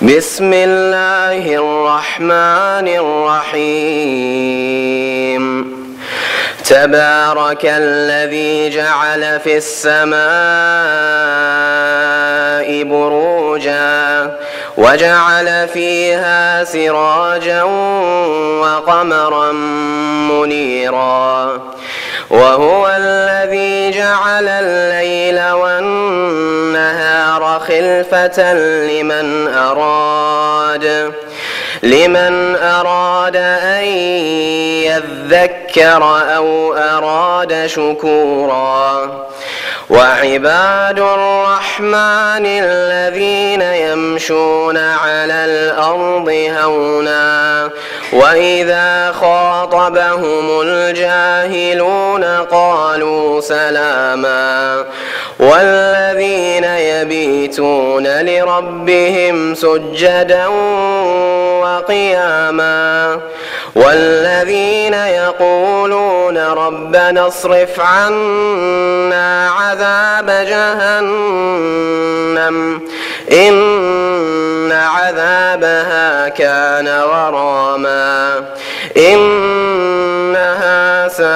بسم الله الرحمن الرحيم تبارك الذي جعل في السماء بروجا وجعل فيها سراجا وقمرا منيرا وهو الذي جعل الليل والنهار خلفة لمن أراد أن يذكر أو أراد شكورا وعباد الرحمن الذين يمشون على الأرض هونا وإذا خاطبهم الجاهلون قالوا سلاما والذين يبيتون لربهم سجدا وقياما والذين يقولون ربنا اصرف عنا عذاب جهنم إن عذابها كان غراما إنها ساءت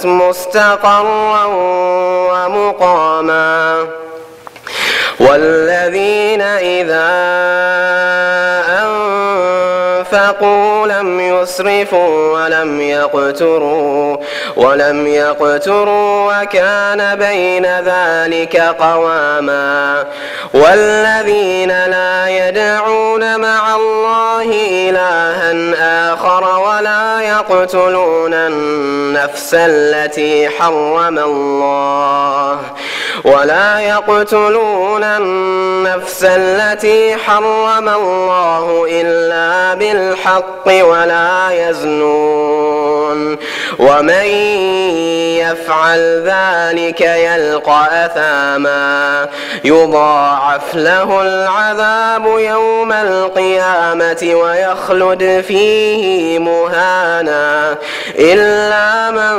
مستقرا ومقاما والذين إذا أنفقوا لم يسرفوا ولم يقتروا وكان بين ذلك قواما والذين لا يدعون مع الله إلها آخر ولا يقتلون النفس التي حرم الله إلا بالحق ولا يزنون ومن يفعل ذلك يلقى أثاما يضاعف له العذاب يوم القيامة ويخلد فيه مهانا إلا من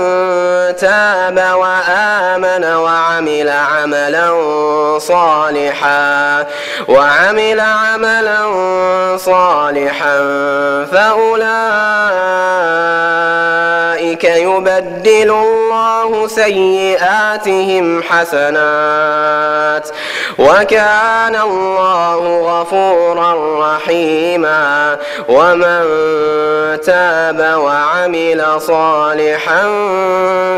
تاب وآمن وعمل عملا صالحا فأولئك يبدل الله سيئاتهم حسنات وكان الله غفورا رحيما ومن تاب وعمل صالحا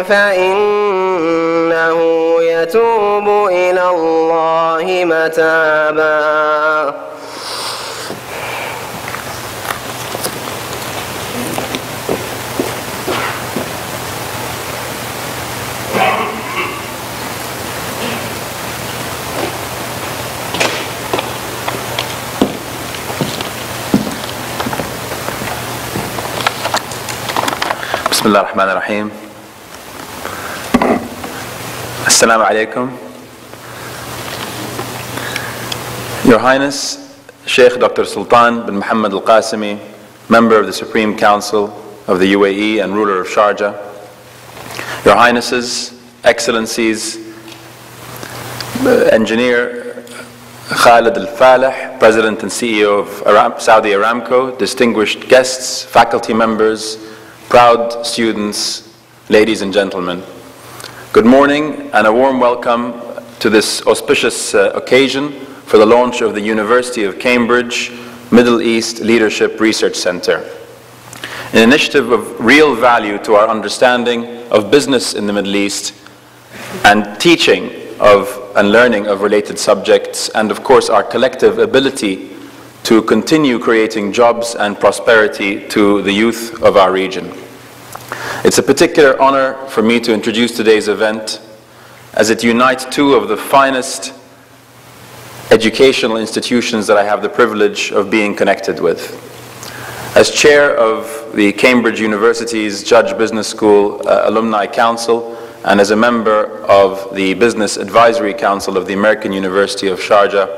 فإنه يتوب إلى الله متابا. بسم الله الرحمن الرحيم. Assalamu alaikum. Your Highness, Sheikh Dr. Sultan bin Muhammad Al-Qasimi, member of the Supreme Council of the UAE and ruler of Sharjah, Your Highnesses, Excellencies, Engineer Khalid Al-Faleh, President and CEO of Saudi Aramco, distinguished guests, faculty members, proud students, ladies and gentlemen. Good morning and a warm welcome to this auspicious occasion for the launch of the University of Cambridge Middle East Leadership Research Center, an initiative of real value to our understanding of business in the Middle East and teaching of and learning of related subjects, and of course our collective ability to continue creating jobs and prosperity to the youth of our region. It's a particular honor for me to introduce today's event, as it unites two of the finest educational institutions that I have the privilege of being connected with. As chair of the Cambridge University's Judge Business School Alumni Council, and as a member of the Business Advisory Council of the American University of Sharjah,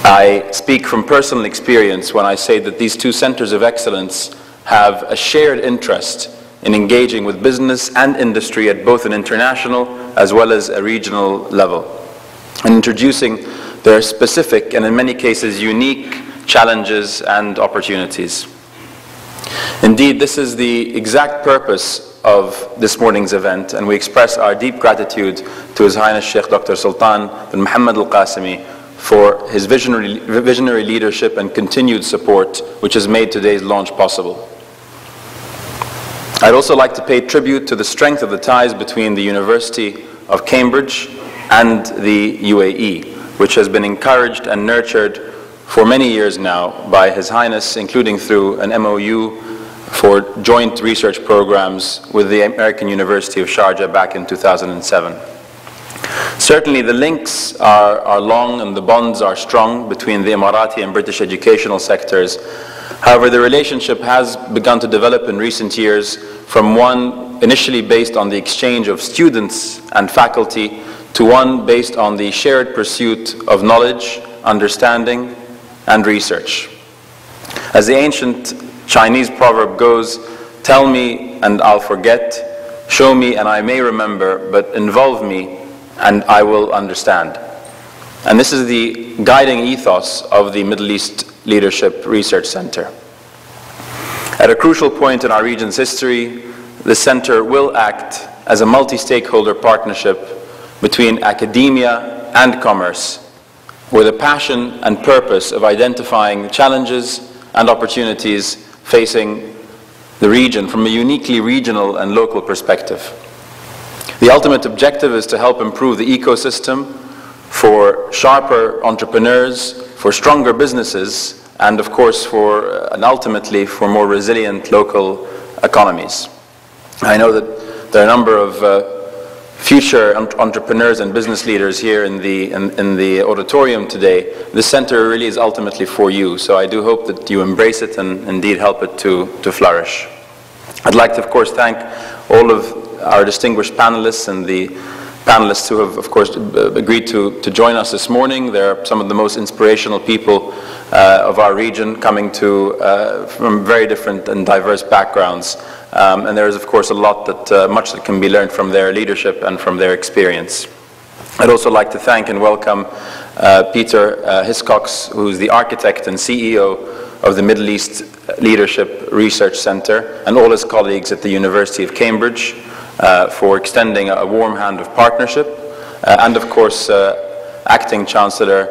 I speak from personal experience when I say that these two centers of excellence have a shared interest in engaging with business and industry at both an international as well as a regional level, and introducing their specific and in many cases unique challenges and opportunities. Indeed, this is the exact purpose of this morning's event, and we express our deep gratitude to His Highness Sheikh Dr. Sultan bin Muhammad Al-Qasimi for his visionary leadership and continued support, which has made today's launch possible. I'd also like to pay tribute to the strength of the ties between the University of Cambridge and the UAE, which has been encouraged and nurtured for many years now by His Highness, including through an MOU for joint research programs with the American University of Sharjah back in 2007. Certainly the links are long and the bonds are strong between the Emirati and British educational sectors. However, the relationship has begun to develop in recent years from one initially based on the exchange of students and faculty to one based on the shared pursuit of knowledge, understanding, and research. As the ancient Chinese proverb goes, tell me and I'll forget, show me and I may remember, but involve me and I will understand. And this is the guiding ethos of the Middle East Leadership Research Center. At a crucial point in our region's history, the center will act as a multi-stakeholder partnership between academia and commerce, with a passion and purpose of identifying challenges and opportunities facing the region from a uniquely regional and local perspective. The ultimate objective is to help improve the ecosystem for sharper entrepreneurs, for stronger businesses, and of course and ultimately for more resilient local economies. I know that there are a number of future entrepreneurs and business leaders here in the auditorium today. This center really is ultimately for you, so I do hope that you embrace it and indeed help it to flourish. I'd like to, of course, thank all of our distinguished panelists and the panelists who have, of course, agreed to join us this morning. They're some of the most inspirational people of our region, coming from very different and diverse backgrounds. And there is, of course, much that can be learned from their leadership and from their experience. I'd also like to thank and welcome Peter Hiscox, who is the architect and CEO of the Middle East Leadership Research Center, and all his colleagues at the University of Cambridge for extending a warm hand of partnership, and of course Acting Chancellor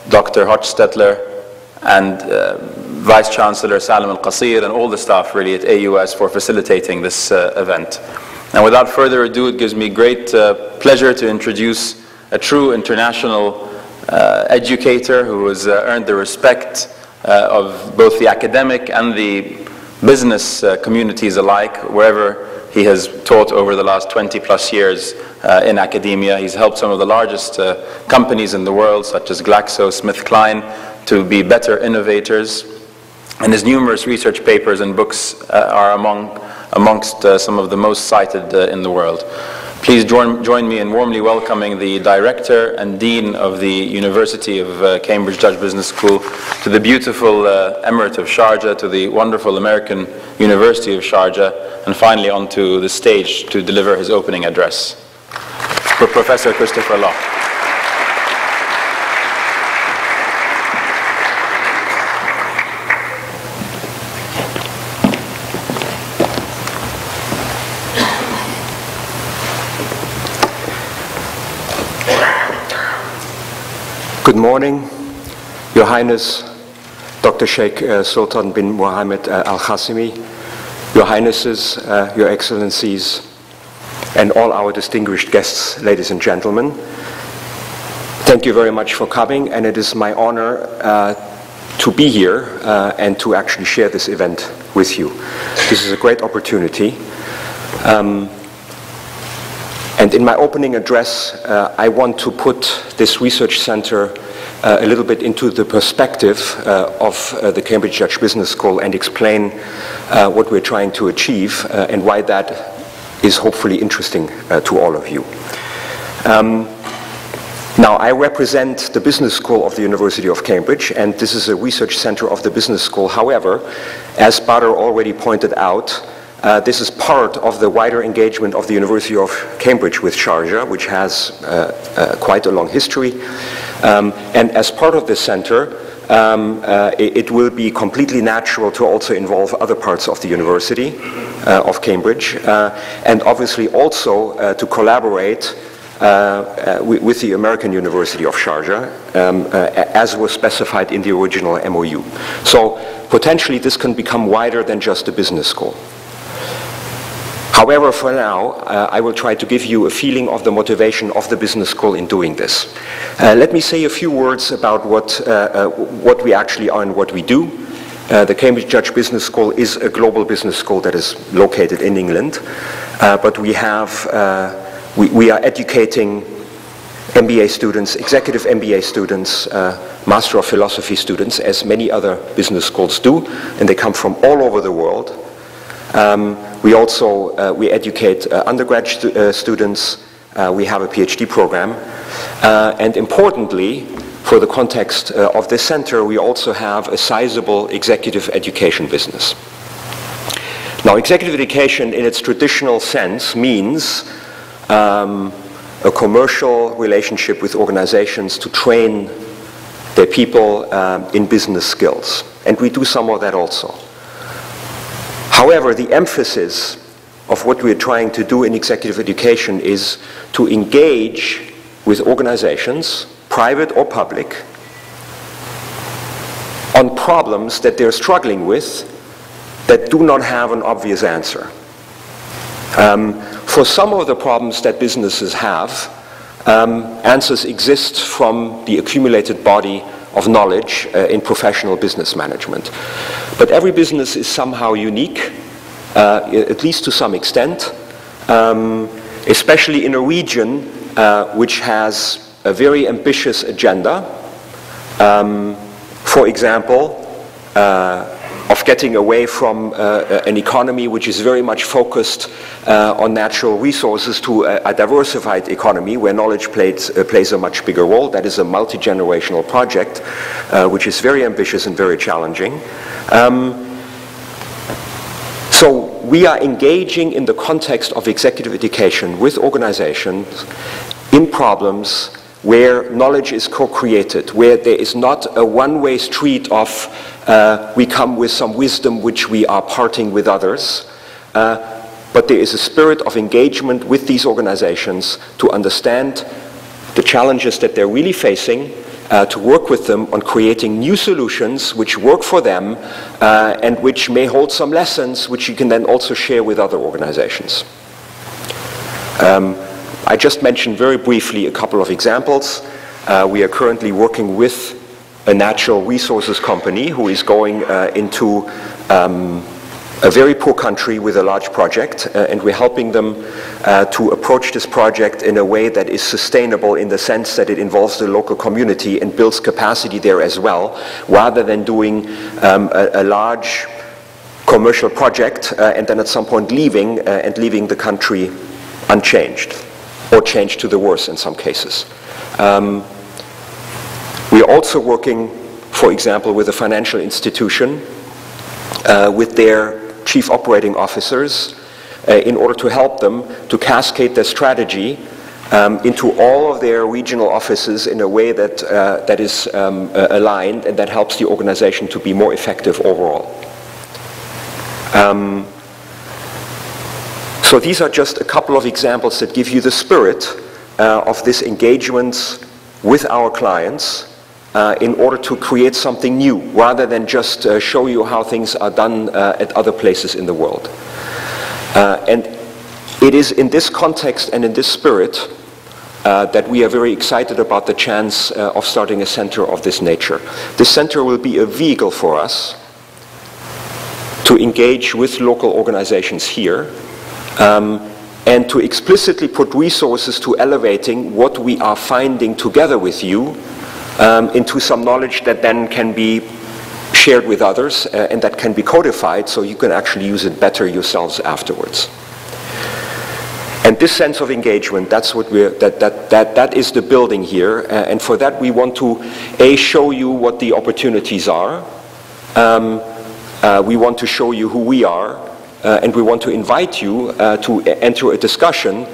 Dr. Hochstetler and Vice Chancellor Salim Al-Qasir and all the staff really at AUS for facilitating this event. And without further ado, it gives me great pleasure to introduce a true international educator who has earned the respect of both the academic and the business communities alike, wherever he has taught over the last 20 plus years in academia. He's helped some of the largest companies in the world, such as GlaxoSmithKline, to be better innovators. And his numerous research papers and books are amongst some of the most cited in the world. Please join me in warmly welcoming the Director and Dean of the University of Cambridge Judge Business School, to the beautiful Emirate of Sharjah, to the wonderful American University of Sharjah, and finally onto the stage to deliver his opening address. For Professor Christopher Law. Good morning, Your Highness, Dr. Sheikh Sultan bin Mohammed Al-Qasimi, Your Highnesses, Your Excellencies, and all our distinguished guests, ladies and gentlemen. Thank you very much for coming, and it is my honor to be here and to actually share this event with you. This is a great opportunity. And in my opening address, I want to put this research center a little bit into the perspective of the Cambridge Judge Business School and explain what we're trying to achieve and why that is hopefully interesting to all of you. Now, I represent the Business School of the University of Cambridge, and this is a research center of the Business School. However, as Badr already pointed out, this is part of the wider engagement of the University of Cambridge with Sharjah, which has quite a long history. And as part of this center, it will be completely natural to also involve other parts of the University of Cambridge, and obviously also to collaborate with the American University of Sharjah, as was specified in the original MOU. So potentially this can become wider than just a business school. However, for now, I will try to give you a feeling of the motivation of the business school in doing this. Let me say a few words about what we actually are and what we do. The Cambridge Judge Business School is a global business school that is located in England, but we are educating MBA students, executive MBA students, Master of Philosophy students, as many other business schools do, and they come from all over the world. We also we educate undergraduate students. We have a PhD program, and importantly, for the context of this center, we also have a sizable executive education business. Now, executive education in its traditional sense means a commercial relationship with organizations to train their people in business skills, and we do some of that also. However, the emphasis of what we're trying to do in executive education is to engage with organizations, private or public, on problems that they're struggling with that do not have an obvious answer. For some of the problems that businesses have, answers exist from the accumulated body of knowledge in professional business management. But every business is somehow unique, at least to some extent, especially in a region which has a very ambitious agenda, for example, of getting away from an economy which is very much focused on natural resources to a diversified economy where knowledge plays a much bigger role. That is a multi-generational project which is very ambitious and very challenging. So we are engaging in the context of executive education with organizations in problems where knowledge is co-created, where there is not a one-way street of we come with some wisdom which we are parting with others, but there is a spirit of engagement with these organizations to understand the challenges that they're really facing, to work with them on creating new solutions which work for them and which may hold some lessons which you can then also share with other organizations. I just mentioned very briefly a couple of examples. We are currently working with a natural resources company who is going into a very poor country with a large project, and we're helping them to approach this project in a way that is sustainable in the sense that it involves the local community and builds capacity there as well, rather than doing a large commercial project and then at some point leaving the country unchanged, or changed to the worse in some cases. We are also working, for example, with a financial institution with their chief operating officers in order to help them to cascade their strategy into all of their regional offices in a way that, that is aligned and that helps the organization to be more effective overall. So these are just a couple of examples that give you the spirit of this engagement with our clients in order to create something new, rather than just show you how things are done at other places in the world. And it is in this context and in this spirit that we are very excited about the chance of starting a center of this nature. This center will be a vehicle for us to engage with local organizations here and to explicitly put resources to elevating what we are finding together with you into some knowledge that then can be shared with others and that can be codified so you can actually use it better yourselves afterwards. And this sense of engagement, that's what that is the building here, and for that we want to show you what the opportunities are. We want to show you who we are, and we want to invite you to enter a discussion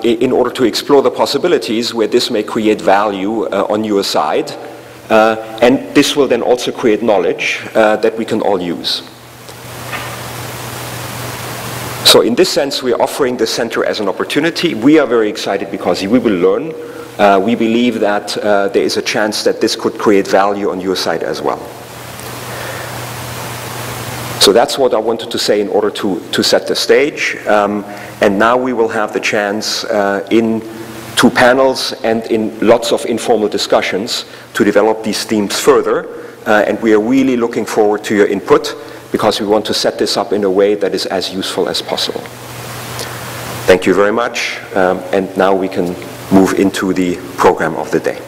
in order to explore the possibilities where this may create value on your side. And this will then also create knowledge that we can all use. So in this sense, we are offering the center as an opportunity. We are very excited because we will learn. We believe that there is a chance that this could create value on your side as well. So that's what I wanted to say in order to set the stage. And now we will have the chance in 2 panels and in lots of informal discussions to develop these themes further. And we are really looking forward to your input, because we want to set this up in a way that is as useful as possible. Thank you very much, and now we can move into the program of the day.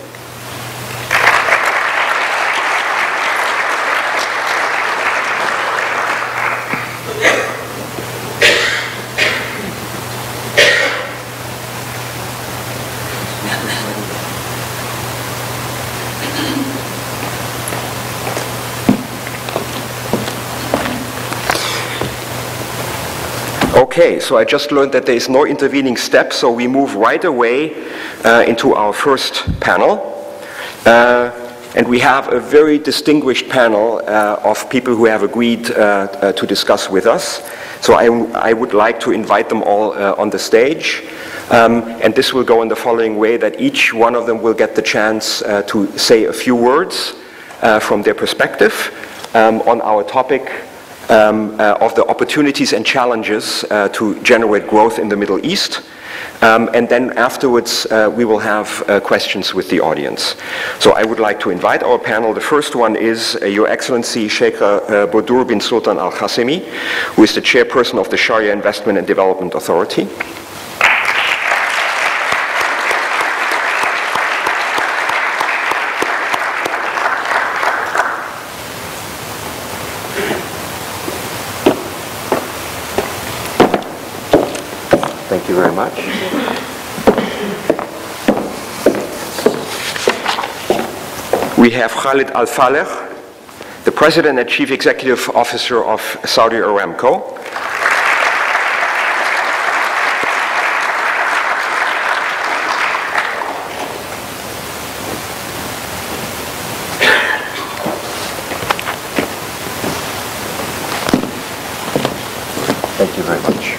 Okay, so I just learned that there is no intervening step, so we move right away into our first panel. And we have a very distinguished panel of people who have agreed to discuss with us. So I would like to invite them all on the stage. And this will go in the following way, that each one of them will get the chance to say a few words from their perspective on our topic of the opportunities and challenges to generate growth in the Middle East. And then afterwards we will have questions with the audience. So I would like to invite our panel. The first one is Your Excellency Sheikh Bodur bin Sultan Al Qasimi, who is the chairperson of the Sharia Investment and Development Authority. Thank you very much. We have Khalid Al-Faleh, the President and Chief Executive Officer of Saudi Aramco. Thank you very much.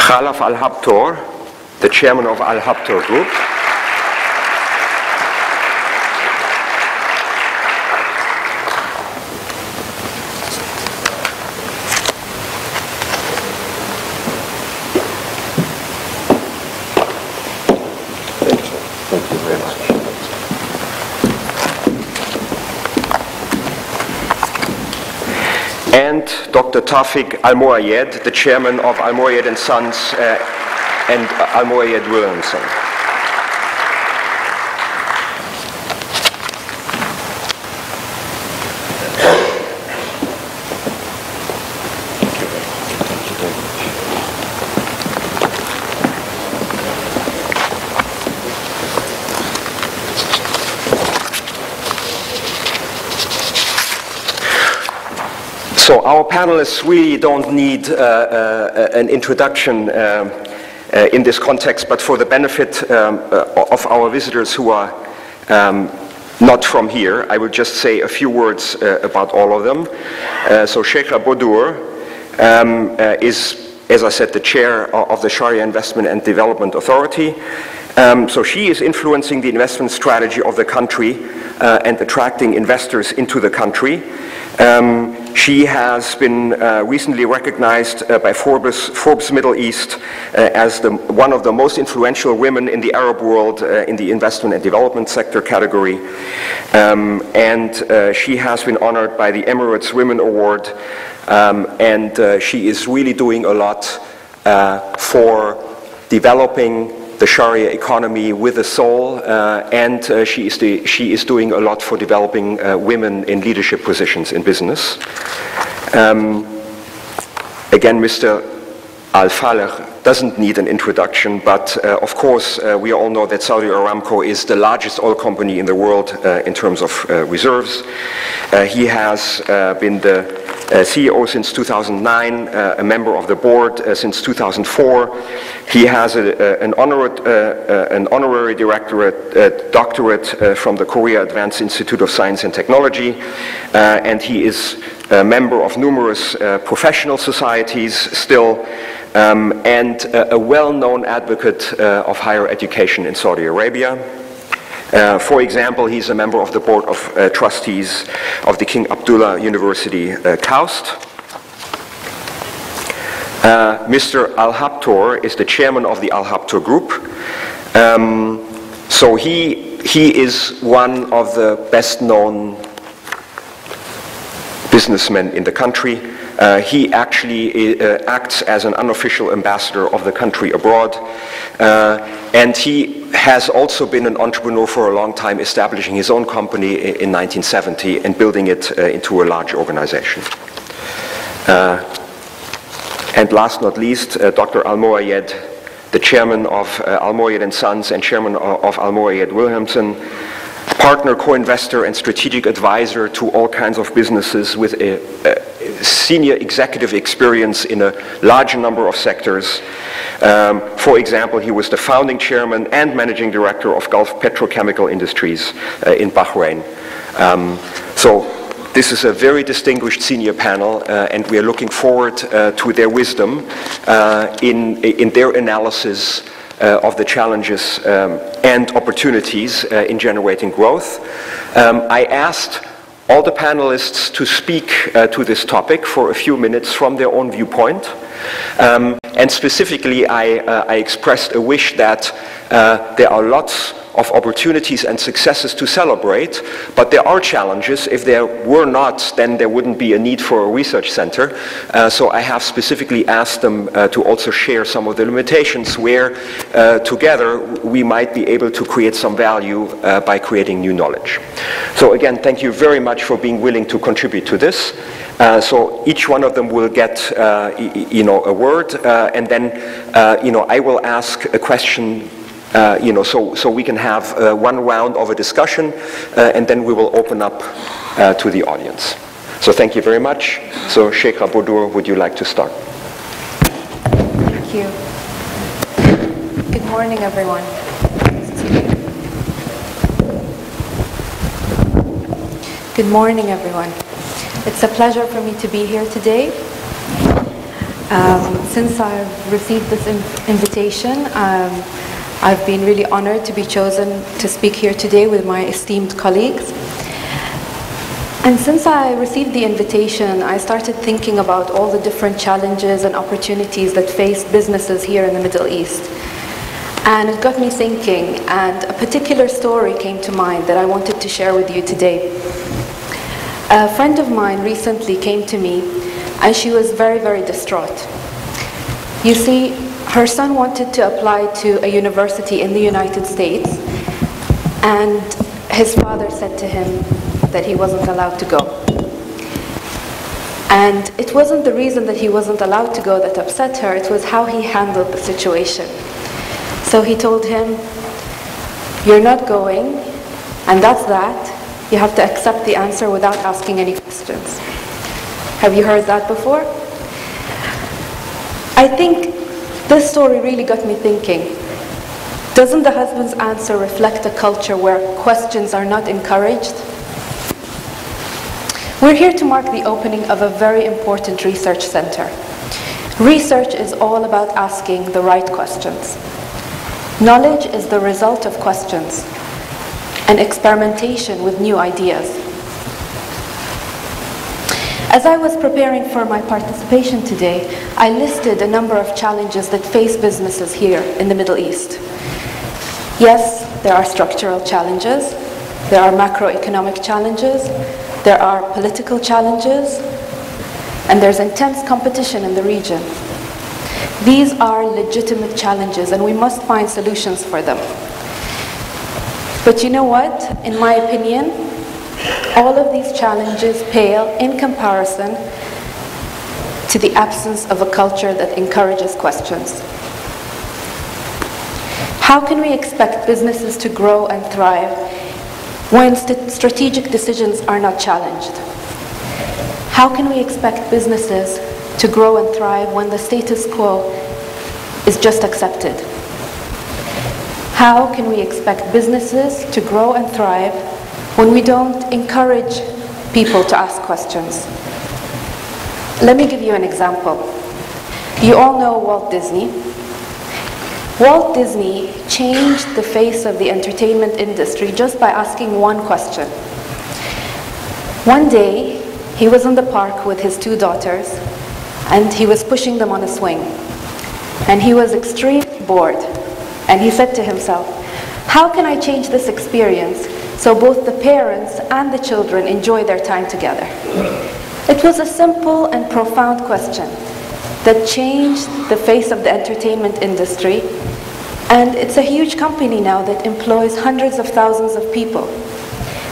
Khalaf Al-Habtoor, the chairman of Al-Habtoor Group. Thank you very much. And Dr. Tawfiq Al-Muayyad, the chairman of Al-Muayyad and Sons and Al-Muayyad Williamson. So our panelists really don't need an introduction in this context, but for the benefit of our visitors who are not from here, I will just say a few words about all of them. So Sheikh Bodur is, as I said, the chair of the Sharia Investment and Development Authority. So she is influencing the investment strategy of the country and attracting investors into the country. She has been recently recognized by Forbes Middle East as one of the most influential women in the Arab world in the investment and development sector category. And she has been honored by the Emirates Women Award. And she is really doing a lot for developing the Sharia economy with a soul, and she is doing a lot for developing women in leadership positions in business. Again, Mr. Al-Faleh doesn't need an introduction, but of course we all know that Saudi Aramco is the largest oil company in the world in terms of reserves. He has been the CEO since 2009, a member of the board since 2004. He has an honorary doctorate from the Korea Advanced Institute of Science and Technology, and he is a member of numerous professional societies still, and a well-known advocate of higher education in Saudi Arabia. For example, he's a member of the board of trustees of the King Abdullah University, KAUST. Mr. Al-Habtoor is the chairman of the Al-Habtoor Group. So he is one of the best-known businessmen in the country. He actually acts as an unofficial ambassador of the country abroad, and he has also been an entrepreneur for a long time, establishing his own company in 1970 and building it into a large organization. And last not least, Dr. Al-Moayed, the chairman of Al-Moayed & Sons and chairman of Al-Moayed Wilhelmsen, partner, co-investor, and strategic advisor to all kinds of businesses with a senior executive experience in a large number of sectors. For example, he was the founding chairman and managing director of Gulf Petrochemical Industries in Bahrain. So this is a very distinguished senior panel, and we are looking forward to their wisdom in their analysis of the challenges and opportunities in generating growth. I asked all the panelists to speak to this topic for a few minutes from their own viewpoint. And specifically, I expressed a wish that there are lots of opportunities and successes to celebrate, but there are challenges. If there were not, then there wouldn't be a need for a research center. So I have specifically asked them to also share some of the limitations where together we might be able to create some value by creating new knowledge. So again, thank you very much for being willing to contribute to this. So each one of them will get a word, and then I will ask a question, so we can have one round of a discussion, and then we will open up to the audience. So thank you very much. So Sheikh Aboudur, would you like to start? Thank you. Good morning, everyone. Good morning, everyone. It's a pleasure for me to be here today. Since I've received this invitation, I've been really honored to be chosen to speak here today with my esteemed colleagues. And since I received the invitation, I started thinking about all the different challenges and opportunities that face businesses here in the Middle East. And it got me thinking, and a particular story came to mind that I wanted to share with you today. A friend of mine recently came to me, and she was very, very distraught. You see, her son wanted to apply to a university in the United States, and his father said to him that he wasn't allowed to go. And it wasn't the reason that he wasn't allowed to go that upset her, it was how he handled the situation. So he told him, "You're not going, and that's that. You have to accept the answer without asking any questions." Have you heard that before? I think this story really got me thinking. Doesn't the husband's answer reflect a culture where questions are not encouraged? We're here to mark the opening of a very important research center. Research is all about asking the right questions. Knowledge is the result of questions and experimentation with new ideas. As I was preparing for my participation today, I listed a number of challenges that face businesses here in the Middle East. Yes, there are structural challenges, there are macroeconomic challenges, there are political challenges, and there's intense competition in the region. These are legitimate challenges, and we must find solutions for them. But you know what? In my opinion, all of these challenges pale in comparison to the absence of a culture that encourages questions. How can we expect businesses to grow and thrive when strategic decisions are not challenged? How can we expect businesses to grow and thrive when the status quo is just accepted? How can we expect businesses to grow and thrive when we don't encourage people to ask questions? Let me give you an example. You all know Walt Disney. Walt Disney changed the face of the entertainment industry just by asking one question. One day, he was in the park with his 2 daughters, and he was pushing them on a swing. And he was extremely bored. And he said to himself, how can I change this experience so both the parents and the children enjoy their time together? It was a simple and profound question that changed the face of the entertainment industry, and it's a huge company now that employs hundreds of thousands of people,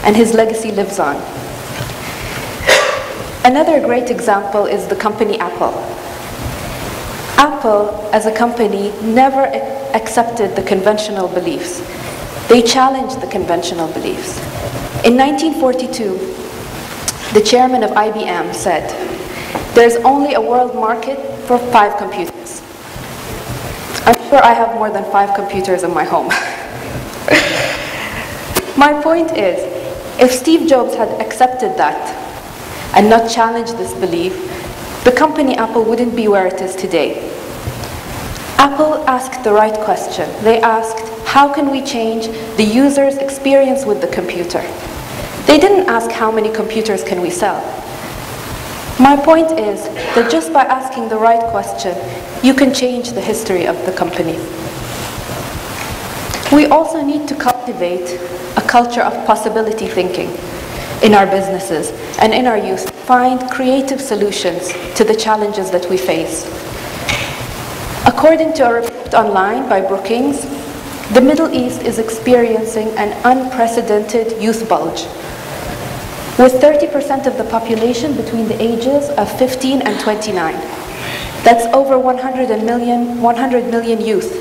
and his legacy lives on. Another great example is the company Apple. Apple, as a company, never accepted the conventional beliefs. They challenged the conventional beliefs. In 1942, the chairman of IBM said, there's only a world market for 5 computers. I'm sure I have more than 5 computers in my home. My point is, if Steve Jobs had accepted that and not challenged this belief, the company Apple wouldn't be where it is today. Apple asked the right question. They asked, how can we change the user's experience with the computer? They didn't ask how many computers can we sell. My point is that just by asking the right question, you can change the history of the company. We also need to cultivate a culture of possibility thinking in our businesses and in our youth. Find creative solutions to the challenges that we face. According to a report online by Brookings, the Middle East is experiencing an unprecedented youth bulge, with 30% of the population between the ages of 15 and 29. That's over 100 million youth.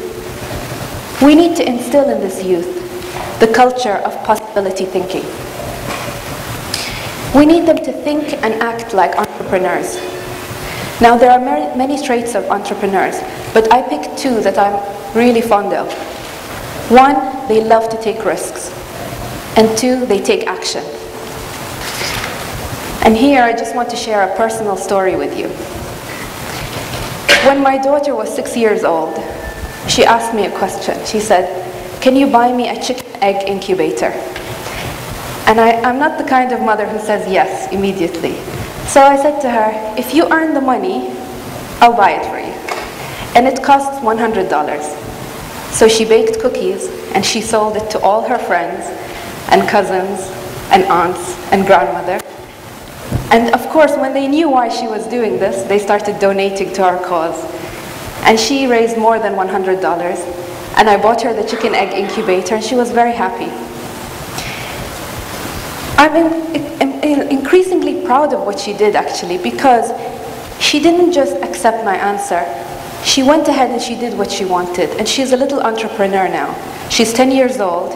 We need to instill in this youth the culture of possibility thinking. We need them to think and act like entrepreneurs. Now, there are many traits of entrepreneurs, but I picked 2 that I'm really fond of. 1, they love to take risks. And 2, they take action. And here, I just want to share a personal story with you. When my daughter was 6 years old, she asked me a question. She said, can you buy me a chicken egg incubator? And I'm not the kind of mother who says yes immediately. So I said to her, if you earn the money, I'll buy it for you. And it costs $100. So she baked cookies and she sold it to all her friends and cousins and aunts and grandmother. And of course, when they knew why she was doing this, they started donating to our cause. And she raised more than $100. And I bought her the chicken egg incubator and she was very happy. I'm increasingly proud of what she did, actually, because she didn't just accept my answer. She went ahead and she did what she wanted. And she's a little entrepreneur now. She's 10 years old.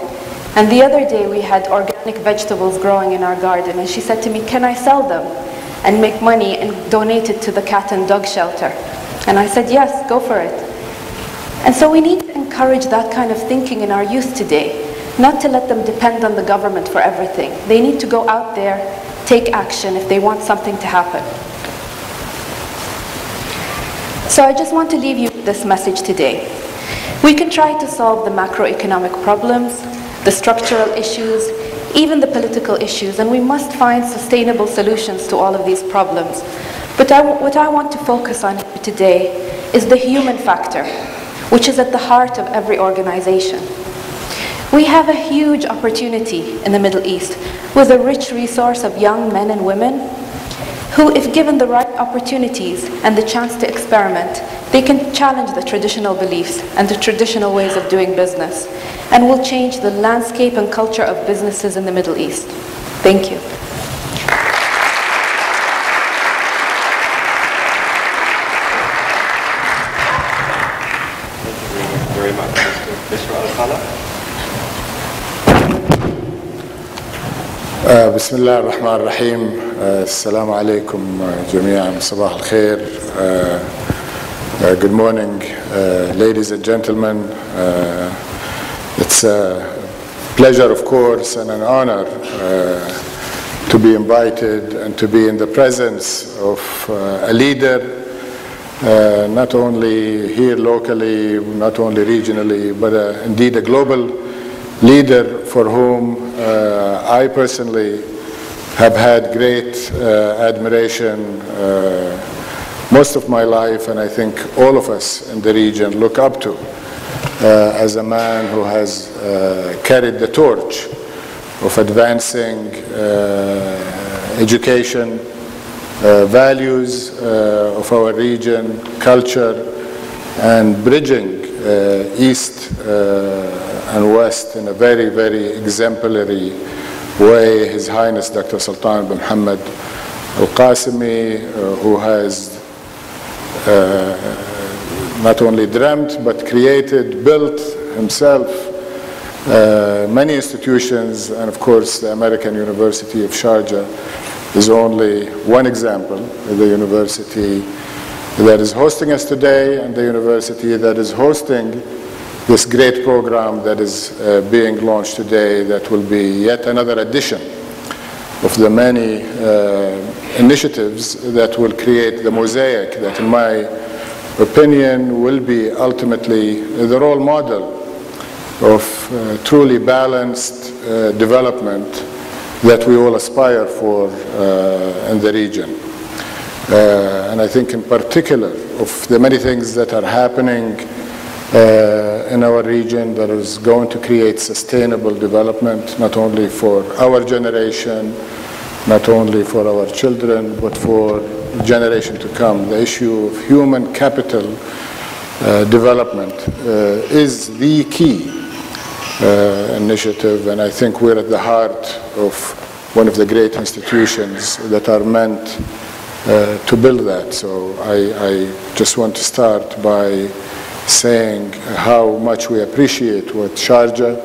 And the other day we had organic vegetables growing in our garden. And she said to me, can I sell them and make money and donate it to the cat and dog shelter? And I said, yes, go for it. And so we need to encourage that kind of thinking in our youth today. Not to let them depend on the government for everything. They need to go out there, take action if they want something to happen. So I just want to leave you with this message today. We can try to solve the macroeconomic problems, the structural issues, even the political issues, and we must find sustainable solutions to all of these problems. But what I want to focus on today is the human factor, which is at the heart of every organization. We have a huge opportunity in the Middle East with a rich resource of young men and women who, if given the right opportunities and the chance to experiment, they can challenge the traditional beliefs and the traditional ways of doing business and will change the landscape and culture of businesses in the Middle East. Thank you. Thank you very much, Mr. Al-Khala. بسم الله الرحمن الرحيم. السلام عليكم جميعا. صباح الخير. Good morning, ladies and gentlemen. It's a pleasure, of course, and an honor to be invited and to be in the presence of a leader, not only here locally, not only regionally, but indeed a global leader for whom I personally have had great admiration most of my life, and I think all of us in the region look up to as a man who has carried the torch of advancing education, values of our region, culture, and bridging East and West in a very, very exemplary way. His Highness Dr. Sultan bin Mohammed Al-Qasimi, who has not only dreamt but created, built himself many institutions, and of course the American University of Sharjah is only one example. The university that is hosting us today and the university that is hosting this great program that is being launched today, that will be yet another addition of the many initiatives that will create the mosaic that, in my opinion, will be ultimately the role model of truly balanced development that we all aspire for in the region. And I think in particular of the many things that are happening in our region that is going to create sustainable development, not only for our generation, not only for our children, but for generation to come. The issue of human capital development is the key initiative, and I think we're at the heart of one of the great institutions that are meant to build that. So I just want to start by saying how much we appreciate what Sharjah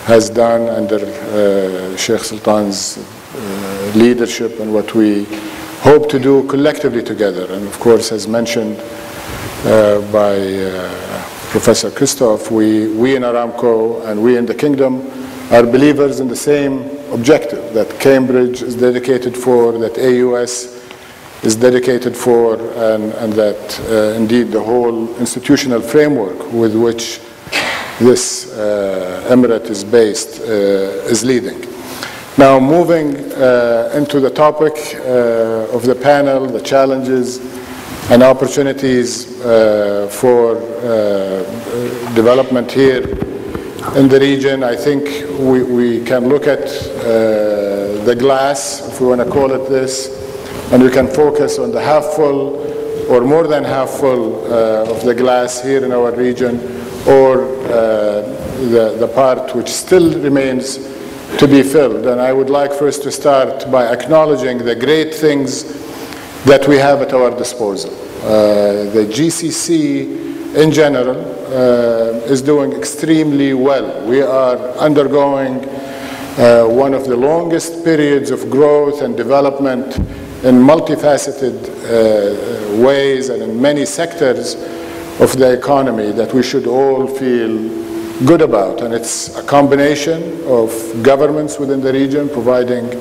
has done under Sheikh Sultan's leadership and what we hope to do collectively together. And of course, as mentioned by Professor Christoph, we in Aramco and we in the Kingdom are believers in the same objective that Cambridge is dedicated for, that AUS is dedicated for, and that indeed the whole institutional framework with which this emirate is based is leading. Now, moving into the topic of the panel, the challenges and opportunities for development here in the region, I think we can look at the glass, if we want to call it this, and we can focus on the half full or more than half full of the glass here in our region, or the part which still remains to be filled. And I would like first to start by acknowledging the great things that we have at our disposal. The GCC in general is doing extremely well. We are undergoing one of the longest periods of growth and development in multifaceted ways and in many sectors of the economy that we should all feel good about. And it's a combination of governments within the region providing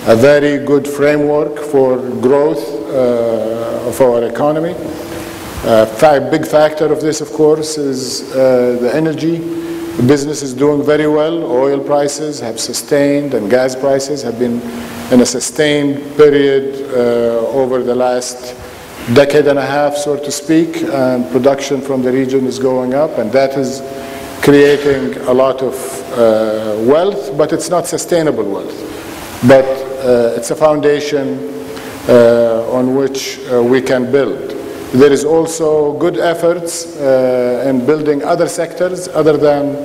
a very good framework for growth of our economy. A big factor of this, of course, is the energy. The business is doing very well. Oil prices have sustained and gas prices have been in a sustained period over the last decade and a half, so to speak, and production from the region is going up, and that is creating a lot of wealth, but it's not sustainable wealth. But it's a foundation on which we can build. There is also good efforts in building other sectors other than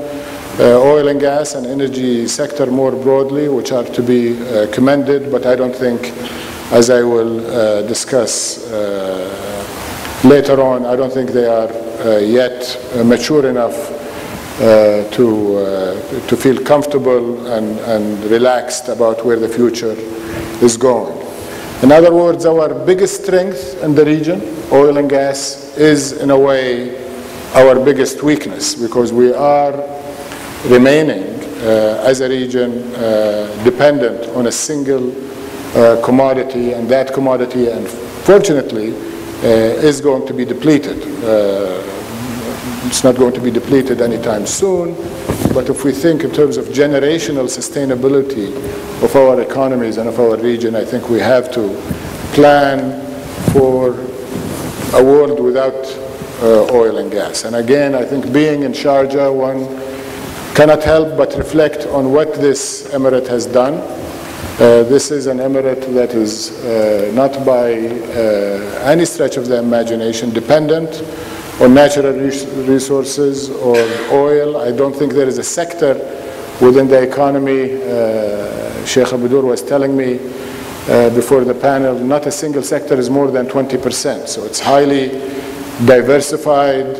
oil and gas and energy sector more broadly, which are to be commended, but I don't think, as I will discuss later on, I don't think they are yet mature enough to feel comfortable and relaxed about where the future is going. In other words, our biggest strength in the region, oil and gas, is in a way our biggest weakness, because we are remaining as a region dependent on a single commodity, and that commodity, unfortunately, is going to be depleted. It's not going to be depleted anytime soon, but if we think in terms of generational sustainability of our economies and of our region, I think we have to plan for a world without oil and gas. And again, I think being in Sharjah, one cannot help but reflect on what this emirate has done. This is an emirate that is not by any stretch of the imagination dependent on natural resources or oil. I don't think there is a sector within the economy, Sheikh Abdur was telling me before the panel, not a single sector is more than 20%. So it's highly diversified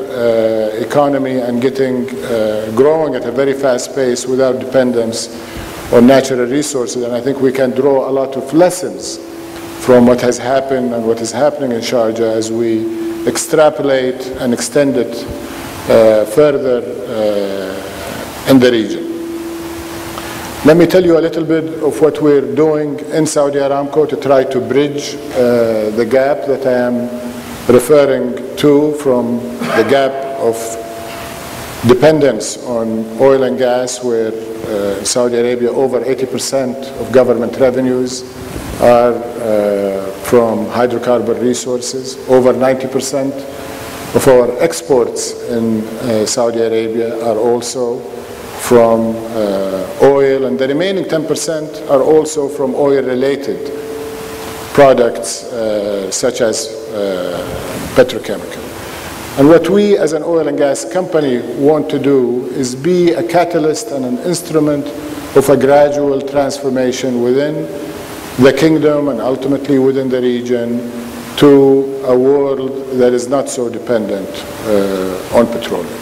economy and growing at a very fast pace without dependence on natural resources. And I think we can draw a lot of lessons from what has happened and what is happening in Sharjah as we extrapolate and extend it further in the region. Let me tell you a little bit of what we're doing in Saudi Aramco to try to bridge the gap that I am referring to, from the gap of dependence on oil and gas, where in Saudi Arabia over 80% of government revenues are from hydrocarbon resources. Over 90% of our exports in Saudi Arabia are also from oil, and the remaining 10% are also from oil-related products such as petrochemical. And what we as an oil and gas company want to do is be a catalyst and an instrument of a gradual transformation within the kingdom and ultimately within the region to a world that is not so dependent on petroleum.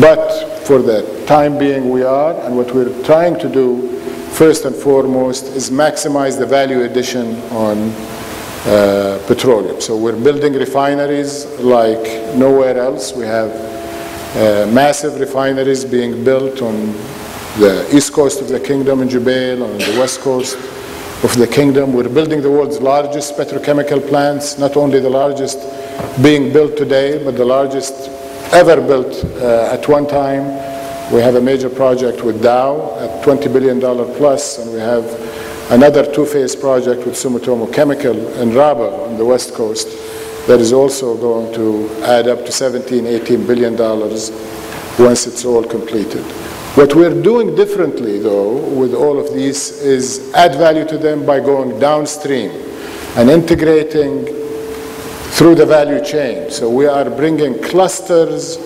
But for the time being we are, and what we're trying to do first and foremost is maximize the value addition on petroleum. So we're building refineries like nowhere else. We have massive refineries being built on the east coast of the kingdom in Jubail, on the west coast of the kingdom. We're building the world's largest petrochemical plants, not only the largest being built today, but the largest ever built at one time. We have a major project with Dow at $20 billion plus, and we have another two-phase project with Sumitomo Chemical in Rabah on the west coast that is also going to add up to $17–18 billion once it's all completed. What we're doing differently, though, with all of these is add value to them by going downstream and integrating through the value chain. So we are bringing clusters,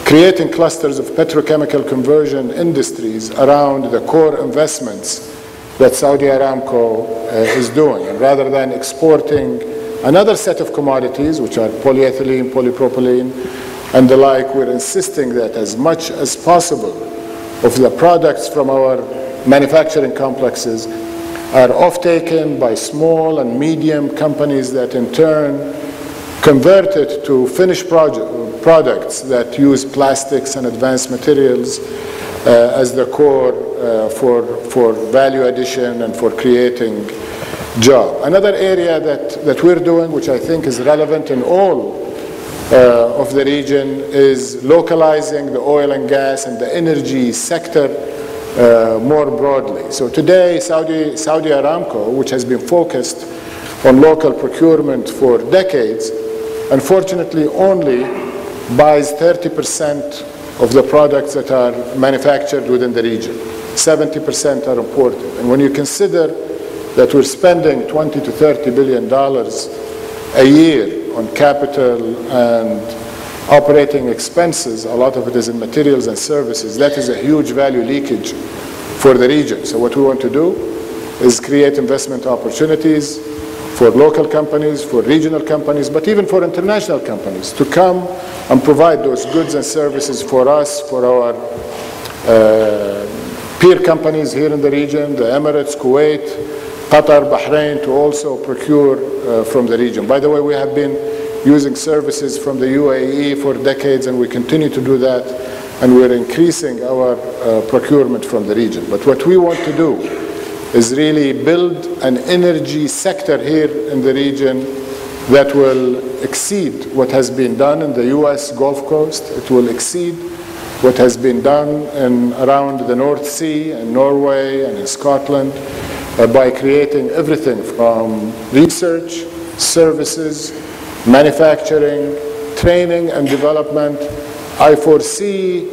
creating clusters of petrochemical conversion industries around the core investments that Saudi Aramco is doing. And rather than exporting another set of commodities, which are polyethylene, polypropylene, and the like, we're insisting that as much as possible of the products from our manufacturing complexes are off-taken by small and medium companies that in turn convert it to finished products that use plastics and advanced materials as the core for value addition and for creating jobs. Another area that we're doing, which I think is relevant in all of the region, is localizing the oil and gas and the energy sector more broadly. So today, Saudi Aramco, which has been focused on local procurement for decades, unfortunately only buys 30% of the products that are manufactured within the region. 70% are imported. And when you consider that we're spending $20 to $30 billion a year on capital and operating expenses, a lot of it is in materials and services, that is a huge value leakage for the region. So what we want to do is create investment opportunities for local companies, for regional companies, but even for international companies to come and provide those goods and services for us, for our peer companies here in the region, the Emirates, Kuwait, Qatar, Bahrain, to also procure from the region. By the way, we have been using services from the UAE for decades, and we continue to do that, and we're increasing our procurement from the region. But what we want to do is really build an energy sector here in the region that will exceed what has been done in the US Gulf Coast. It will exceed what has been done around the North Sea and Norway and in Scotland by creating everything from research, services, manufacturing, training and development. I foresee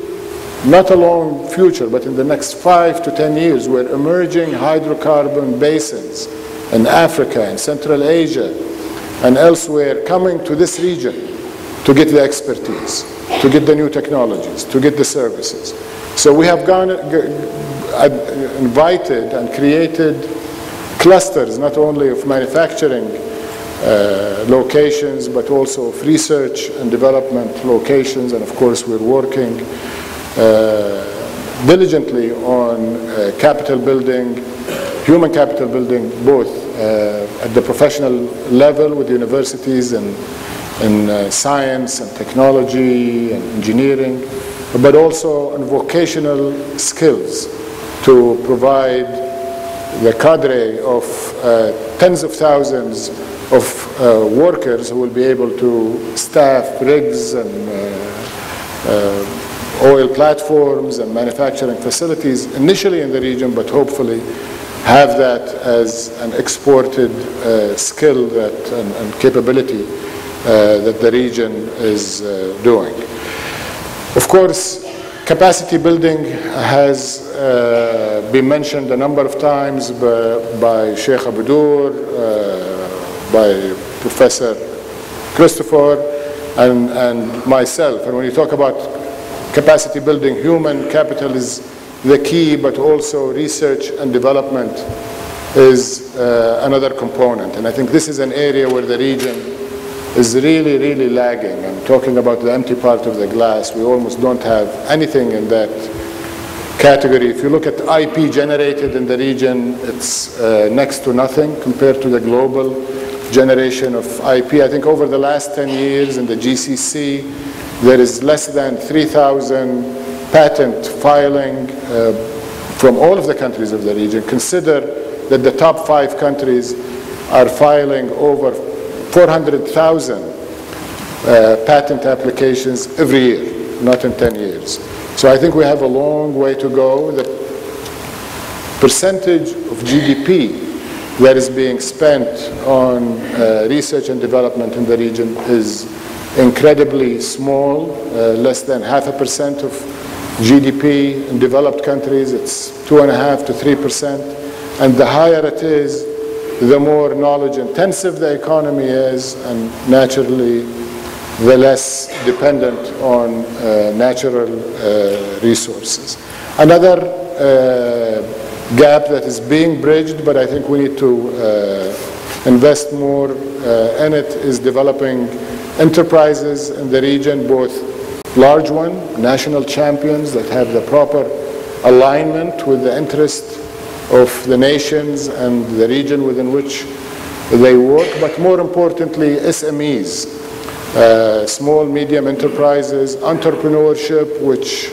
not a long future, but in the next 5 to 10 years, where emerging hydrocarbon basins in Africa and Central Asia and elsewhere coming to this region to get the expertise, to get the new technologies, to get the services. So we have invited and created clusters, not only of manufacturing locations, but also of research and development locations. And of course, we're working diligently on capital building, human capital building, both at the professional level with universities and in science and technology and engineering, but also on vocational skills to provide the cadre of tens of thousands of workers who will be able to staff rigs and oil platforms and manufacturing facilities initially in the region, but hopefully have that as an exported skill and capability that the region is doing. Of course, capacity building has been mentioned a number of times by Sheikh Abdur, by Professor Christopher, and myself. And when you talk about capacity building, human capital is the key, but also research and development is another component. And I think this is an area where the region is really, really lagging. I'm talking about the empty part of the glass. We almost don't have anything in that category. If you look at IP generated in the region, it's next to nothing compared to the global generation of IP. I think over the last 10 years in the GCC, there is less than 3,000 patent filing from all of the countries of the region. Consider that the top 5 countries are filing over 400,000 patent applications every year, not in 10 years. So I think we have a long way to go. The percentage of GDP that is being spent on research and development in the region is incredibly small, less than 0.5% of GDP. In developed countries, it's 2.5% to 3%. And the higher it is, the more knowledge intensive the economy is, and naturally, the less dependent on natural resources. Another gap that is being bridged, but I think we need to invest more in it, is developing enterprises in the region, both large ones, national champions that have the proper alignment with the interest of the nations and the region within which they work, but more importantly, SMEs, small, medium enterprises, entrepreneurship, which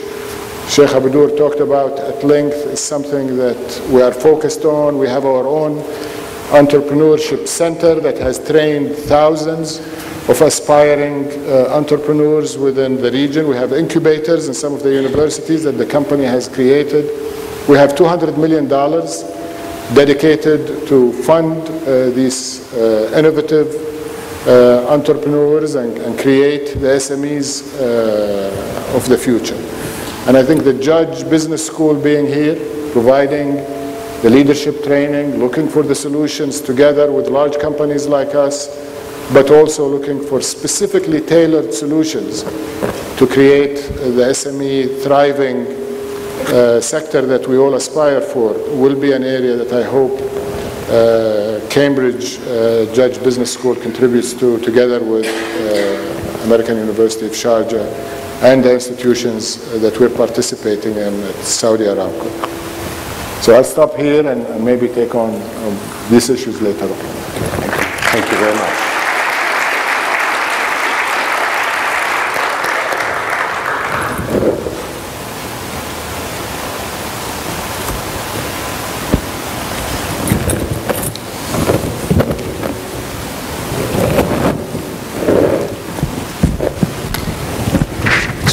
Sheikh Abdur talked about at length, is something that we are focused on. We have our own entrepreneurship center that has trained thousands of aspiring entrepreneurs within the region. We have incubators in some of the universities that the company has created. We have $200 million dedicated to fund these innovative entrepreneurs and create the SMEs of the future. And I think the Judge Business School being here, providing the leadership training, looking for the solutions together with large companies like us, but also looking for specifically tailored solutions to create the SME thriving sector that we all aspire for, will be an area that I hope Cambridge Judge Business School contributes to, together with American University of Sharjah and the institutions that we're participating in at Saudi Aramco. So I'll stop here and maybe take on these issues later on. Thank you very much.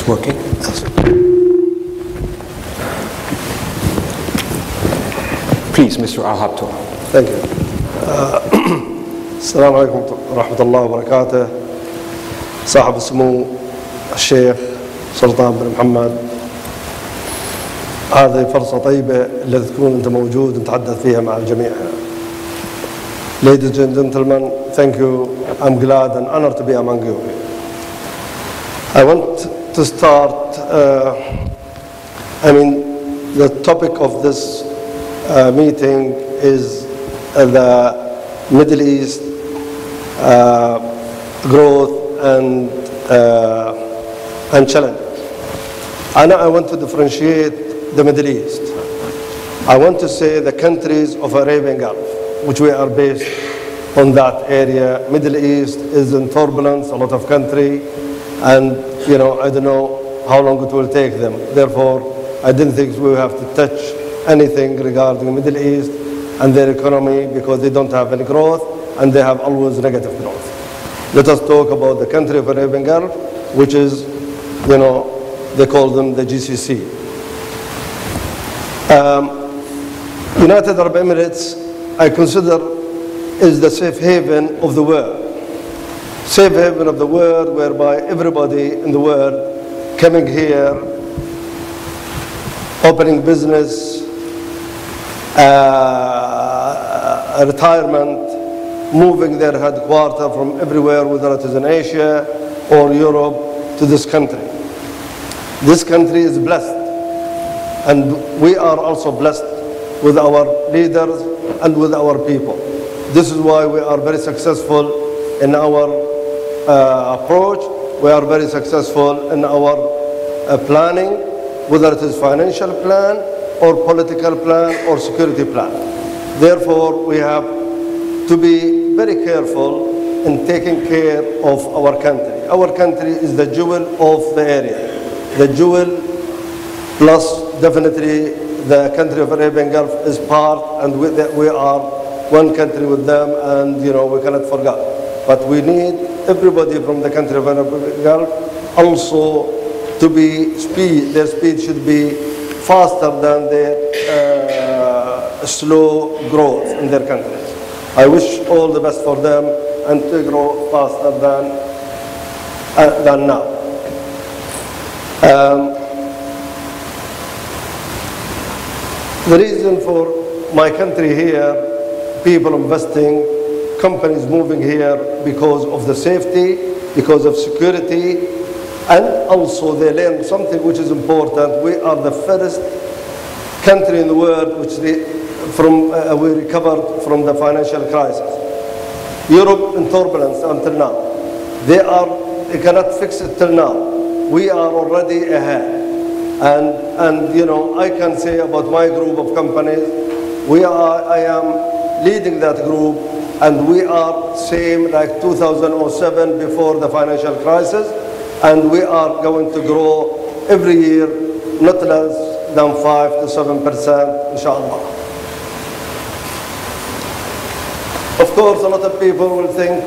Working. Please, Mr. Al-Habto. Thank you. السلام عليكم ورحمة الله وبركاته. صاحب السمو الشيخ سلطان بن محمد، هذه فرصة طيبة اللي تكون أنت موجود نتحدث فيها مع الجميع. Ladies and gentlemen, thank you. I'm glad and honored to be among you. I want to start, the topic of this meeting is the Middle East growth and challenges. And I want to differentiate the Middle East. I want to say the countries of Arabian Gulf, which we are based on that area. Middle East is in turbulence, a lot of country, and I don't know how long it will take them. Therefore, I didn't think we have to touch anything regarding the Middle East and their economy because they don't have any growth and they have always negative growth. Let us talk about the country of Arabian Gulf, which is, they call them the GCC. United Arab Emirates, I consider, is the safe haven of the world. Safe haven of the world whereby everybody in the world coming here, opening business, retirement, moving their headquarters from everywhere, whether it is in Asia or Europe, to this country. This country is blessed, and we are also blessed with our leaders and with our people. This is why we are very successful in our approach. We are very successful in our planning, whether it is financial plan or political plan or security plan. Therefore, we have to be very careful in taking care of our country. Our country is the jewel of the area. The jewel plus definitely the country of Arabian Gulf is part, and we are one country with them, and we cannot forget. But we need everybody from the country of Arabian Gulf also to be their speed should be faster than their slow growth in their countries. I wish all the best for them and to grow faster than now. The reason for my country here, people investing, companies moving here because of the safety, because of security, and also they learn something which is important. We are the first country in the world which we recovered from the financial crisis. Europe in turbulence until now. They cannot fix it till now. We are already ahead. And I can say about my group of companies, I am leading that group, and we are same like 2007 before the financial crisis, and we are going to grow every year not less than 5 to 7%, inshallah. Of course, a lot of people will think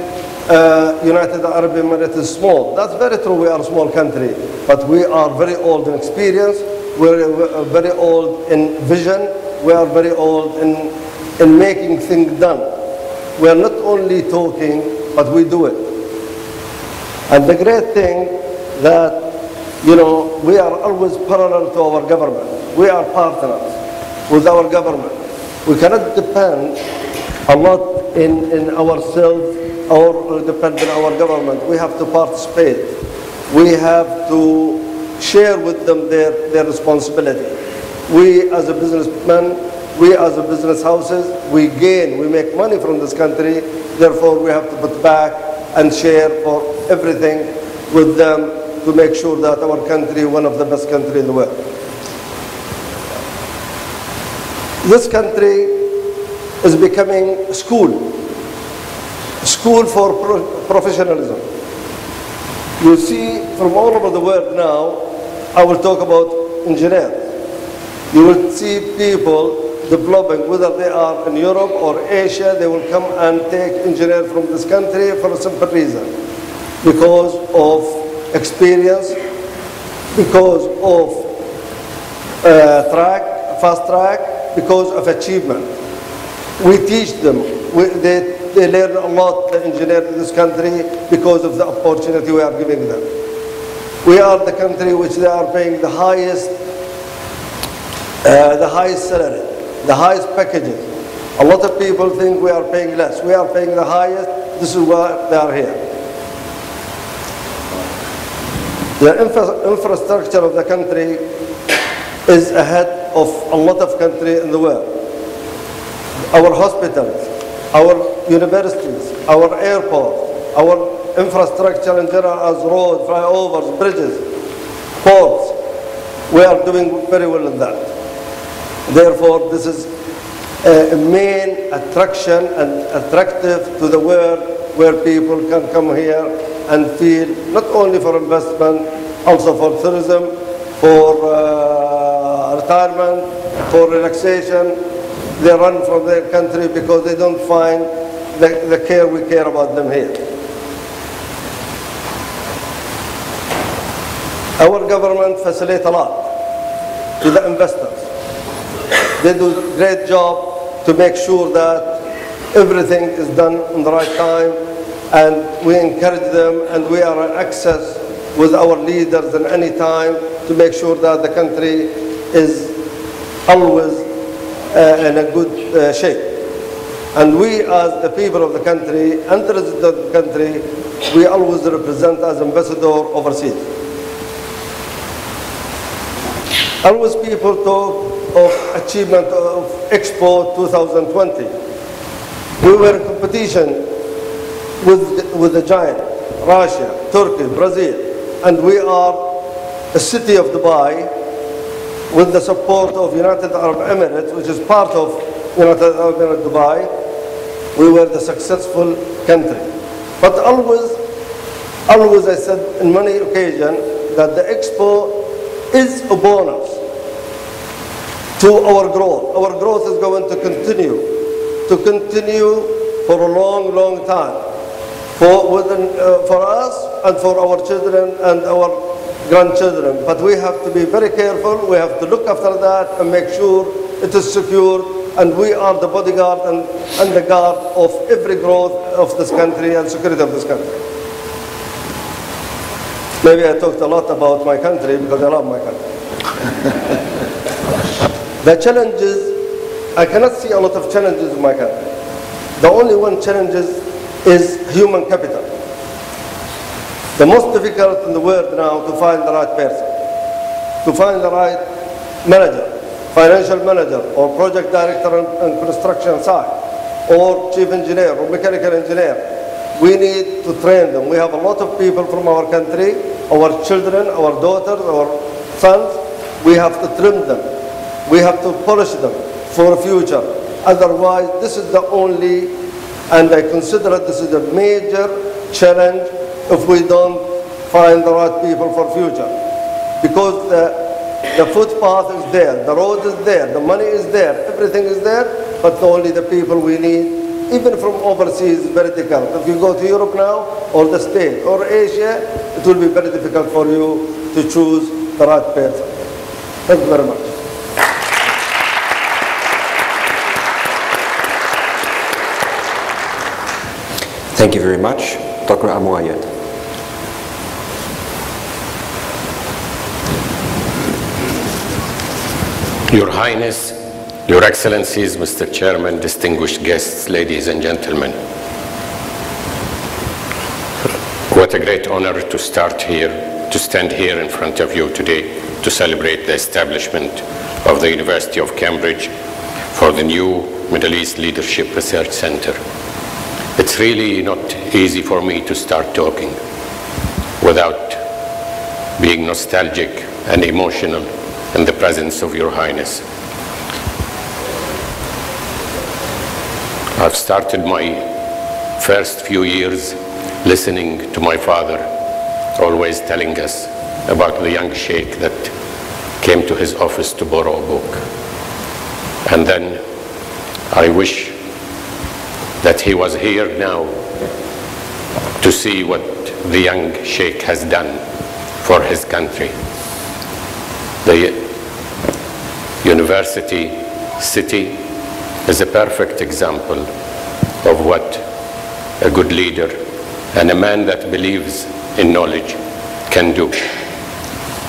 United Arab Emirates is small. That's very true, we are a small country, but we are very old in experience, we're very old in vision, we are very old in making things done. We are not only talking, but we do it. And the great thing that, we are always parallel to our government. We are partners with our government. We cannot depend a lot in ourselves or depend on our government. We have to participate. We have to share with them their responsibility. We as a businessman we as a business houses, we gain, we make money from this country, therefore we have to put back and share for everything with them to make sure that our country is one of the best countries in the world. This country is becoming a school for professionalism. You see from all over the world now, I will talk about engineers. You will see people developing, whether they are in Europe or Asia, they will come and take engineers from this country for a simple reason. Because of experience, because of fast track, because of achievement. We teach them. They learn a lot, the engineers in this country, because of the opportunity we are giving them. We are the country which they are paying the highest salary, the highest packages. A lot of people think we are paying less. We are paying the highest. This is why they are here. The infrastructure of the country is ahead of a lot of countries in the world. Our hospitals, our universities, our airports, our infrastructure in general as roads, flyovers, bridges, ports, we are doing very well in that. Therefore, this is a main attraction and attractive to the world where people can come here and feel not only for investment, also for tourism, for retirement, for relaxation. They run from their country because they don't find the care we care about them here. Our government facilitates a lot to the investors. They do a great job to make sure that everything is done in the right time, and we encourage them, and we are in access with our leaders at any time to make sure that the country is always in a good shape. And we as the people of the country and the residents of the country, we always represent as ambassador overseas. Always people talk of achievement of Expo 2020. We were in competition with the giant, Russia, Turkey, Brazil, and we are a city of Dubai with the support of United Arab Emirates, which is part of United Arab Emirates Dubai. We were the successful country. But always I said in many occasions that the Expo is a bonus to our growth. Our growth is going to continue for a long, long time. For us and for our children and our grandchildren. But we have to be very careful. We have to look after that and make sure it is secure. And we are the bodyguard and the guard of every growth of this country and security of this country. Maybe I talked a lot about my country because I love my country. The challenges, I cannot see a lot of challenges in my country. The only one challenge is human capital. The most difficult in the world now to find the right person, to find the right manager, financial manager, or project director on construction site, or chief engineer, or mechanical engineer. We need to train them. We have a lot of people from our country, our children, our daughters, our sons. We have to trim them. We have to polish them for the future. Otherwise, this is the only, and I consider this is a major challenge if we don't find the right people for future. Because the footpath is there, the road is there, the money is there, everything is there, but only the people we need, even from overseas, is very difficult. If you go to Europe now, or the States, or Asia, it will be very difficult for you to choose the right person. Thank you very much. Thank you very much. Dr. Amouayed. Your Highness, Your Excellencies, Mr. Chairman, distinguished guests, ladies and gentlemen. What a great honor to stand here in front of you today to celebrate the establishment of the University of Cambridge for the new Middle East Leadership Research Center. It's really not easy for me to start talking without being nostalgic and emotional in the presence of Your Highness. I've started my first few years listening to my father, always telling us about the young sheikh that came to his office to borrow a book. And then I wish that he was here now to see what the young sheikh has done for his country. The university city is a perfect example of what a good leader and a man that believes in knowledge can do.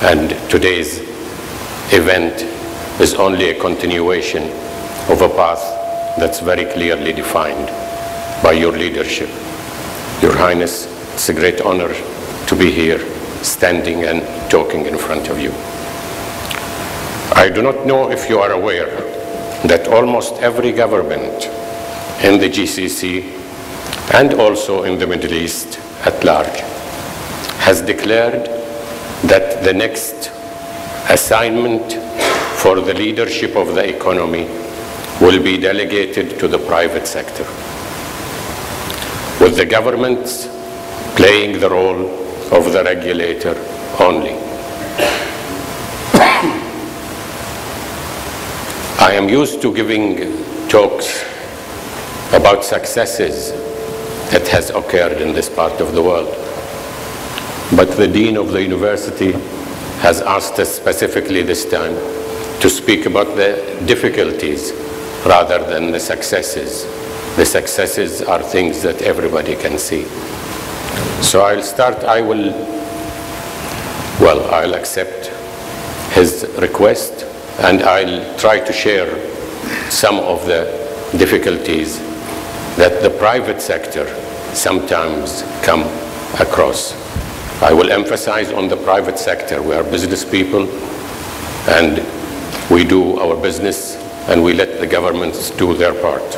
And today's event is only a continuation of a path that's very clearly defined by your leadership. Your Highness, it's a great honor to be here, standing and talking in front of you. I do not know if you are aware that almost every government in the GCC and also in the Middle East at large has declared that the next assignment for the leadership of the economy will be delegated to the private sector, with the governments playing the role of the regulator only. I am used to giving talks about successes that has occurred in this part of the world, but the Dean of the university has asked us specifically this time to speak about the difficulties rather than the successes. The successes are things that everybody can see. So I'll accept his request, and I'll try to share some of the difficulties that the private sector sometimes come across. I will emphasize on the private sector. We are business people, and we do our business, and we let the governments do their part.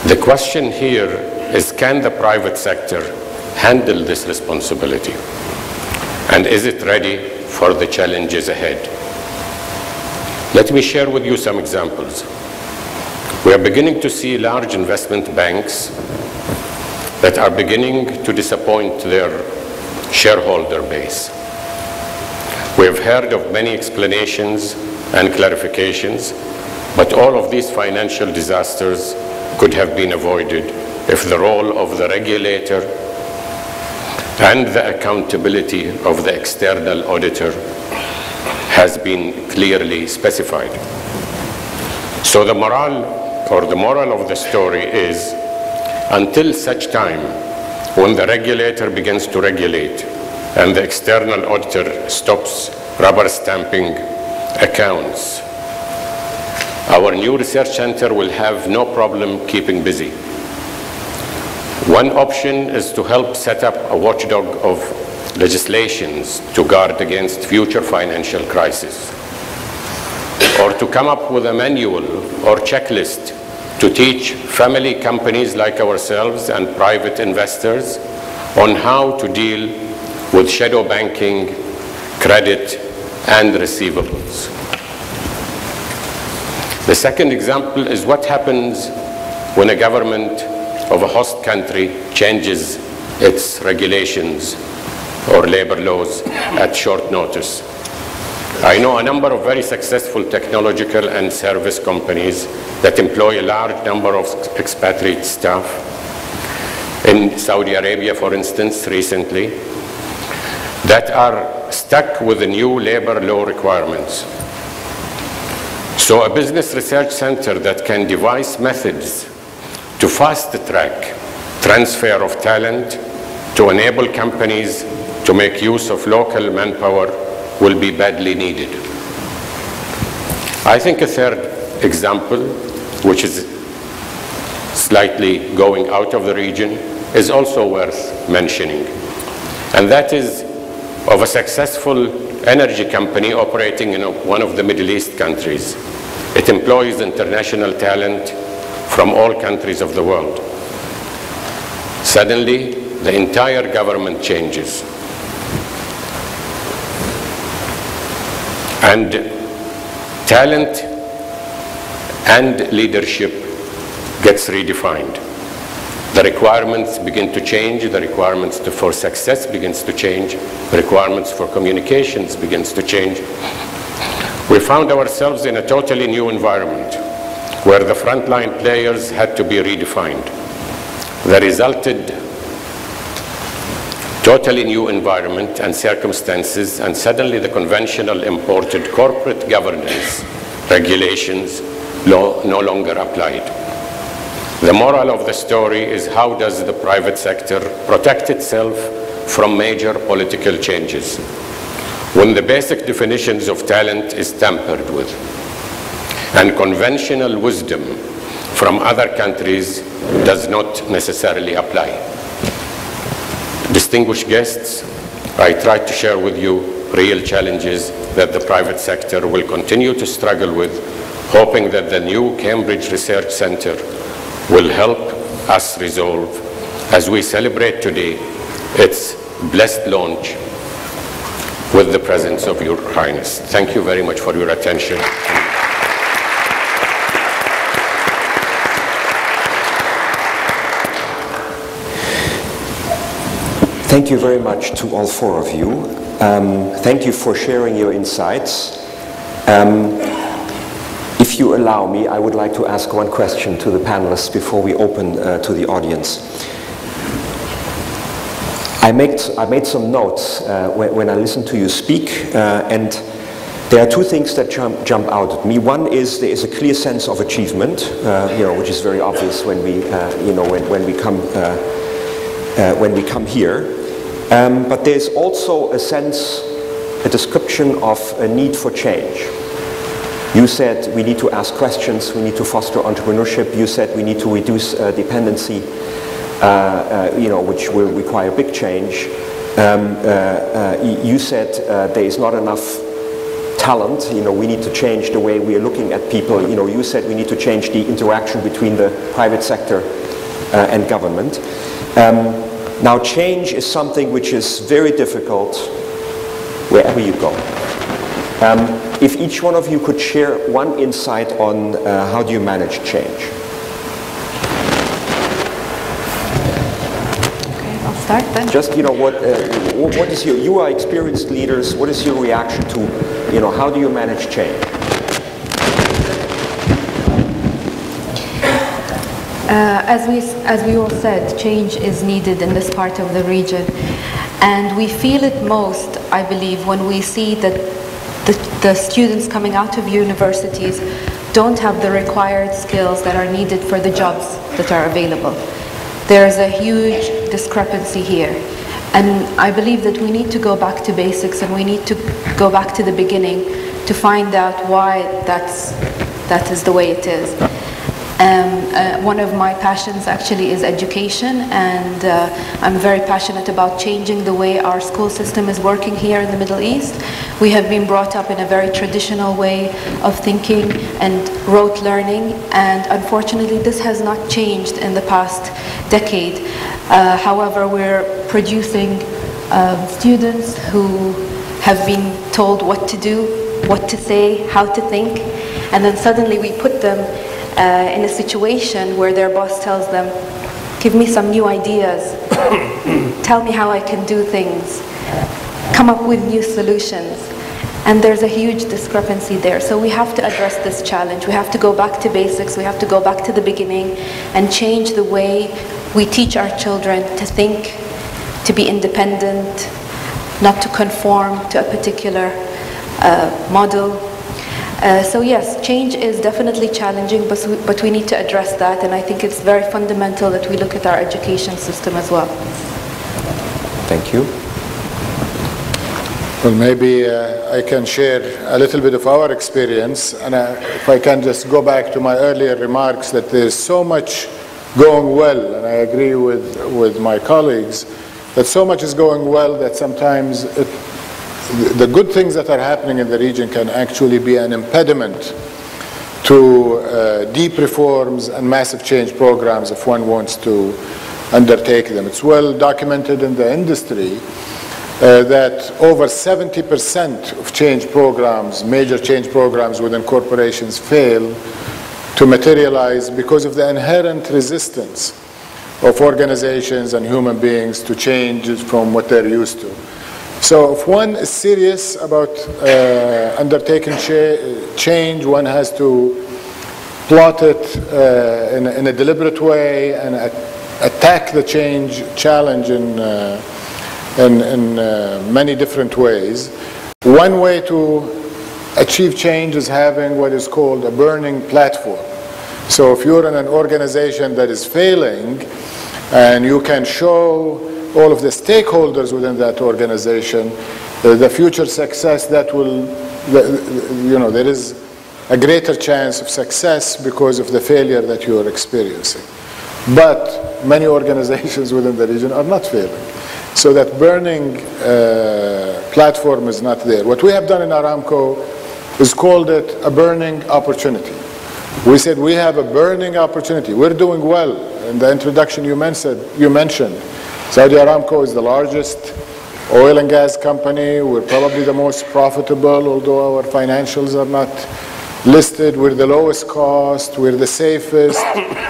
The question here is, can the private sector handle this responsibility? And is it ready for the challenges ahead? Let me share with you some examples. We are beginning to see large investment banks that are beginning to disappoint their shareholder base. We have heard of many explanations and clarifications, but all of these financial disasters could have been avoided if the role of the regulator and the accountability of the external auditor has been clearly specified. So the moral of the story is, until such time when the regulator begins to regulate and the external auditor stops rubber stamping accounts, our new research center will have no problem keeping busy. One option is to help set up a watchdog of legislations to guard against future financial crises, or to come up with a manual or checklist to teach family companies like ourselves and private investors on how to deal with shadow banking, credit, and receivables. The second example is what happens when a government of a host country changes its regulations or labor laws at short notice. I know a number of very successful technological and service companies that employ a large number of expatriate staff. In Saudi Arabia, for instance, recently, that are stuck with the new labor law requirements. So a business research center that can devise methods to fast-track transfer of talent to enable companies to make use of local manpower will be badly needed. I think a third example, which is slightly going out of the region, is also worth mentioning. And that is of a successful energy company operating in one of the Middle East countries. It employs international talent from all countries of the world. Suddenly, the entire government changes. And talent and leadership gets redefined. The requirements begin to change, the requirements for success begins to change, the requirements for communications begins to change. We found ourselves in a totally new environment where the frontline players had to be redefined. There resulted totally new environment and circumstances, and suddenly the conventional imported corporate governance regulations no longer applied. The moral of the story is, how does the private sector protect itself from major political changes when the basic definitions of talent is tampered with and conventional wisdom from other countries does not necessarily apply? Distinguished guests, I tried to share with you real challenges that the private sector will continue to struggle with, hoping that the new Cambridge Research Center will help us resolve as we celebrate today its blessed launch with the presence of Your Highness. Thank you very much for your attention. Thank you very much to all four of you. Thank you for sharing your insights. If you allow me, I would like to ask one question to the panelists before we open to the audience. I made some notes when I listened to you speak, and there are two things that jump out at me. One is there is a clear sense of achievement, which is very obvious when we, when we come here. But there's also a sense, a description of a need for change. You said we need to ask questions, we need to foster entrepreneurship. You said we need to reduce dependency, which will require big change. You said there is not enough talent. We need to change the way we are looking at people. You said we need to change the interaction between the private sector and government. Now, change is something which is very difficult wherever you go. If each one of you could share one insight on how do you manage change? Okay, I'll start then. Just, what is you are experienced leaders, what is your reaction to, how do you manage change? As we all said, change is needed in this part of the region, and we feel it most, I believe, when we see that the students coming out of universities don't have the required skills that are needed for the jobs that are available. There is a huge discrepancy here, and I believe that we need to go back to basics, and we need to go back to the beginning to find out why that is the way it is. One of my passions actually is education, and I'm very passionate about changing the way our school system is working here in the Middle East. We have been brought up in a very traditional way of thinking and rote learning, and unfortunately this has not changed in the past decade. However, we're producing students who have been told what to do, what to say, how to think, and then suddenly we put them in a situation where their boss tells them, give me some new ideas, tell me how I can do things, come up with new solutions. And there's a huge discrepancy there. So we have to address this challenge. We have to go back to basics. We have to go back to the beginning and change the way we teach our children to think, to be independent, not to conform to a particular model. So yes, change is definitely challenging, but we need to address that, and I think it's very fundamental that we look at our education system as well. Thank you. Well, maybe I can share a little bit of our experience, and if I can just go back to my earlier remarks that there's so much going well, and I agree with my colleagues, that so much is going well that sometimes the good things that are happening in the region can actually be an impediment to deep reforms and massive change programs if one wants to undertake them. It's well documented in the industry that over 70% of change programs, major change programs within corporations, fail to materialize because of the inherent resistance of organizations and human beings to change from what they're used to. So if one is serious about undertaking change, one has to plot it in a deliberate way and attack the challenge in many different ways. One way to achieve change is having what is called a burning platform. So if you're in an organization that is failing and you can show all of the stakeholders within that organization the future success, that will, there is a greater chance of success because of the failure that you are experiencing. But many organizations within the region are not failing. So that burning platform is not there. What we have done in Aramco is called it a burning opportunity. We said we have a burning opportunity. We're doing well. In the introduction you mentioned Saudi Aramco is the largest oil and gas company. We're probably the most profitable, although our financials are not listed. We're the lowest cost. We're the safest.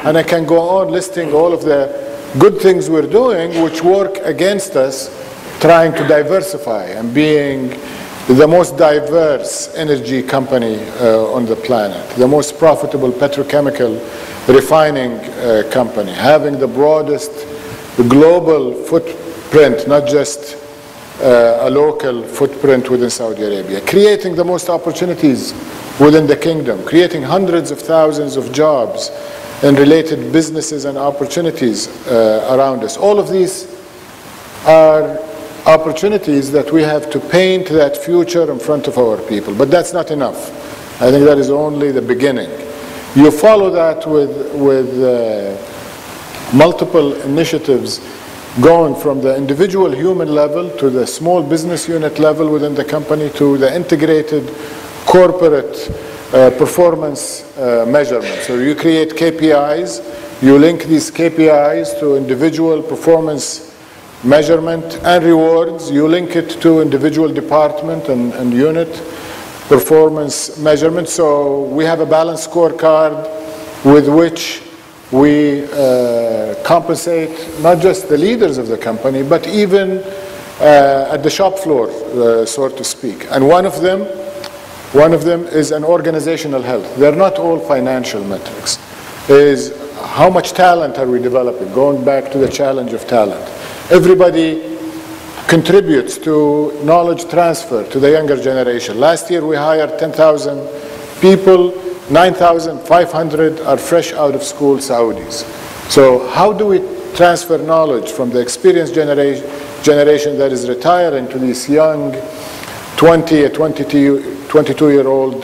And I can go on listing all of the good things we're doing which work against us trying to diversify and being the most diverse energy company on the planet, the most profitable petrochemical refining company, having the broadest global footprint, not just a local footprint within Saudi Arabia, creating the most opportunities within the kingdom, creating hundreds of thousands of jobs and related businesses and opportunities around us. All of these are opportunities that we have to paint that future in front of our people. But that's not enough. I think that is only the beginning. You follow that with multiple initiatives going from the individual human level to the small business unit level within the company to the integrated corporate performance measurement. So you create KPIs, you link these KPIs to individual performance measurement and rewards, you link it to individual department and unit performance measurement. So we have a balanced scorecard with which we compensate not just the leaders of the company, but even at the shop floor, so to speak. And one of them is an organizational health. They're not all financial metrics. Is how much talent are we developing? Going back to the challenge of talent. Everybody contributes to knowledge transfer to the younger generation. Last year we hired 10,000 people, 9,500 are fresh out of school Saudis. So how do we transfer knowledge from the experienced generation that is retiring to this young 20 or 22-year-old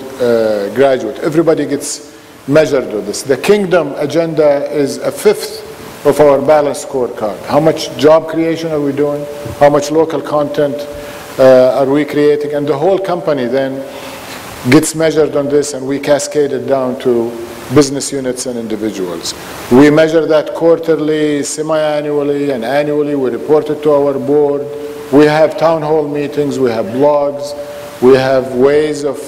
graduate? Everybody gets measured with this. The Kingdom agenda is a fifth of our balanced scorecard. How much job creation are we doing? How much local content are we creating? And the whole company then gets measured on this, and we cascade it down to business units and individuals. We measure that quarterly, semi-annually, and annually. We report it to our board. We have town hall meetings. We have blogs. We have ways of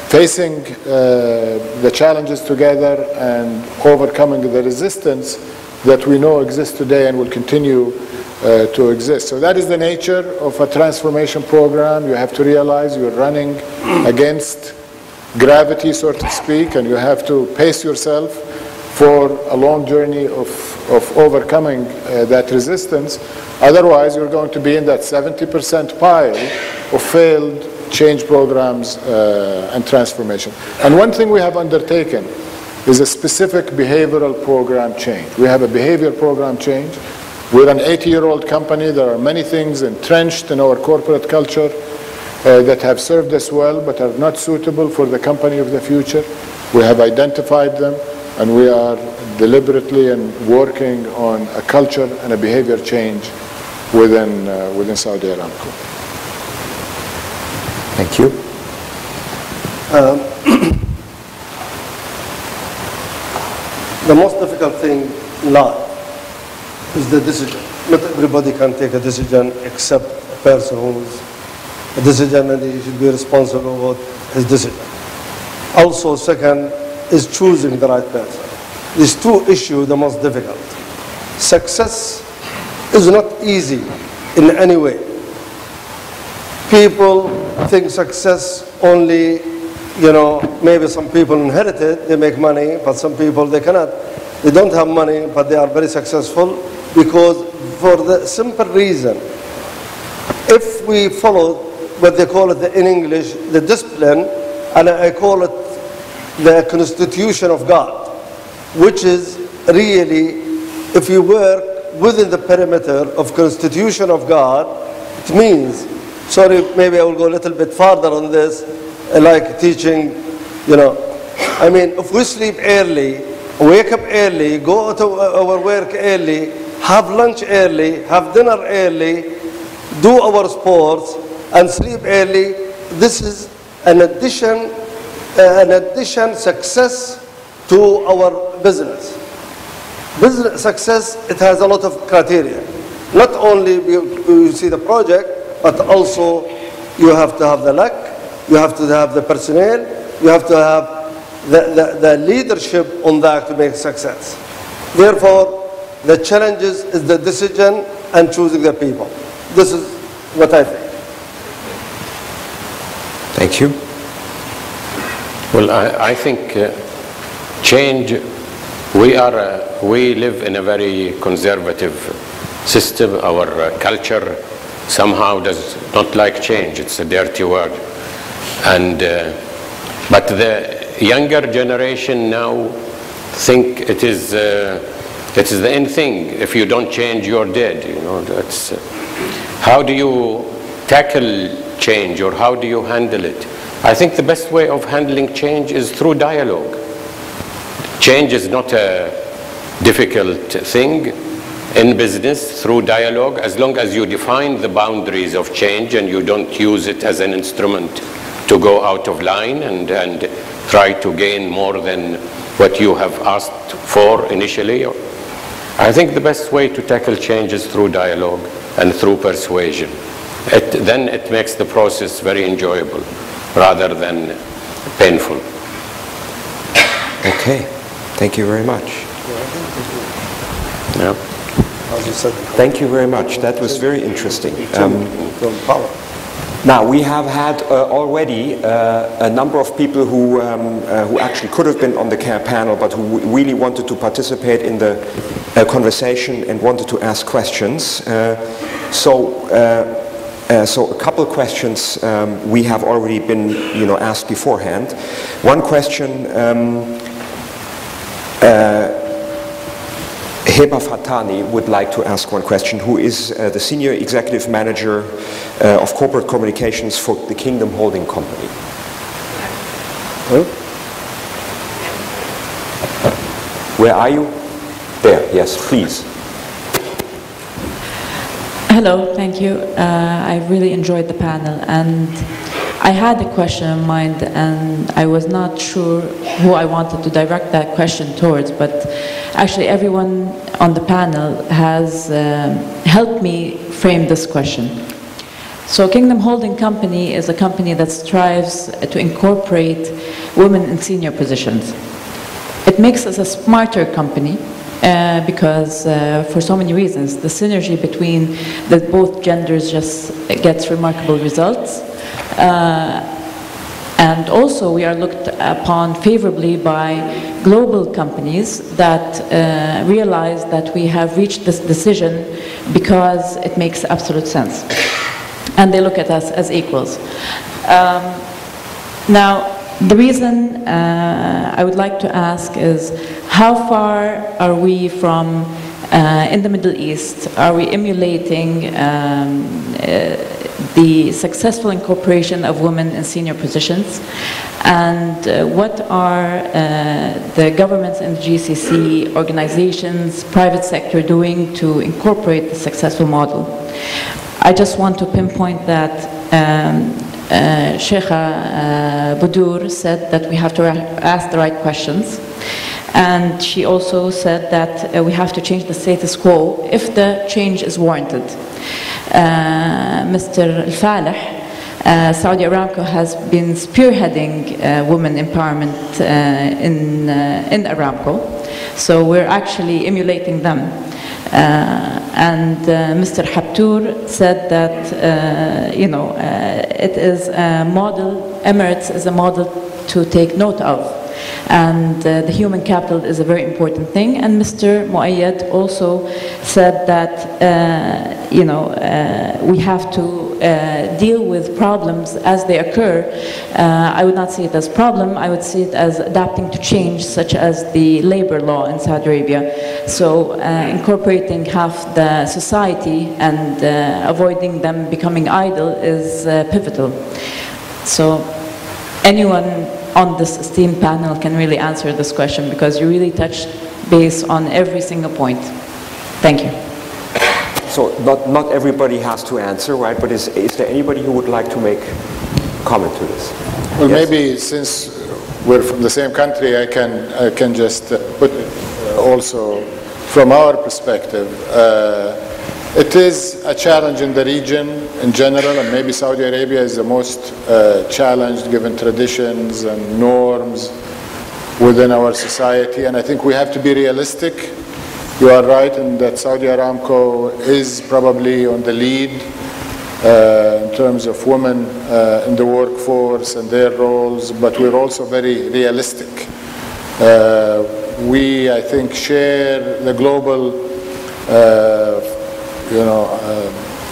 facing the challenges together and overcoming the resistance that we know exists today and will continue to exist. So that is the nature of a transformation program. You have to realize you're running against gravity, so to speak, and you have to pace yourself for a long journey of overcoming that resistance. Otherwise, you're going to be in that 70% pile of failed change programs and transformation. And one thing we have undertaken is a specific behavioral program change. We have a behavior program change. We're an 80-year-old company. There are many things entrenched in our corporate culture that have served us well but are not suitable for the company of the future. We have identified them, and we are deliberately and working on a culture and a behavior change within Saudi Aramco. Thank you. the most difficult thing in life is the decision. Not everybody can take a decision except a person who's a decision, and he should be responsible for his decision. Also, second is choosing the right person. These two issues, the most difficult. Success is not easy in any way. People think success only, maybe some people inherit it, they make money, but some people they cannot. They don't have money, but they are very successful because for the simple reason, if we follow what they call it in English, the discipline, and I call it the constitution of God, which is really, if you work within the perimeter of constitution of God, it means, sorry, maybe I will go a little bit farther on this, like teaching, if we sleep early, wake up early, go to our work early, have lunch early, have dinner early, do our sports, and sleep early, this is an addition success to our business. Business success, it has a lot of criteria. Not only you see the project, but also you have to have the luck, you have to have the personnel, you have to have the leadership on that to make success. Therefore, the challenges is the decision and choosing the people. This is what I think. Thank you. Well, I think change, we live in a very conservative system. Our culture somehow does not like change. It's a dirty word. But the younger generation now think it is the end thing. If you don't change, you're dead. That's how do you tackle change, or how do you handle it? I think the best way of handling change is through dialogue. Change is not a difficult thing in business. Through dialogue, as long as you define the boundaries of change and you don't use it as an instrument to go out of line and try to gain more than what you have asked for initially. I think the best way to tackle change is through dialogue and through persuasion. Then it makes the process very enjoyable rather than painful. Okay, thank you very much. Yeah. Thank you very much. That was very interesting. Now, we have had already a number of people who actually could have been on the CARE panel, but who really wanted to participate in the conversation and wanted to ask questions. So a couple of questions we have already been, asked beforehand. One question, Heba Fatani would like to ask one question, who is the Senior Executive Manager of Corporate Communications for the Kingdom Holding Company. Where are you? There, yes, please. Hello, thank you. I really enjoyed the panel, and I had a question in mind, and I was not sure who I wanted to direct that question towards, but actually everyone on the panel has helped me frame this question. So Kingdom Holding Company is a company that strives to incorporate women in senior positions. It makes us a smarter company, because for so many reasons, the synergy between both genders just gets remarkable results. And also we are looked upon favorably by global companies that realize that we have reached this decision because it makes absolute sense. And they look at us as equals. Now, the reason I would like to ask is, how far are we from, in the Middle East, are we emulating the successful incorporation of women in senior positions? And what are the governments and GCC organizations, private sector doing to incorporate the successful model? I just want to pinpoint that Sheikha Budur said that we have to ask the right questions. And she also said that we have to change the status quo if the change is warranted. Mr. Al-Falih, Saudi Aramco has been spearheading women empowerment in Aramco, so we're actually emulating them. And Mr. Habtour said that it is a model, Emirates is a model to take note of. And the human capital is a very important thing. And Mr. Muayyad also said that we have to deal with problems as they occur. I would not see it as a problem. I would see it as adapting to change, such as the labor law in Saudi Arabia. So incorporating half the society and avoiding them becoming idle is pivotal. So anyone on this esteemed panel can really answer this question, because you really touched base on every single point. Thank you. So not everybody has to answer, right? But is there anybody who would like to make comment to this? Well, yes. Maybe since we're from the same country, I can just put it also from our perspective. It is a challenge in the region in general, and maybe Saudi Arabia is the most challenged given traditions and norms within our society. And I think we have to be realistic. You are right in that Saudi Aramco is probably on the lead in terms of women in the workforce and their roles, but we're also very realistic. We, I think, share the global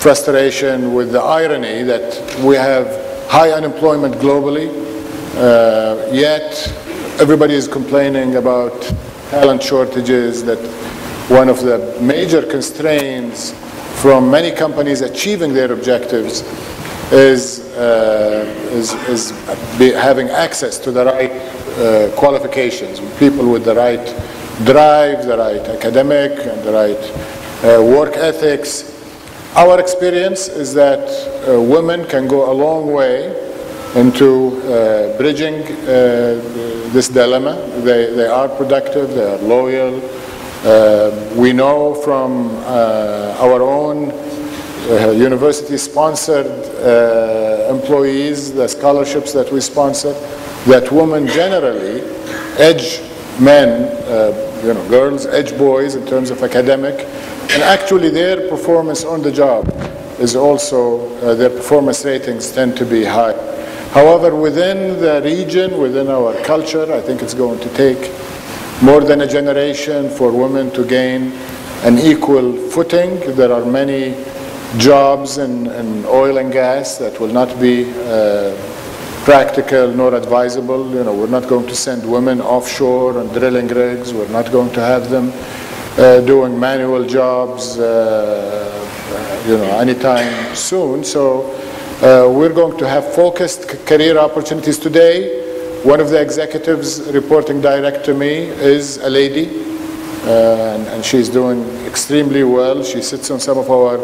frustration with the irony that we have high unemployment globally, yet everybody is complaining about talent shortages, that one of the major constraints from many companies achieving their objectives is having access to the right qualifications, people with the right drive, the right academic, and the right work ethics. Our experience is that women can go a long way into bridging this dilemma. They are productive, they are loyal. We know from our own university-sponsored employees, the scholarships that we sponsor, that women generally edge men, girls edge boys in terms of academic, and actually their performance on the job is also, their performance ratings tend to be high. However, within the region, within our culture, I think it's going to take more than a generation for women to gain an equal footing. There are many jobs in oil and gas that will not be practical nor advisable. We're not going to send women offshore on drilling rigs. We're not going to have them doing manual jobs anytime soon. So we're going to have focused career opportunities today. One of the executives reporting direct to me is a lady, and she's doing extremely well. She sits on some of our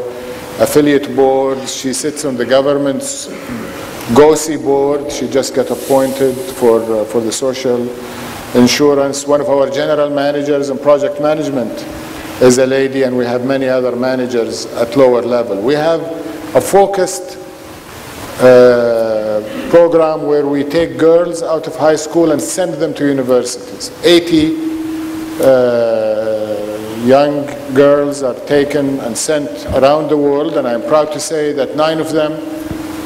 affiliate boards. She sits on the government's GOSI board. She just got appointed for the social insurance. One of our general managers in project management is a lady, and we have many other managers at lower level. We have a focused program where we take girls out of high school and send them to universities. 80 young girls are taken and sent around the world, and I'm proud to say that 9 of them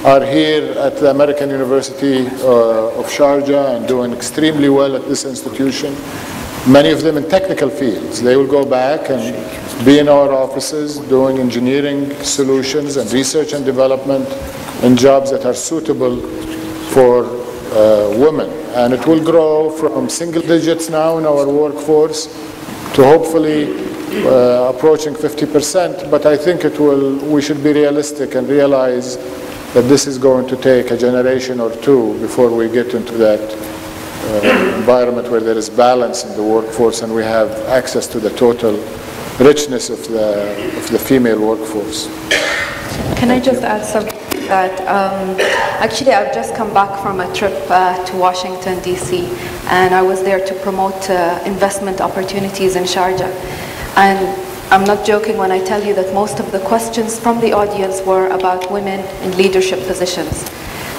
are here at the American University of Sharjah and doing extremely well at this institution. Many of them in technical fields. They will go back and be in our offices doing engineering solutions and research and development in jobs that are suitable for women. And it will grow from single digits now in our workforce to hopefully approaching 50%. But I think we should be realistic and realize that this is going to take a generation or two before we get into that environment where there is balance in the workforce and we have access to the total richness of the female workforce. Can I just add something? that. Actually, I've just come back from a trip to Washington, D.C., and I was there to promote investment opportunities in Sharjah. And I'm not joking when I tell you that most of the questions from the audience were about women in leadership positions.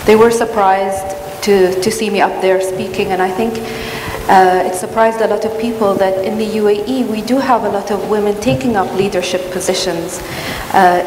They were surprised to see me up there speaking, and I think it surprised a lot of people that in the UAE we do have a lot of women taking up leadership positions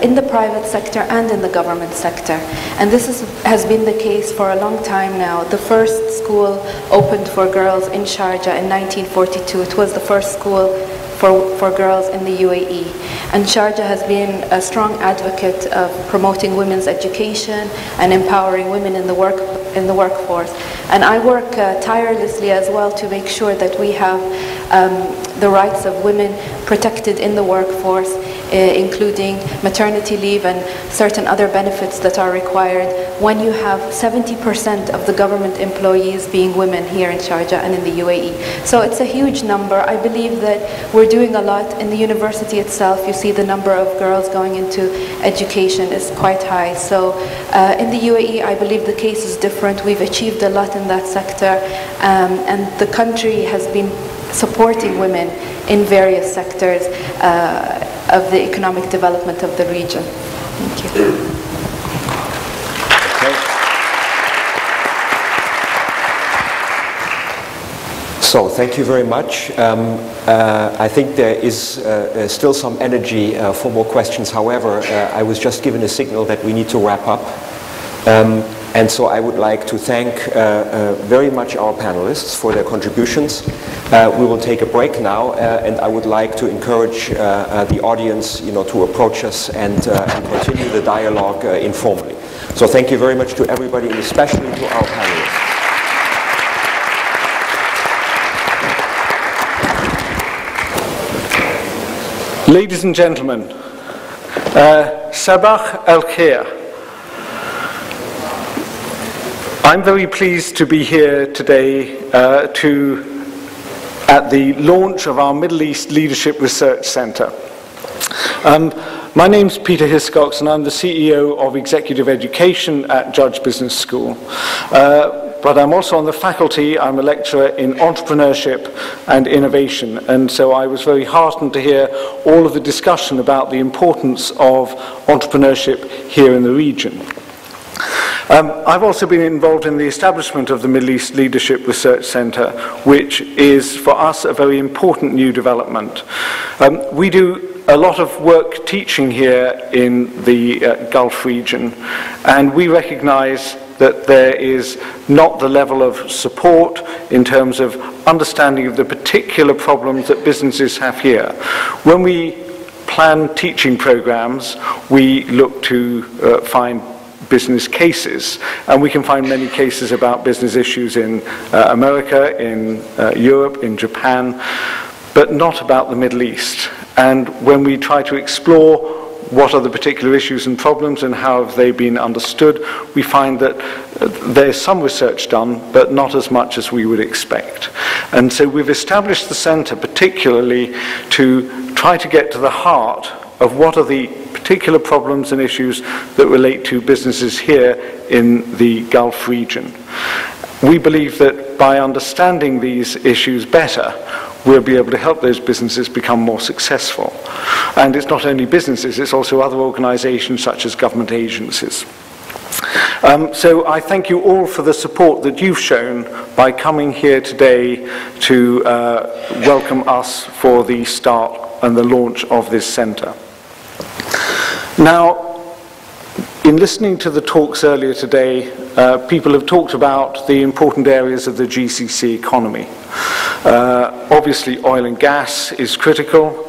in the private sector and in the government sector. And this has been the case for a long time now. The first school opened for girls in Sharjah in 1942. It was the first school for girls in the UAE. And Sharjah has been a strong advocate of promoting women's education and empowering women in the workforce. And I work tirelessly as well to make sure that we have the rights of women protected in the workforce, including maternity leave and certain other benefits that are required when you have 70% of the government employees being women here in Sharjah and in the UAE. So it's a huge number. I believe that we're doing a lot. In the university itself, you see the number of girls going into education is quite high. So in the UAE, I believe the case is different. We've achieved a lot in that sector, and the country has been supporting women in various sectors of the economic development of the region. Thank you. Okay. So thank you very much. I think there is still some energy for more questions. However, I was just given a signal that we need to wrap up. And so I would like to thank very much our panelists for their contributions. We will take a break now, and I would like to encourage the audience, to approach us and continue the dialogue informally. So thank you very much to everybody, and especially to our panelists. Ladies and gentlemen, Sabah al-Khair. I'm very pleased to be here today at the launch of our Middle East Leadership Research Center. My name's Peter Hiscox, and I'm the CEO of Executive Education at Judge Business School. But I'm also on the faculty. I'm a lecturer in entrepreneurship and innovation, and so I was very heartened to hear all of the discussion about the importance of entrepreneurship here in the region. I've also been involved in the establishment of the Middle East Leadership Research Center, which is for us a very important new development. We do a lot of work teaching here in the Gulf region, and we recognize that there is not the level of support in terms of understanding of the particular problems that businesses have here. When we plan teaching programs, we look to find business cases, and we can find many cases about business issues in America, in Europe, in Japan, but not about the Middle East. And when we try to explore what are the particular issues and problems and how have they been understood, we find that there's some research done, but not as much as we would expect. And so we've established the center particularly to try to get to the heart of what are the particular problems and issues that relate to businesses here in the Gulf region. We believe that by understanding these issues better, we'll be able to help those businesses become more successful. And it's not only businesses, it's also other organizations such as government agencies. So I thank you all for the support that you've shown by coming here today to welcome us for the start and the launch of this center. Now, in listening to the talks earlier today, people have talked about the important areas of the GCC economy. Obviously, oil and gas is critical.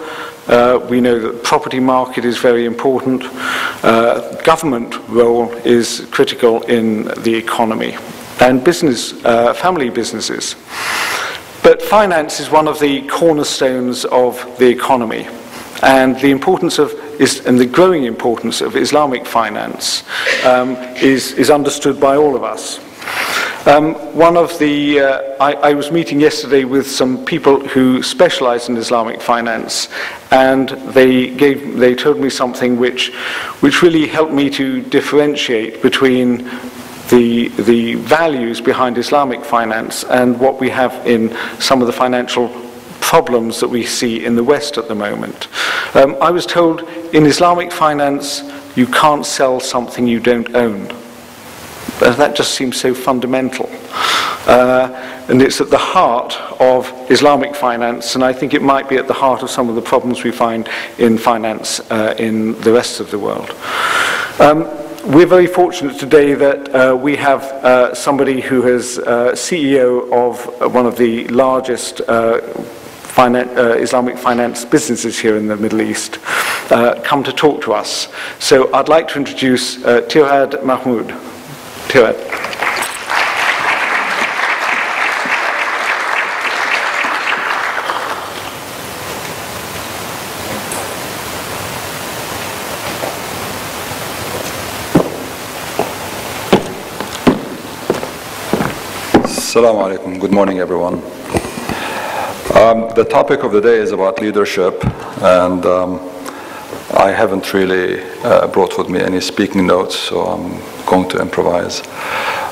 We know that the property market is very important. Government role is critical in the economy, and business, family businesses. But finance is one of the cornerstones of the economy, and the importance of and the growing importance of Islamic finance is understood by all of us. One of the, I was meeting yesterday with some people who specialize in Islamic finance, and they told me something which really helped me to differentiate between the values behind Islamic finance and what we have in some of the financial problems that we see in the West at the moment. I was told in Islamic finance you can't sell something you don't own. That just seems so fundamental. And it's at the heart of Islamic finance, and I think it might be at the heart of some of the problems we find in finance in the rest of the world. We're very fortunate today that we have somebody who is CEO of one of the largest Islamic finance businesses here in the Middle East come to talk to us. So I'd like to introduce Tirhad Mahmood. Tirhad. Assalamu alaikum. Good morning, everyone. The topic of the day is about leadership, and I haven't really brought with me any speaking notes, so I'm going to improvise.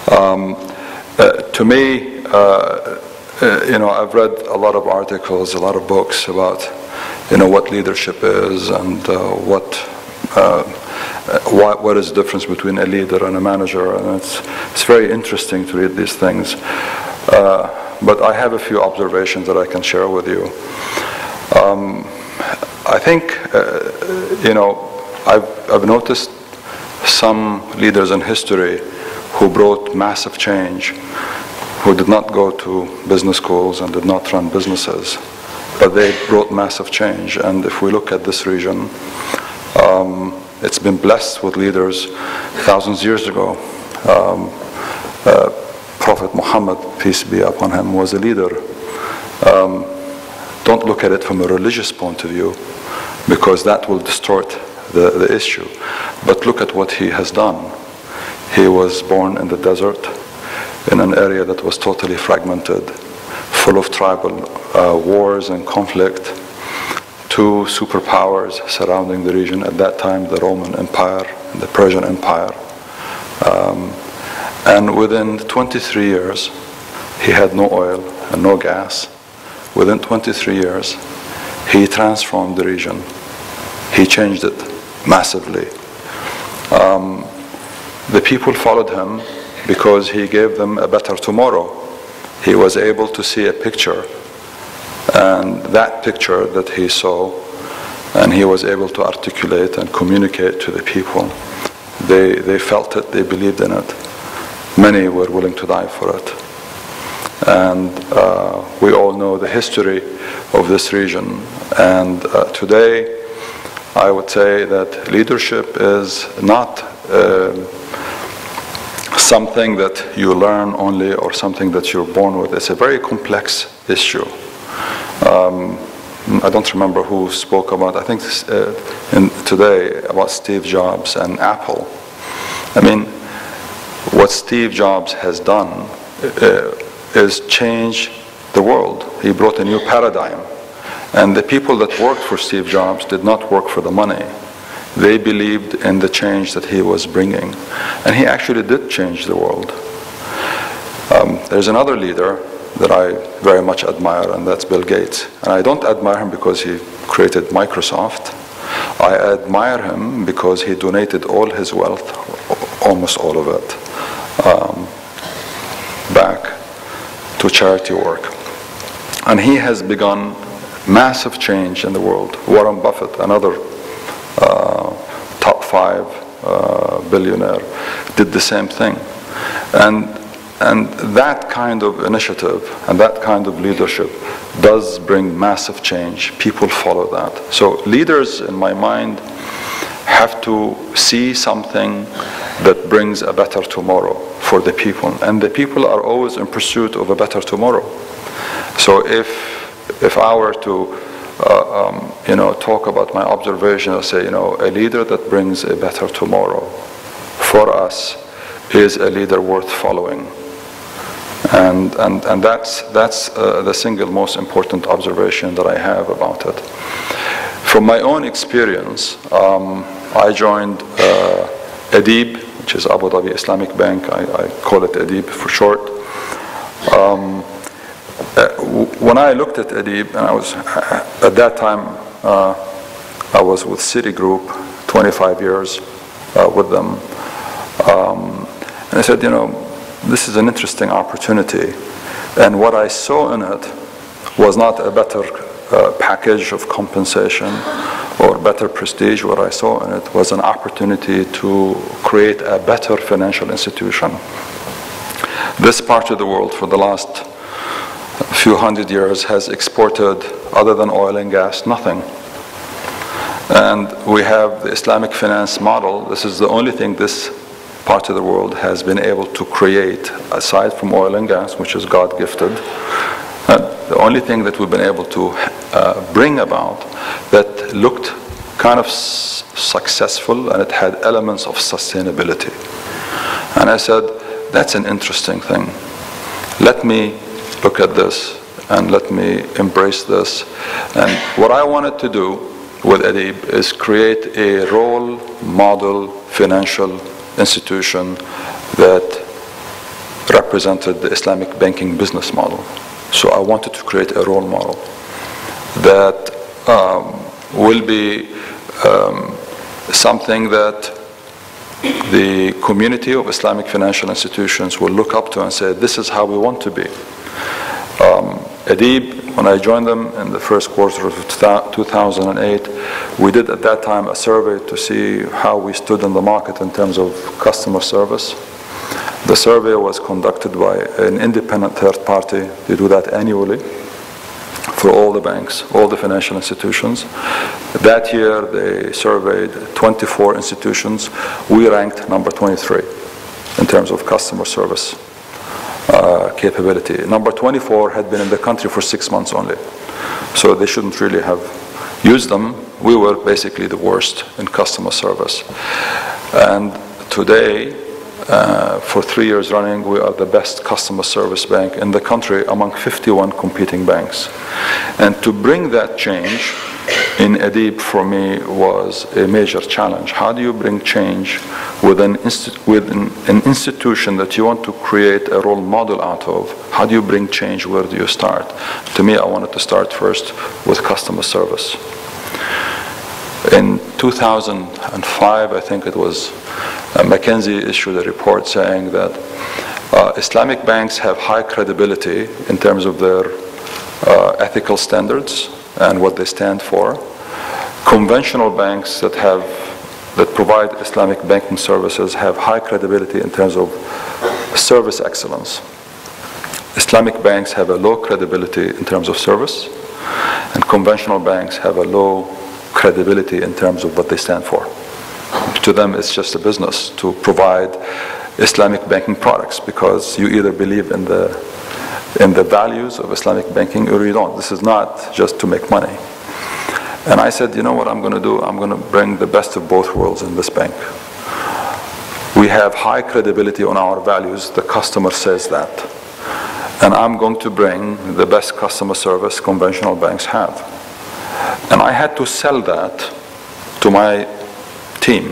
To me, I've read a lot of articles, a lot of books about, what leadership is and what is the difference between a leader and a manager, and it's very interesting to read these things. But I have a few observations that I can share with you. I think, I've noticed some leaders in history who brought massive change, who did not go to business schools and did not run businesses, but they brought massive change. And if we look at this region, it's been blessed with leaders thousands of years ago. Prophet Muhammad, peace be upon him, was a leader. Don't look at it from a religious point of view, because that will distort the issue. But look at what he has done. He was born in the desert, in an area that was totally fragmented, full of tribal wars and conflict. Two superpowers surrounding the region at that time, the Roman Empire and the Persian Empire. And within 23 years, he had no oil and no gas. Within 23 years, he transformed the region. He changed it massively. The people followed him because he gave them a better tomorrow. He was able to see a picture, and that picture that he saw, and he was able to articulate and communicate to the people. They felt it, they believed in it. Many were willing to die for it. And we all know the history of this region. And today, I would say that leadership is not something that you learn only or something that you're born with. It's a very complex issue. I don't remember who spoke about, I think today, about Steve Jobs and Apple. I mean, what Steve Jobs has done is change the world. He brought a new paradigm. And the people that worked for Steve Jobs did not work for the money. They believed in the change that he was bringing. And he actually did change the world. There's another leader that I very much admire, and that's Bill Gates. And I don't admire him because he created Microsoft. I admire him because he donated all his wealth, almost all of it, back to charity work. And he has begun massive change in the world. Warren Buffett, another top 5 billionaire, did the same thing. And that kind of initiative and that kind of leadership does bring massive change. People follow that. So leaders, in my mind, have to see something that brings a better tomorrow for the people. And the people are always in pursuit of a better tomorrow. So if I were to talk about my observation, I'll say, a leader that brings a better tomorrow for us is a leader worth following. And that's the single most important observation that I have about it. From my own experience, I joined ADIB, which is Abu Dhabi Islamic Bank. I call it ADIB for short. When I looked at ADIB, and I was at that time I was with Citigroup, 25 years with them, and I said, you know, this is an interesting opportunity, and what I saw in it was not a better package of compensation or better prestige. What I saw in it was an opportunity to create a better financial institution. This part of the world for the last few hundred years has exported, other than oil and gas, nothing. And we have the Islamic finance model. This is the only thing this part of the world has been able to create, aside from oil and gas, which is God-gifted. The only thing that we've been able to bring about that looked kind of successful, and it had elements of sustainability. And I said, that's an interesting thing. Let me look at this and let me embrace this. And what I wanted to do with ADIB is create a role model financial institution that represented the Islamic banking business model. So I wanted to create a role model that will be something that the community of Islamic financial institutions will look up to and say, this is how we want to be. ADIB, when I joined them in the first quarter of 2008, we did at that time a survey to see how we stood in the market in terms of customer service. The survey was conducted by an independent third party. They do that annually for all the banks, all the financial institutions. That year they surveyed 24 institutions. We ranked number 23 in terms of customer service capability. Number 24 had been in the country for 6 months only, so they shouldn't really have used them. We were basically the worst in customer service. And today, for 3 years running, we are the best customer service bank in the country among 51 competing banks. And to bring that change in ADIB for me was a major challenge. How do you bring change with an institution that you want to create a role model out of? How do you bring change? Where do you start? To me, I wanted to start first with customer service. In 2005, I think it was, McKinsey issued a report saying that Islamic banks have high credibility in terms of their ethical standards and what they stand for. Conventional banks that provide Islamic banking services have high credibility in terms of service excellence. Islamic banks have a low credibility in terms of service, and conventional banks have a low credibility in terms of what they stand for. To them, it's just a business to provide Islamic banking products, because you either believe in the values of Islamic banking or you don't. This is not just to make money. And I said, you know what I'm going to do? I'm going to bring the best of both worlds in this bank. We have high credibility on our values. The customer says that. And I'm going to bring the best customer service conventional banks have. And I had to sell that to my team.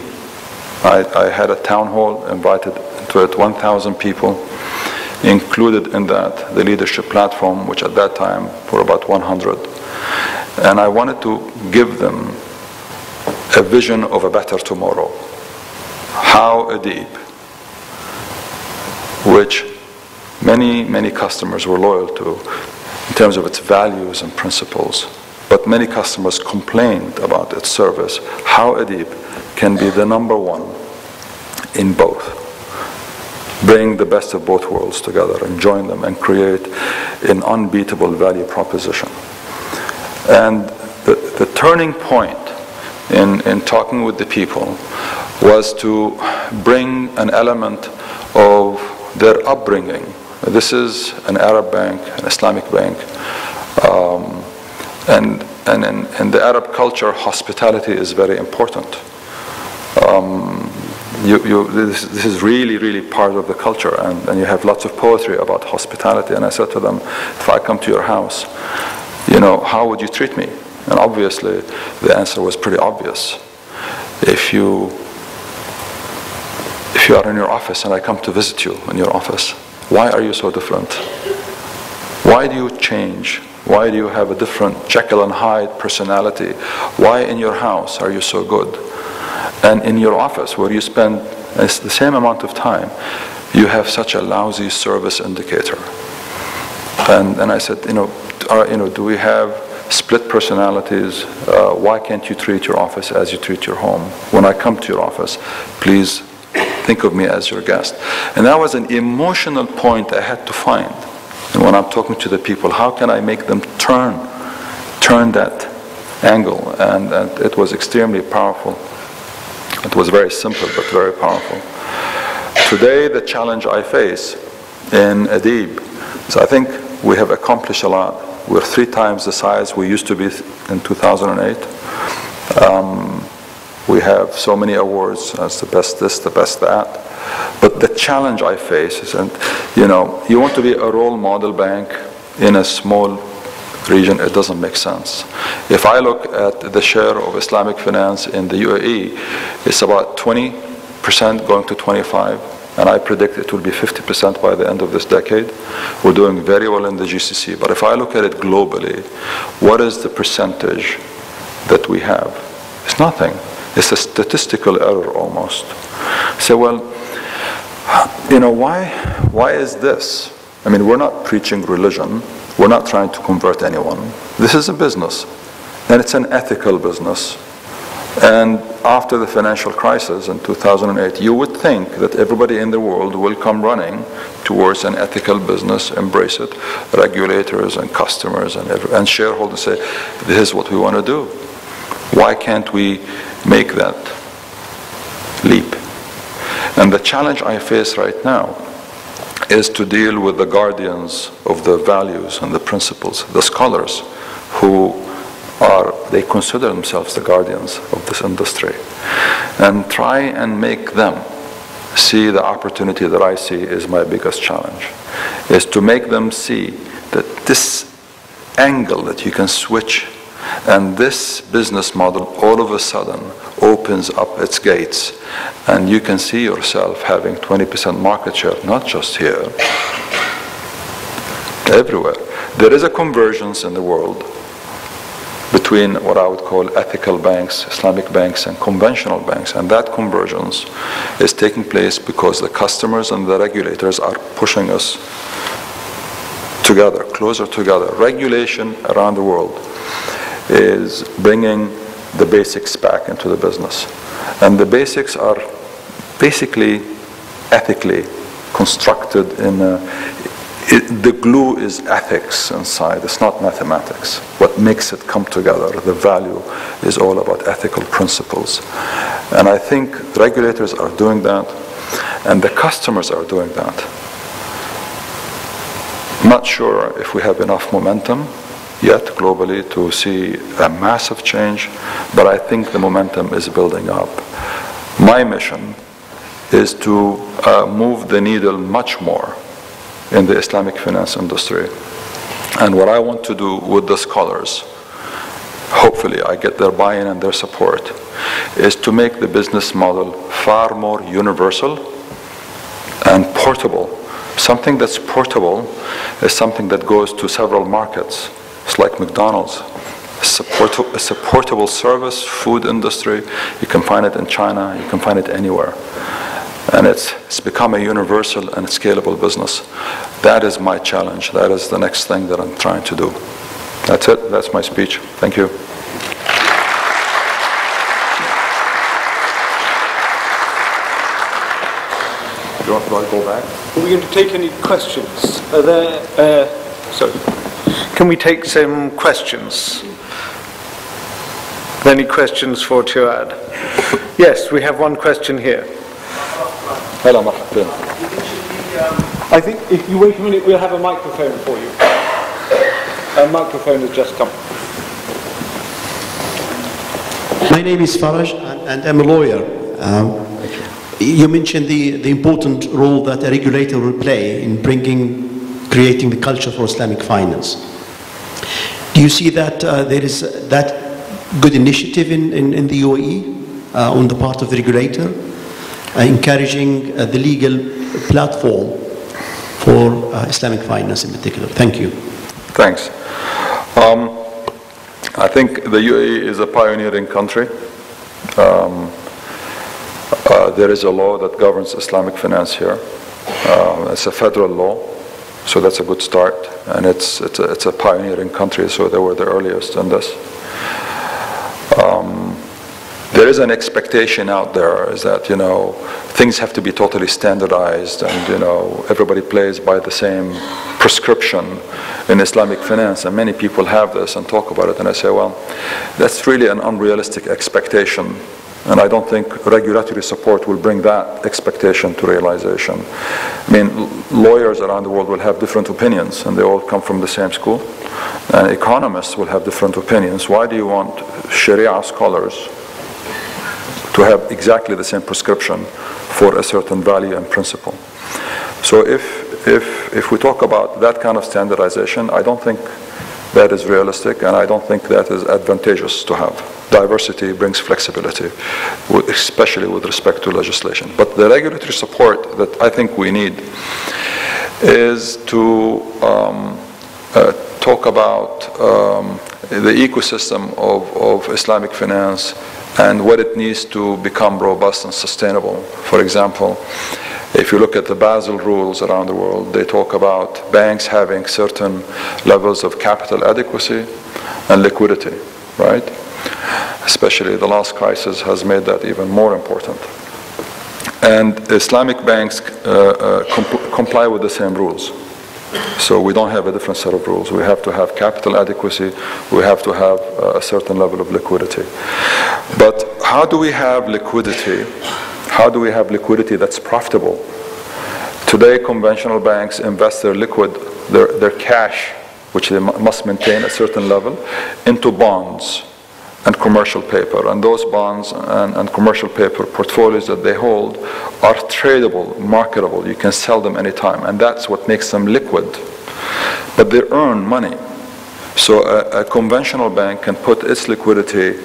I had a town hall, invited to it 1,000 people, included in that the leadership platform, which at that time were about 100. And I wanted to give them a vision of a better tomorrow. How ADIB, which many customers were loyal to in terms of its values and principles, but many customers complained about its service, how ADIB can be the number one in both. Bring the best of both worlds together and join them and create an unbeatable value proposition. And the turning point in talking with the people was to bring an element of their upbringing. This is an Arab bank, an Islamic bank, and in the Arab culture, hospitality is very important. this is really, really part of the culture, and you have lots of poetry about hospitality. And I said to them, if I come to your house, how would you treat me? And obviously, the answer was pretty obvious. If you are in your office and I come to visit you in your office, why are you so different? Why do you change? Why do you have a different Jekyll and Hyde personality? Why in your house are you so good? And in your office, where you spend the same amount of time, you have such a lousy service indicator. And I said, do we have split personalities? Why can't you treat your office as you treat your home? When I come to your office, please think of me as your guest. And that was an emotional point I had to find. And when I'm talking to the people, how can I make them turn that angle? And it was extremely powerful. It was very simple, but very powerful. Today, the challenge I face in Adib is I think we have accomplished a lot. We're 3 times the size we used to be in 2008. We have so many awards as the best this, the best that. But the challenge I face is, you want to be a role model bank in a small region, it doesn't make sense. If I look at the share of Islamic finance in the UAE, it's about 20% going to 25%. And I predict it will be 50% by the end of this decade. We're doing very well in the GCC. But if I look at it globally, what is the percentage that we have? It's nothing. It's a statistical error almost. So, well, why is this? I mean, we're not preaching religion. We're not trying to convert anyone. This is a business. And it's an ethical business. And after the financial crisis in 2008, you would think that everybody in the world will come running towards an ethical business, embrace it. Regulators and customers and shareholders say, this is what we want to do. Why can't we make that leap? And the challenge I face right now is to deal with the guardians of the values and the principles, the scholars who they consider themselves the guardians of this industry, and try and make them see the opportunity that I see is my biggest challenge, is to make them see that this angle that you can switch and this business model all of a sudden opens up its gates, and you can see yourself having 20% market share, not just here, everywhere. There is a convergence in the world between what I would call ethical banks, Islamic banks, and conventional banks. And that convergence is taking place because the customers and the regulators are pushing us together, closer together. Regulation around the world is bringing the basics back into the business. And the basics are basically ethically constructed in the glue is ethics inside, it's not mathematics. What makes it come together, the value, is all about ethical principles. And I think regulators are doing that, and the customers are doing that. I'm not sure if we have enough momentum yet globally to see a massive change, but I think the momentum is building up. My mission is to move the needle much more in the Islamic finance industry. And what I want to do with the scholars, hopefully I get their buy-in and their support, is to make the business model far more universal and portable. Something that's portable is something that goes to several markets. It's like McDonald's. It's a portable service, food industry. You can find it in China, you can find it anywhere. And it's become a universal and scalable business. That is my challenge. That is the next thing that I'm trying to do. That's it. That's my speech. Thank you. Do I go back? Are we going to take any questions? Are there, sorry. Can we take some questions? Any questions for Tuad? Yes, we have one question here. Hello, marhaba. I think if you wait a minute, we'll have a microphone for you. A microphone has just come. My name is Faraj, and I'm a lawyer. You mentioned the important role that a regulator will play in creating the culture for Islamic finance. Do you see that there is that good initiative in the UAE on the part of the regulator, encouraging the legal platform for Islamic finance in particular? Thank you. Thanks. I think the UAE is a pioneering country. There is a law that governs Islamic finance here. It's a federal law, so that's a good start. And it's a pioneering country, so they were the earliest in this. There is an expectation out there is that, things have to be totally standardized and, everybody plays by the same prescription in Islamic finance. And many people have this and talk about it. And I say, well, that's really an unrealistic expectation. And I don't think regulatory support will bring that expectation to realization. I mean, lawyers around the world will have different opinions, and they all come from the same school. And economists will have different opinions. Why do you want Sharia scholars to have exactly the same prescription for a certain value and principle? So if we talk about that kind of standardization, I don't think that is realistic, and I don't think that is advantageous to have. Diversity brings flexibility, especially with respect to legislation. But the regulatory support that I think we need is to talk about the ecosystem of Islamic finance and what it needs to become robust and sustainable. For example, if you look at the Basel rules around the world, they talk about banks having certain levels of capital adequacy and liquidity, right? Especially the last crisis has made that even more important. And Islamic banks comply with the same rules. So we don't have a different set of rules. We have to have capital adequacy. We have to have a certain level of liquidity. But how do we have liquidity? How do we have liquidity that's profitable? Today, conventional banks invest their cash, which they must maintain a certain level, into bonds and commercial paper. And those bonds and commercial paper portfolios that they hold are tradable, marketable. You can sell them anytime. And that's what makes them liquid. But they earn money. So a conventional bank can put its liquidity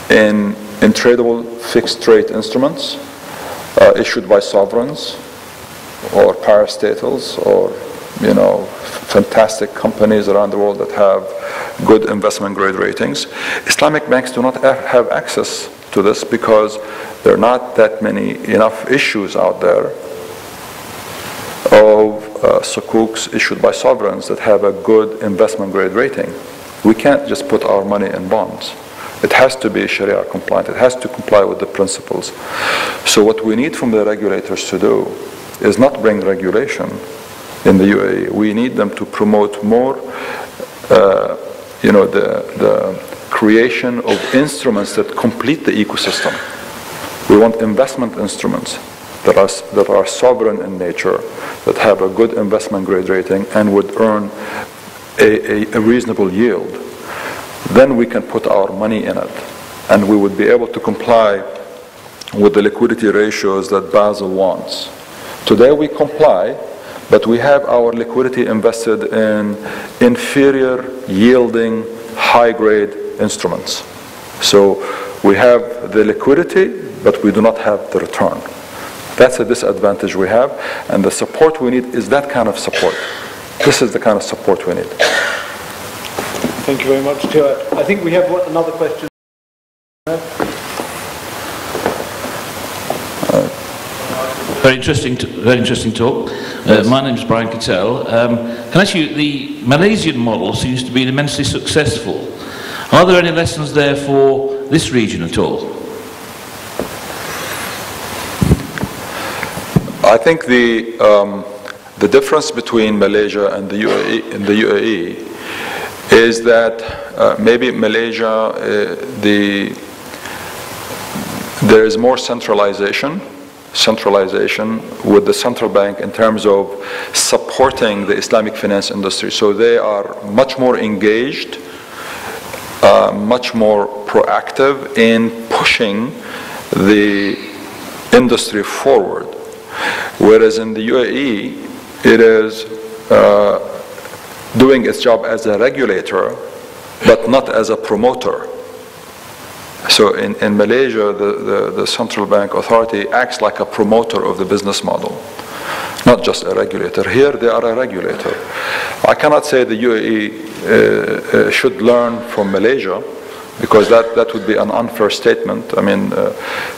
in tradable fixed rate instruments issued by sovereigns or parastatals or fantastic companies around the world that have good investment grade ratings. Islamic banks do not have access to this because there are not that enough issues out there of sukuks issued by sovereigns that have a good investment grade rating. We can't just put our money in bonds. It has to be Sharia compliant. It has to comply with the principles. So what we need from the regulators to do is not bring regulation in the UAE. We need them to promote more, the creation of instruments that complete the ecosystem. We want investment instruments that are sovereign in nature, that have a good investment grade rating and would earn a reasonable yield. Then we can put our money in it, and we would be able to comply with the liquidity ratios that Basel wants. Today we comply, but we have our liquidity invested in inferior yielding high-grade instruments. So we have the liquidity, but we do not have the return. That's a disadvantage we have, and the support we need is that kind of support. This is the kind of support we need. Thank you very much, Chair. I think we have another question. Very interesting talk. My name is Brian Cattell. Can I ask you, the Malaysian model seems to be immensely successful. Are there any lessons there for this region at all? I think the difference between Malaysia and the UAE is that maybe Malaysia, there is more centralization with the central bank in terms of supporting the Islamic finance industry. So they are much more engaged, much more proactive in pushing the industry forward. Whereas in the UAE, it is doing its job as a regulator, but not as a promoter. So in Malaysia, the central bank authority acts like a promoter of the business model, not just a regulator. Here, they are a regulator. I cannot say the UAE should learn from Malaysia, because that would be an unfair statement. I mean,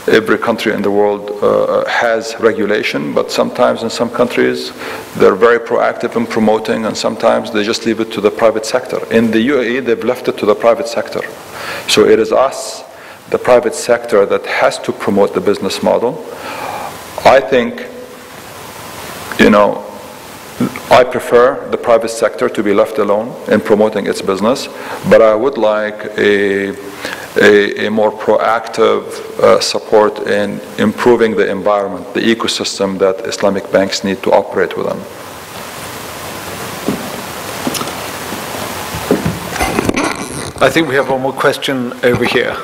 every country in the world has regulation, but sometimes in some countries they're very proactive in promoting, and sometimes they just leave it to the private sector. In the UAE, they've left it to the private sector. So it is us, the private sector, that has to promote the business model. I think, you know, I prefer the private sector to be left alone in promoting its business, but I would like a more proactive support in improving the environment, the ecosystem that Islamic banks need to operate within. I think we have one more question over here.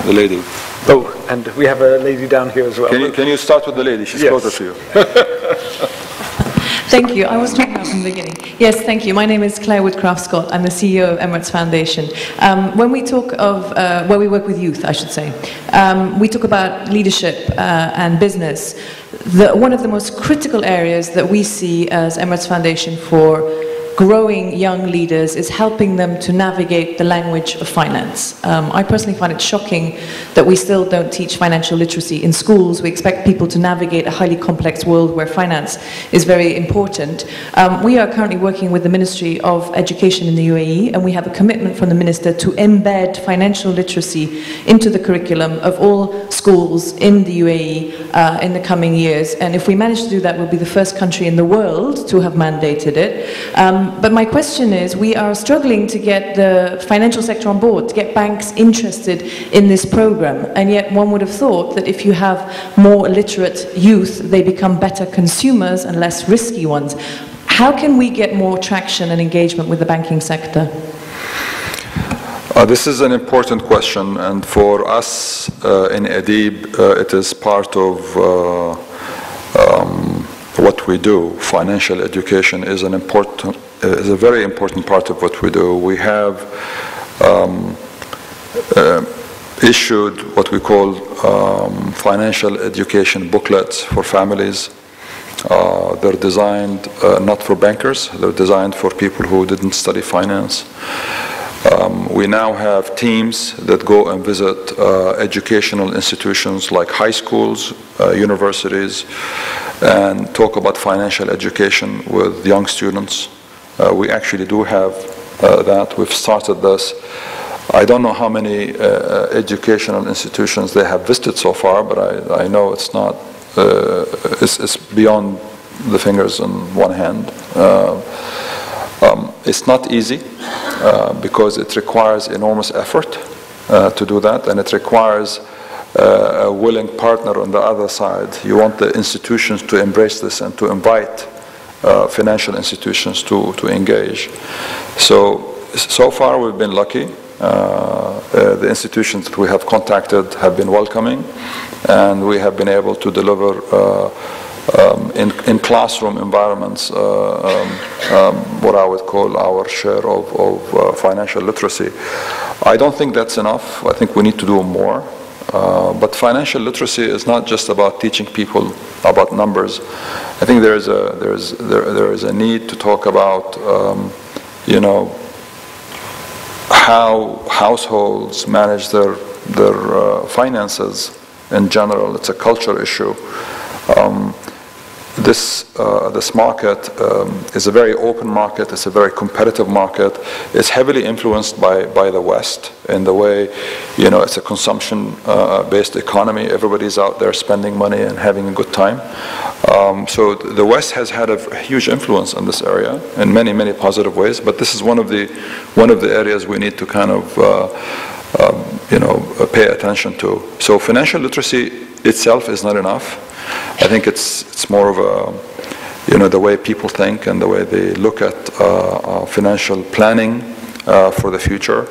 The lady. Oh, and we have a lady down here as well. Can you start with the lady? She's closer to you. Thank you. I was talking about from the beginning. Yes, thank you. My name is Claire Woodcraft-Scott. I'm the CEO of Emirates Foundation. When we talk of, where we work with youth, I should say, we talk about leadership and business. One of the most critical areas that we see as Emirates Foundation for growing young leaders is helping them to navigate the language of finance. I personally find it shocking that we still don't teach financial literacy in schools. We expect people to navigate a highly complex world where finance is very important. We are currently working with the Ministry of Education in the UAE, and we have a commitment from the Minister to embed financial literacy into the curriculum of all schools in the UAE in the coming years. And if we manage to do that, we'll be the first country in the world to have mandated it. But my question is, we are struggling to get the financial sector on board, to get banks interested in this program. And yet one would have thought that if you have more literate youth, they become better consumers and less risky ones. How can we get more traction and engagement with the banking sector? This is an important question, and for us in ADIB, it is part of what we do. Financial education is a very important part of what we do. We have issued what we call financial education booklets for families. They're designed not for bankers, they're designed for people who didn't study finance. We now have teams that go and visit educational institutions like high schools, universities, and talk about financial education with young students. We actually do have that. We've started this. I don't know how many educational institutions they have visited so far, but I know it's not, it's beyond the fingers on one hand. It's not easy because it requires enormous effort to do that, and it requires a willing partner on the other side. You want the institutions to embrace this and to invite financial institutions to engage. So far we've been lucky. The institutions that we have contacted have been welcoming, and we have been able to deliver in classroom environments what I would call our share of financial literacy. I don't think that's enough. I think we need to do more. But financial literacy is not just about teaching people about numbers. I think there is a need to talk about you know, how households manage their finances in general. It's a culture issue. This market is a very open market. It's a very competitive market. It's heavily influenced by the West in the way, you know, it's a consumption-based economy. Everybody's out there spending money and having a good time. So the West has had a huge influence in this area in many, many positive ways. But this is one of the areas we need to kind of you know, pay attention to. So financial literacy itself is not enough. I think it's more of a, you know, the way people think and the way they look at financial planning for the future.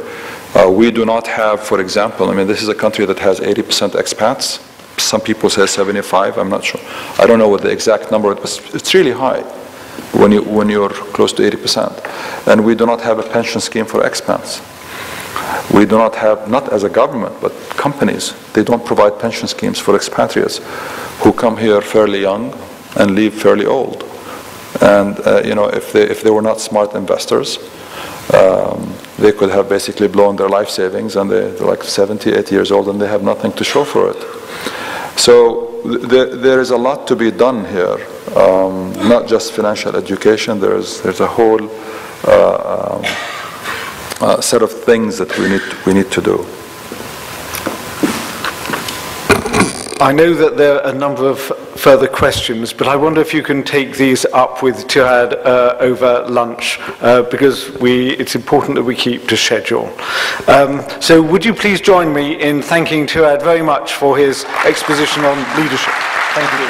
We do not have, for example, I mean, this is a country that has 80% expats. some people say 75, I'm not sure. I don't know what the exact number is, but it's really high when you're close to 80%. And we do not have a pension scheme for expats. We do not have, not as a government, but companies, they don't provide pension schemes for expatriates who come here fairly young and leave fairly old. And if they were not smart investors, they could have basically blown their life savings, and they're like 70, 80 years old, and they have nothing to show for it. So there is a lot to be done here, not just financial education. There's a whole set of things that we need to do. I know that there are a number of further questions, but I wonder if you can take these up with Tuad over lunch, because it's important that we keep to schedule. So would you please join me in thanking Tuad very much for his exposition on leadership. Thank you.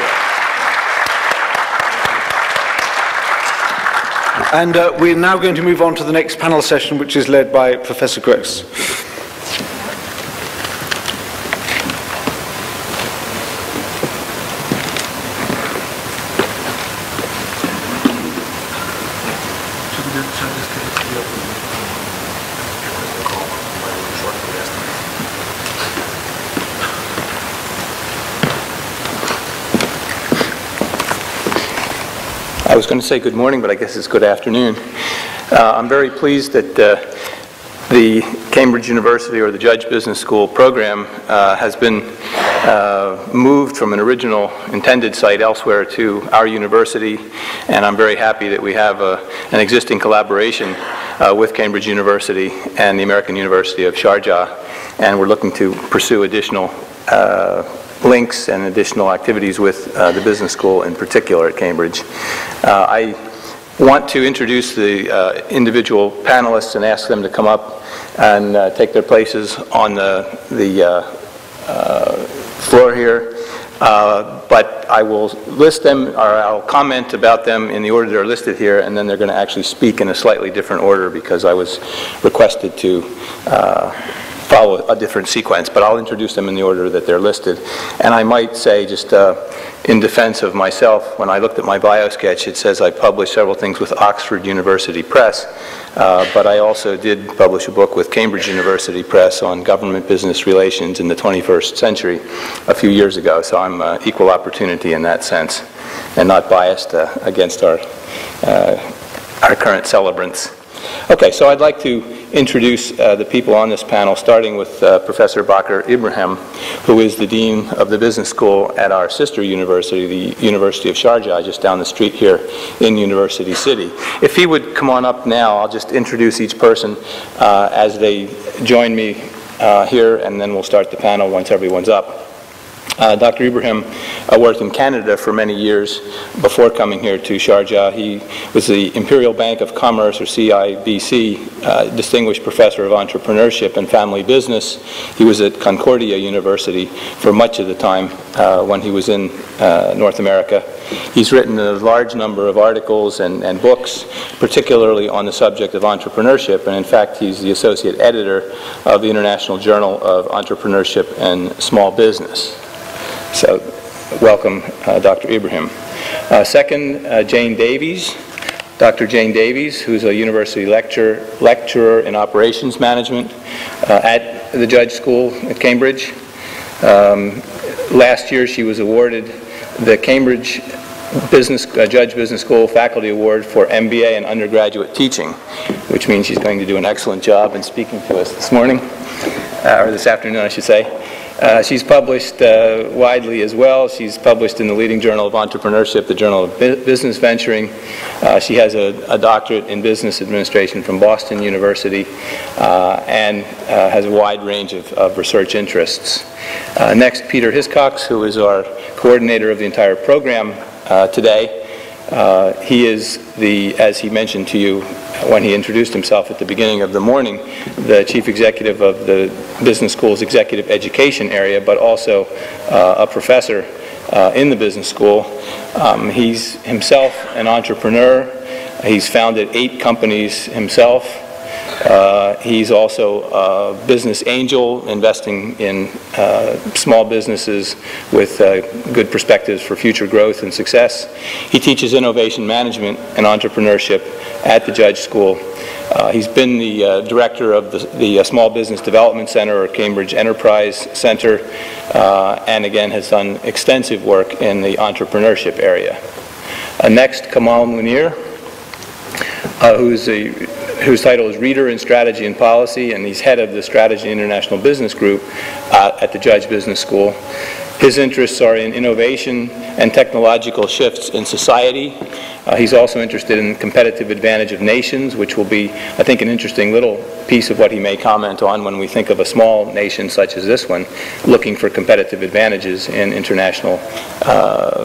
And we're now going to move on to the next panel session, which is led by Professor Gross. I was going to say good morning, but I guess it's good afternoon. I'm very pleased that the Cambridge University, or the Judge Business School program, has been moved from an original intended site elsewhere to our university, and I'm very happy that we have an existing collaboration with Cambridge University and the American University of Sharjah, and we're looking to pursue additional links and additional activities with the business school in particular at Cambridge. I want to introduce the individual panelists and ask them to come up and take their places on the floor here. But I will list them, or I'll comment about them in the order they're listed here, and then they're going to actually speak in a slightly different order because I was requested to follow a different sequence, but I'll introduce them in the order that they're listed. And I might say, just in defense of myself, when I looked at my bio sketch, it says I published several things with Oxford University Press, but I also did publish a book with Cambridge University Press on government business relations in the 21st century a few years ago, so I'm equal opportunity in that sense, and not biased against our current celebrants. Okay, so I'd like to introduce the people on this panel, starting with Professor Bakr Ibrahim, who is the Dean of the Business School at our sister university, the University of Sharjah, just down the street here in University City. If he would come on up now, I'll just introduce each person as they join me here, and then we'll start the panel once everyone's up. Dr. Ibrahim worked in Canada for many years before coming here to Sharjah. He was the Imperial Bank of Commerce, or CIBC, Distinguished Professor of Entrepreneurship and Family Business. He was at Concordia University for much of the time when he was in North America. He's written a large number of articles and books, particularly on the subject of entrepreneurship, and in fact he's the associate editor of the International Journal of Entrepreneurship and Small Business. So, welcome, Dr. Ibrahim. Second, Jane Davies. Dr. Jane Davies, who's a university lecturer in operations management at the Judge School at Cambridge. Last year, she was awarded the Cambridge Judge Business School Faculty Award for MBA and undergraduate teaching, which means she's going to do an excellent job in speaking to us this morning, or this afternoon, I should say. She's published widely as well. She's published in the leading journal of entrepreneurship, the Journal of Business Venturing. She has a doctorate in business administration from Boston University and has a wide range of research interests. Next, Peter Hiscox, who is our coordinator of the entire program today. He is as he mentioned to you when he introduced himself at the beginning of the morning, the chief executive of the business school's executive education area, but also a professor in the business school. He's himself an entrepreneur. He's founded 8 companies himself. He's also a business angel, investing in small businesses with good perspectives for future growth and success. He teaches innovation management and entrepreneurship at the Judge School. He's been the director of the Small Business Development Center, or Cambridge Enterprise Center, and again has done extensive work in the entrepreneurship area. Next, Kamal Munir, whose title is Reader in Strategy and Policy, and he's head of the Strategy International Business Group at the Judge Business School. His interests are in innovation and technological shifts in society. He's also interested in competitive advantage of nations, which will be, I think, an interesting little piece of what he may comment on when we think of a small nation such as this one, looking for competitive advantages in international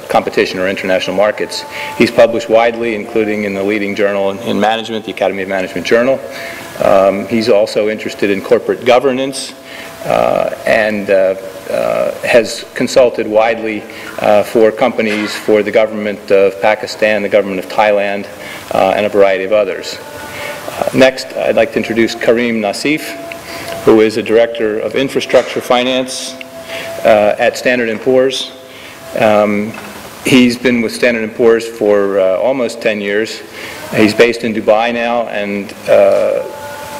competition or international markets. He's published widely, including in the leading journal in management, the Academy of Management Journal. He's also interested in corporate governance and has consulted widely for companies, for the government of Pakistan, the government of Thailand, and a variety of others. Next, I'd like to introduce Karim Nassif, who is a director of infrastructure finance at Standard & Poor's. He's been with Standard & Poor's for almost 10 years. He's based in Dubai now, and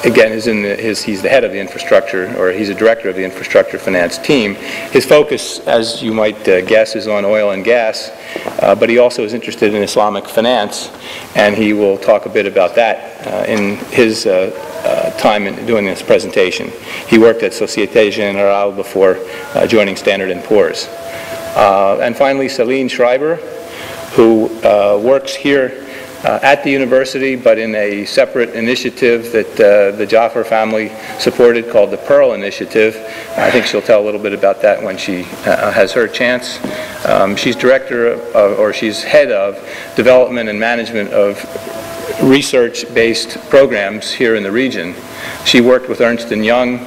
again, he's the head of the infrastructure, or he's a director of the infrastructure finance team. His focus, as you might guess, is on oil and gas, but he also is interested in Islamic finance, and he will talk a bit about that in his time in doing this presentation. He worked at Societe Generale before joining Standard & Poor's. And finally, Celine Schreiber, who works here at the university, but in a separate initiative that the Jaffer family supported called the Pearl Initiative. I think she'll tell a little bit about that when she has her chance. She's director of, or she's head of development and management of research-based programs here in the region. She worked with Ernst & Young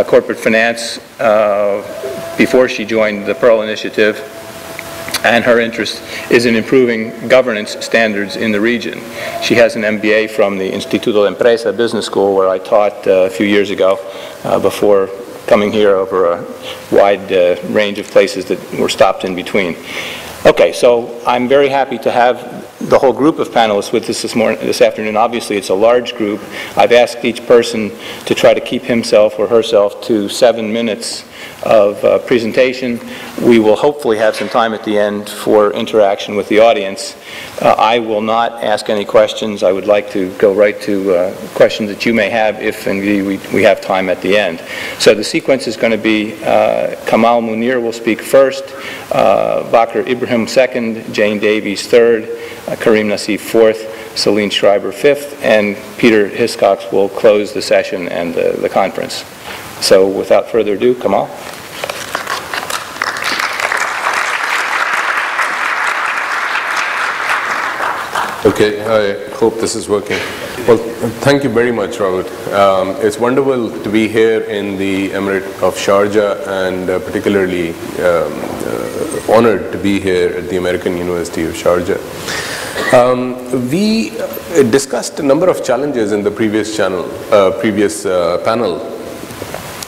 corporate finance before she joined the Pearl Initiative, and her interest is in improving governance standards in the region. She has an MBA from the Instituto de Empresa Business School, where I taught a few years ago before coming here over a wide range of places that were stopped in between. Okay, so I'm very happy to have the whole group of panelists with us this afternoon. Obviously, it's a large group. I've asked each person to try to keep himself or herself to 7 minutes of presentation. We will hopefully have some time at the end for interaction with the audience. I will not ask any questions. I would like to go right to questions that you may have if indeed we have time at the end. So the sequence is going to be Kamal Munir will speak first, Bakr Ibrahim second, Jane Davies third, Karim Nassif fourth, Celine Schreiber fifth, and Peter Hiscox will close the session and the conference. So without further ado, Kamal. Okay, I hope this is working. Well, thank you very much, Robert. It's wonderful to be here in the Emirate of Sharjah, and particularly honored to be here at the American University of Sharjah. We discussed a number of challenges in the previous panel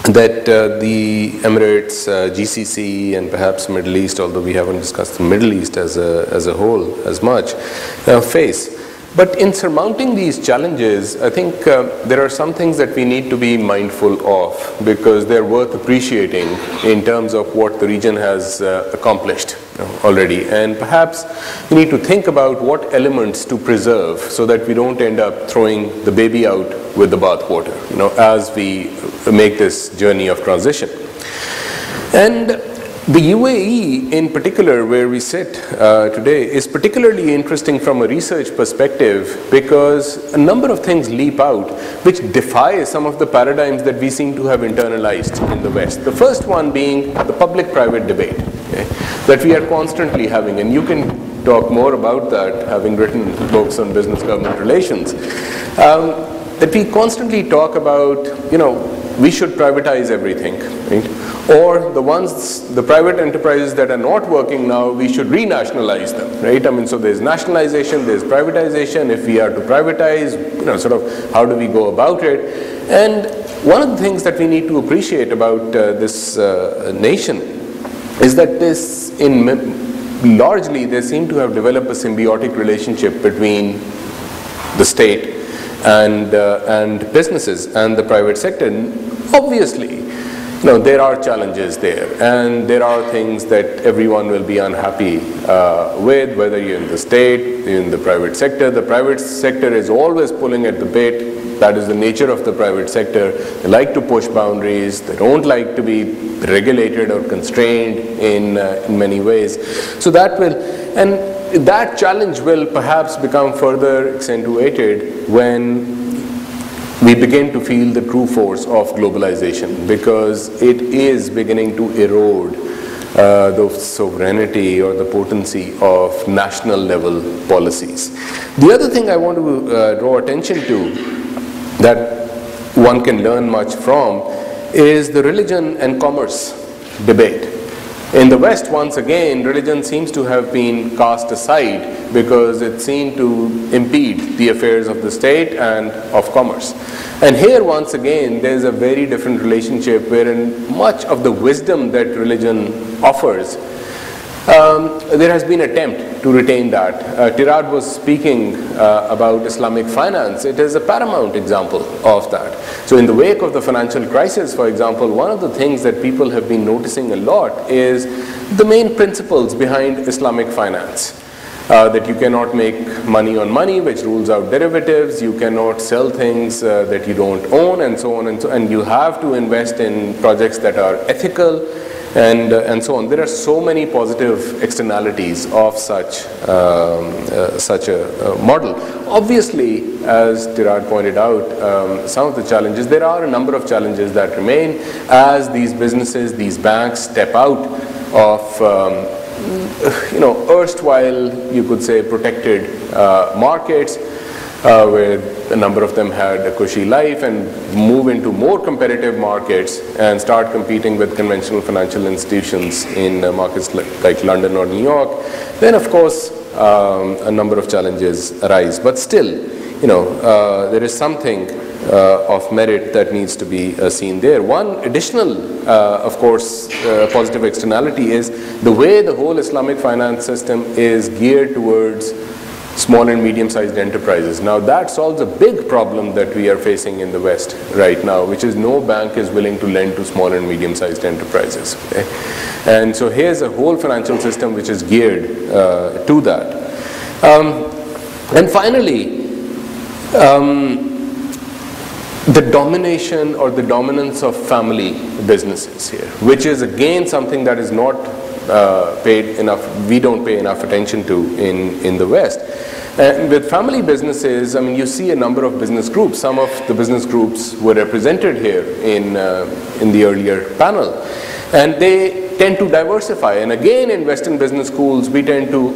that the Emirates, GCC, and perhaps Middle East, although we haven't discussed the Middle East as a whole as much, face. But in surmounting these challenges, I think there are some things that we need to be mindful of, because they're worth appreciating in terms of what the region has accomplished already. And perhaps we need to think about what elements to preserve so that we don't end up throwing the baby out with the bathwater, as we make this journey of transition. And the UAE in particular, where we sit today, is particularly interesting from a research perspective, because a number of things leap out which defy some of the paradigms that we seem to have internalized in the West. The first one being the public-private debate, that we are constantly having, and you can talk more about that, having written books on business-government relations, that we constantly talk about, we should privatize everything, right? or the private enterprises that are not working now, we should renationalize them, right? I mean, so there's nationalization, there's privatization. If we are to privatize, sort of how do we go about it? And one of the things that we need to appreciate about this nation is that largely they seem to have developed a symbiotic relationship between the state and businesses and the private sector. Obviously, there are challenges there, and there are things that everyone will be unhappy with, whether you're in the state, you're in the private sector. The private sector is always pulling at the bit. That is the nature of the private sector. They like to push boundaries. They don't like to be regulated or constrained in many ways. So that challenge will perhaps become further accentuated when we begin to feel the true force of globalization, because it is beginning to erode the sovereignty or the potency of national level policies. The other thing I want to draw attention to that one can learn much from is the religion and commerce debate. In the West, once again, religion seems to have been cast aside because it seemed to impede the affairs of the state and of commerce. And here, once again, there's a very different relationship wherein much of the wisdom that religion offers, there has been an attempt to retain that. Tirad was speaking about Islamic finance. It is a paramount example of that. So in the wake of the financial crisis, for example, one of the things that people have been noticing a lot is the main principles behind Islamic finance. That you cannot make money on money, which rules out derivatives. You cannot sell things that you don't own, and so on, and you have to invest in projects that are ethical, and so on. There are so many positive externalities of such a model. Obviously, as Tirad pointed out, some of the challenges, there are a number of challenges that remain as these businesses, these banks step out of erstwhile, you could say, protected markets, where a number of them had a cushy life, and move into more competitive markets and start competing with conventional financial institutions in markets like London or New York. Then, of course, a number of challenges arise. But still, there is something of merit that needs to be seen there. One additional, of course, positive externality is the way the whole Islamic finance system is geared towards small and medium-sized enterprises. Now that solves a big problem that we are facing in the West right now, which is no bank is willing to lend to small and medium-sized enterprises. Okay? And so here's a whole financial system which is geared to that. And finally, the domination or the dominance of family businesses here, which is again something that is not paid enough, we don't pay enough attention to in the West. And with family businesses, I mean, you see a number of business groups. Some of the business groups were represented here in the earlier panel. And they tend to diversify. And again, in Western business schools, we tend to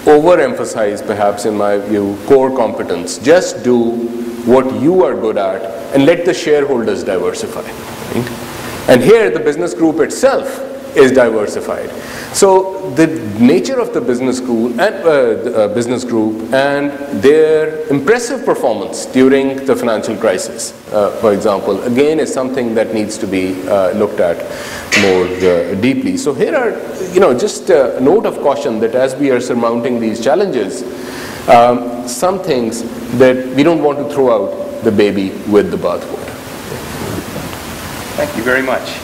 overemphasize, perhaps in my view, core competence. Just do what you are good at and let the shareholders diversify. Right? And here, the business group itself is diversified. So the nature of the business school and business group and their impressive performance during the financial crisis, for example, again is something that needs to be looked at more deeply. So here are, just a note of caution that as we are surmounting these challenges, some things that we don't want to throw out the baby with the bathwater. Thank you very much.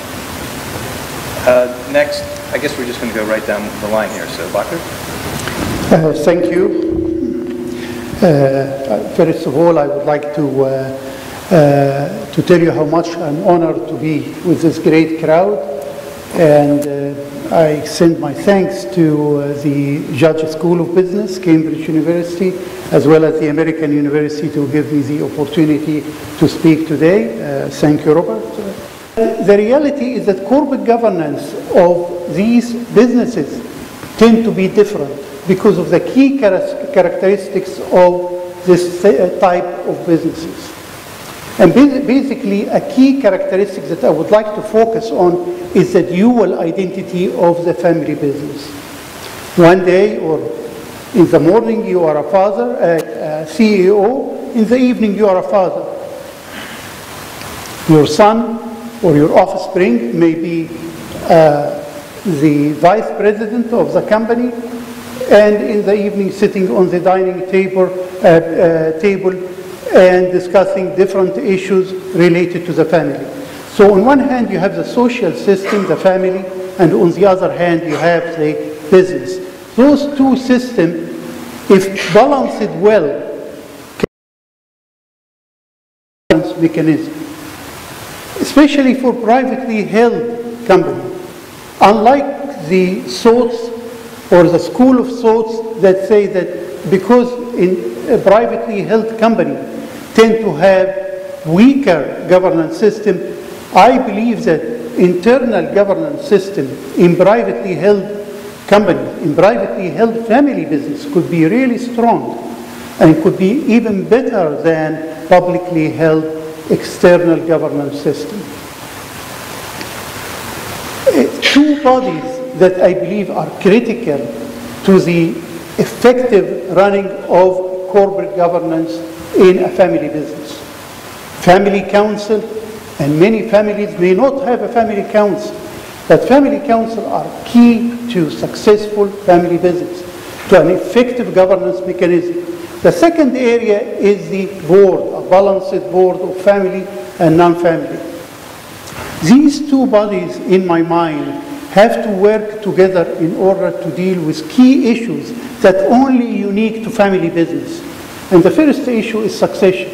Next, I guess we're just going to go right down the line here. So, Bakr. Thank you. First of all, I would like to tell you how much I'm honored to be with this great crowd, and I extend my thanks to the Judge School of Business, Cambridge University, as well as the American University to give me the opportunity to speak today. Thank you, Robert. The reality is that corporate governance of these businesses tend to be different because of the key characteristics of this type of businesses. And basically, a key characteristic that I would like to focus on is the dual identity of the family business. One day, or in the morning, you are a father, a CEO. In the evening, you are a father. Your son or your offspring may be the vice president of the company, and in the evening sitting on the dining table and discussing different issues related to the family. So on one hand you have the social system, the family, and on the other hand you have the business. Those two systems, if balanced well, mechanism, especially for privately held companies. Unlike the thoughts or the school of thoughts that say that because in a privately held company tend to have weaker governance system, I believe that internal governance system in privately held companies, in privately held family business could be really strong and could be even better than publicly held external governance system. Two bodies that I believe are critical to the effective running of corporate governance in a family business. Family council, and many families may not have a family council, but family council are key to successful family business, to an effective governance mechanism. The second area is the board, a balanced board of family and non-family. These two bodies, in my mind, have to work together in order to deal with key issues that are only unique to family business. And the first issue is succession.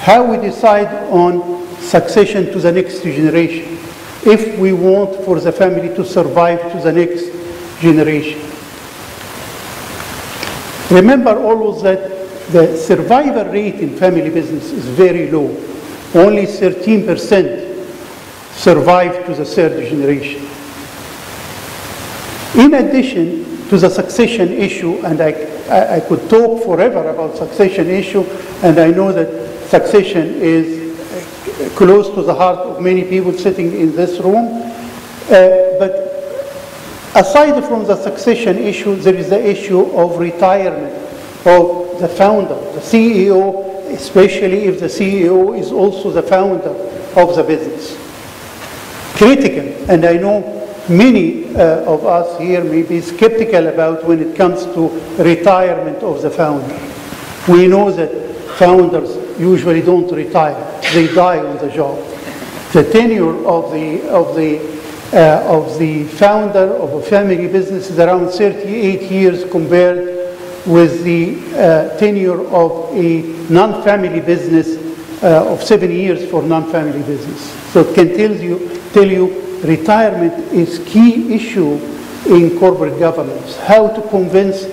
How we decide on succession to the next generation, if we want for the family to survive to the next generation. Remember always that the survival rate in family business is very low. Only 13% survive to the third generation. In addition to the succession issue, and I could talk forever about succession issue, and I know that succession is close to the heart of many people sitting in this room, but aside from the succession issue, there is the issue of retirement of the founder, the CEO, especially if the CEO is also the founder of the business. Critical, and I know many of us here may be skeptical about when it comes to retirement of the founder. We know that founders usually don't retire, they die on the job. The tenure of the founder of a family business is around 38 years compared with the tenure of a non-family business of 7 years for non-family business. So it can tell you retirement is key issue in corporate governance. How to convince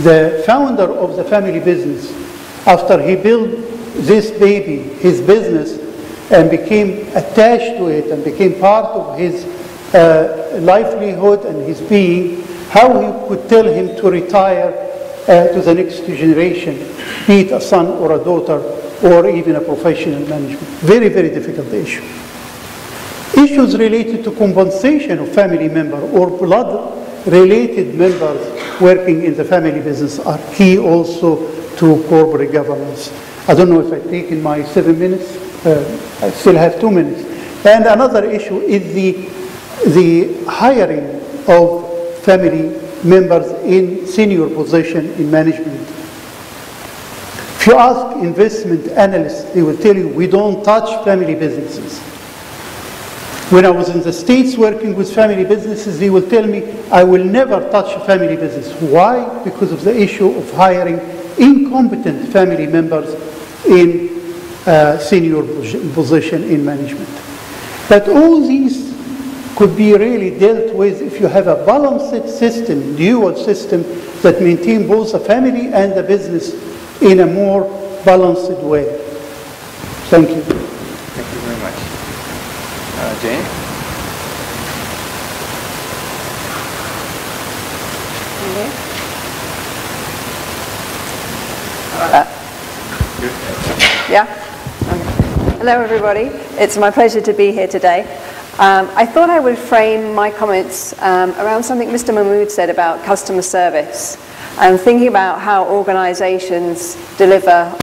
the founder of the family business, after he built this baby, his business, and became attached to it and became part of his livelihood and his being, how he could tell him to retire to the next generation, be it a son or a daughter or even a professional management. Very, very difficult issue. Issues related to compensation of family members or blood-related members working in the family business are key also to corporate governance. I don't know if I've taken my 7 minutes. I still have 2 minutes. And another issue is the hiring of family members in senior position in management. If you ask investment analysts, they will tell you we don't touch family businesses. When I was in the States working with family businesses, they will tell me I will never touch a family business. Why? Because of the issue of hiring incompetent family members in senior position in management. But all these could be really dealt with if you have a balanced system, dual system, that maintain both the family and the business in a more balanced way. Thank you. Thank you very much. Jane? Yeah? Okay. Hello, everybody. It's my pleasure to be here today. I thought I would frame my comments around something Mr. Mahmood said about customer service and thinking about how organizations deliver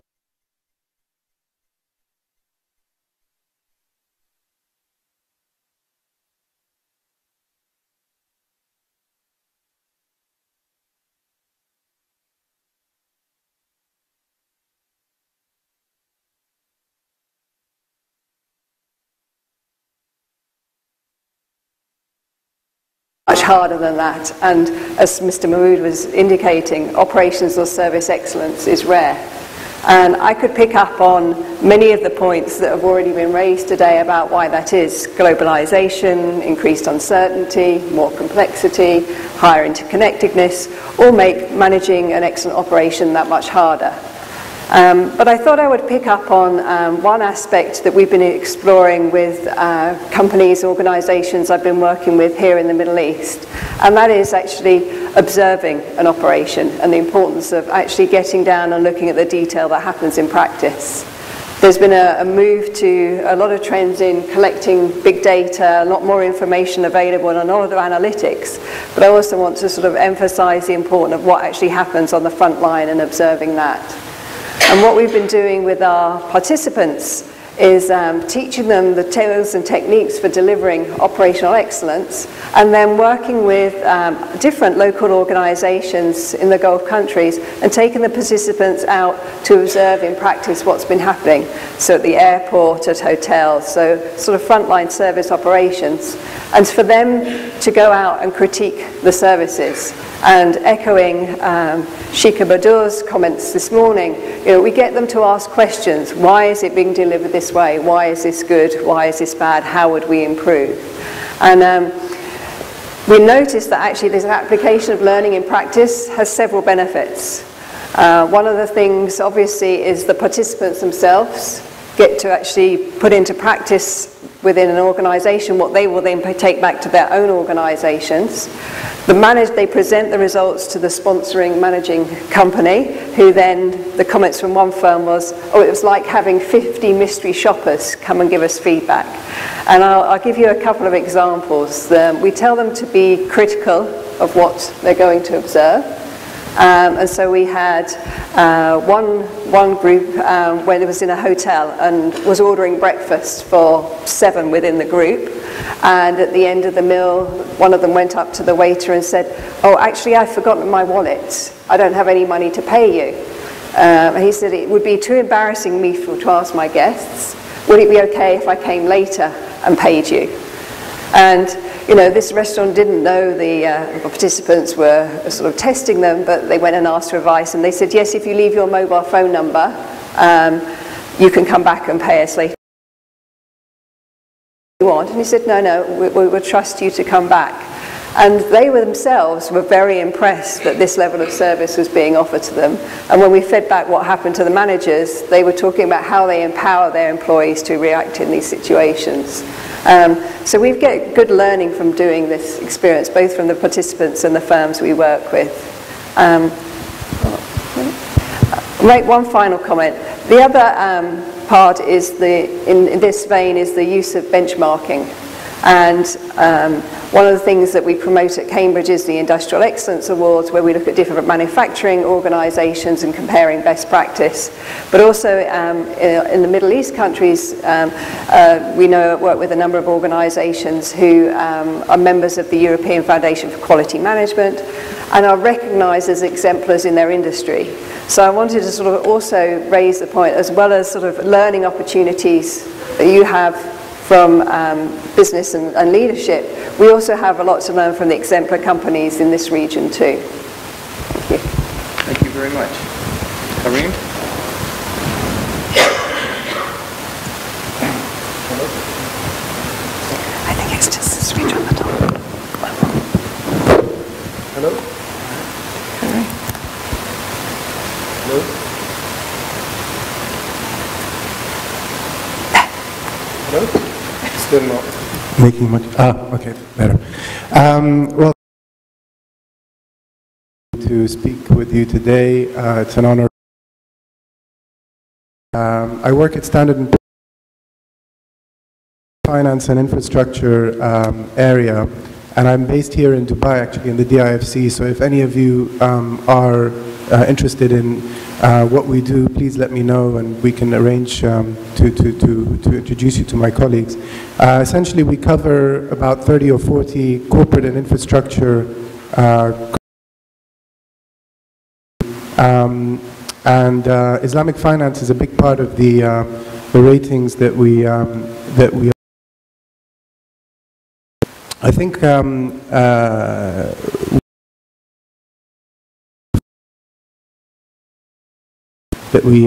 much harder than that, and as Mr. Mahmood was indicating, operations or service excellence is rare. And I could pick up on many of the points that have already been raised today about why that is: globalization, increased uncertainty, more complexity, higher interconnectedness, all make managing an excellent operation that much harder. But I thought I would pick up on one aspect that we've been exploring with companies, organizations I've been working with here in the Middle East, and that is actually observing an operation and the importance of actually getting down and looking at the detail that happens in practice. There's been a move to a lot of trends in collecting big data, a lot more information available and a lot of analytics, but I also want to sort of emphasize the importance of what actually happens on the front line and observing that. And what we've been doing with our participants is teaching them the tools and techniques for delivering operational excellence, and then working with different local organizations in the Gulf countries and taking the participants out to observe in practice what's been happening. So at the airport, at hotels, so sort of frontline service operations. And for them to go out and critique the services. And echoing Sheikha Badur's comments this morning, we get them to ask questions. Why is it being delivered this way? Why is this good? Why is this bad? How would we improve? And we noticed that actually this application of learning in practice has several benefits. One of the things, obviously, is the participants themselves get to actually put into practice within an organization what they will then take back to their own organizations. They present the results to the sponsoring managing company, who then, the comments from one firm was, oh, it was like having 50 mystery shoppers come and give us feedback. And I'll give you a couple of examples. We tell them to be critical of what they're going to observe. And so we had one group where it was in a hotel and was ordering breakfast for 7 within the group. And at the end of the meal, one of them went up to the waiter and said, oh, actually, I've forgotten my wallet. I don't have any money to pay you. And he said, it would be too embarrassing me to ask my guests. Would it be okay if I came later and paid you? And this restaurant didn't know the participants were sort of testing them, but they went and asked for advice, and they said, yes, if you leave your mobile phone number, you can come back and pay us later. And he said, no, we will trust you to come back. And they themselves were very impressed that this level of service was being offered to them. And when we fed back what happened to the managers, they were talking about how they empower their employees to react in these situations. So we get good learning from doing this experience, both from the participants and the firms we work with. Make one final comment. The other part is in this vein is the use of benchmarking. And one of the things that we promote at Cambridge is the Industrial Excellence Awards, where we look at different manufacturing organizations and comparing best practice. But also in the Middle East countries, we work with a number of organizations who are members of the European Foundation for Quality Management and are recognized as exemplars in their industry. So I wanted to sort of also raise the point, as well as sort of learning opportunities that you have from business and leadership, we also have a lot to learn from the exemplar companies in this region too. Thank you. Thank you very much. Kareem? I think it's just a switch on the top. Hello? Hello? Hello? Still not making much. Okay, better. Well, to speak with you today, it's an honor. I work at Standard & Finance and Infrastructure area, and I'm based here in Dubai, actually, in the DIFC. So if any of you are interested in what we do, please let me know, and we can arrange to introduce you to my colleagues. Essentially, we cover about 30 or 40 corporate and infrastructure and Islamic finance is a big part of the ratings that we I think that we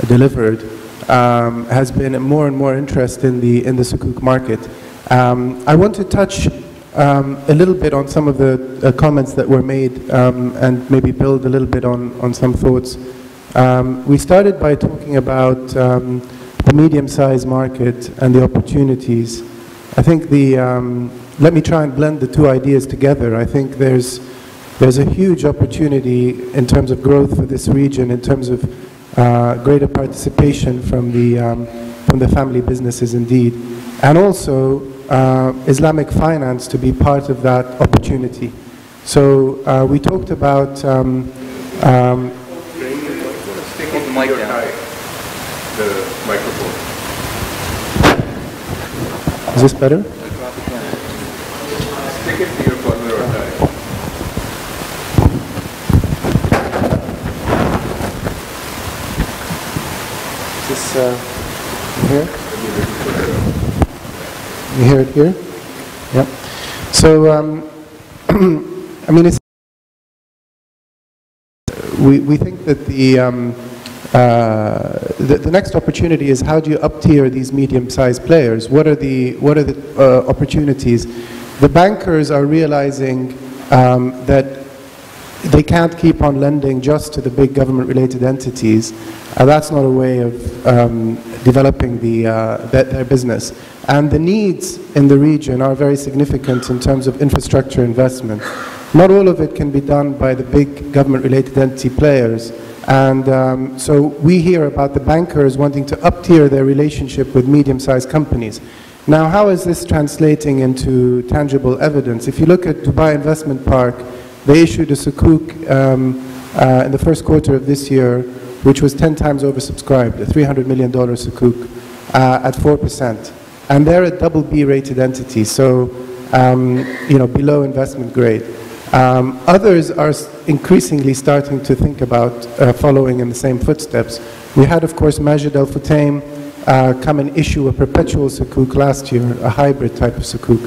delivered has been more and more interest in the sukuk market. I want to touch a little bit on some of the comments that were made and maybe build a little bit on some thoughts. We started by talking about the medium-sized market and the opportunities. I think let me try and blend the two ideas together. I think there's a huge opportunity in terms of growth for this region, in terms of greater participation from the family businesses indeed, and also Islamic finance to be part of that opportunity. So we talked about Is this better? Stick it to your collar or tie. Is this here? You hear it here? Yeah. So, I mean, we think that the next opportunity is how do you up-tier these medium-sized players? What are the opportunities? The bankers are realizing that they can't keep on lending just to the big government-related entities. That's not a way of developing their business. And the needs in the region are very significant in terms of infrastructure investment. Not all of it can be done by the big government-related entity players. And so we hear about the bankers wanting to up-tier their relationship with medium-sized companies. Now, how is this translating into tangible evidence? If you look at Dubai Investment Park, they issued a sukuk in the first quarter of this year, which was 10 times oversubscribed, a $300 million sukuk at 4%. And they're a double B rated entity, so below investment grade. Others are increasingly starting to think about following in the same footsteps. We had, of course, Majid Al Futtaim come and issue a perpetual sukuk last year, a hybrid type of sukuk.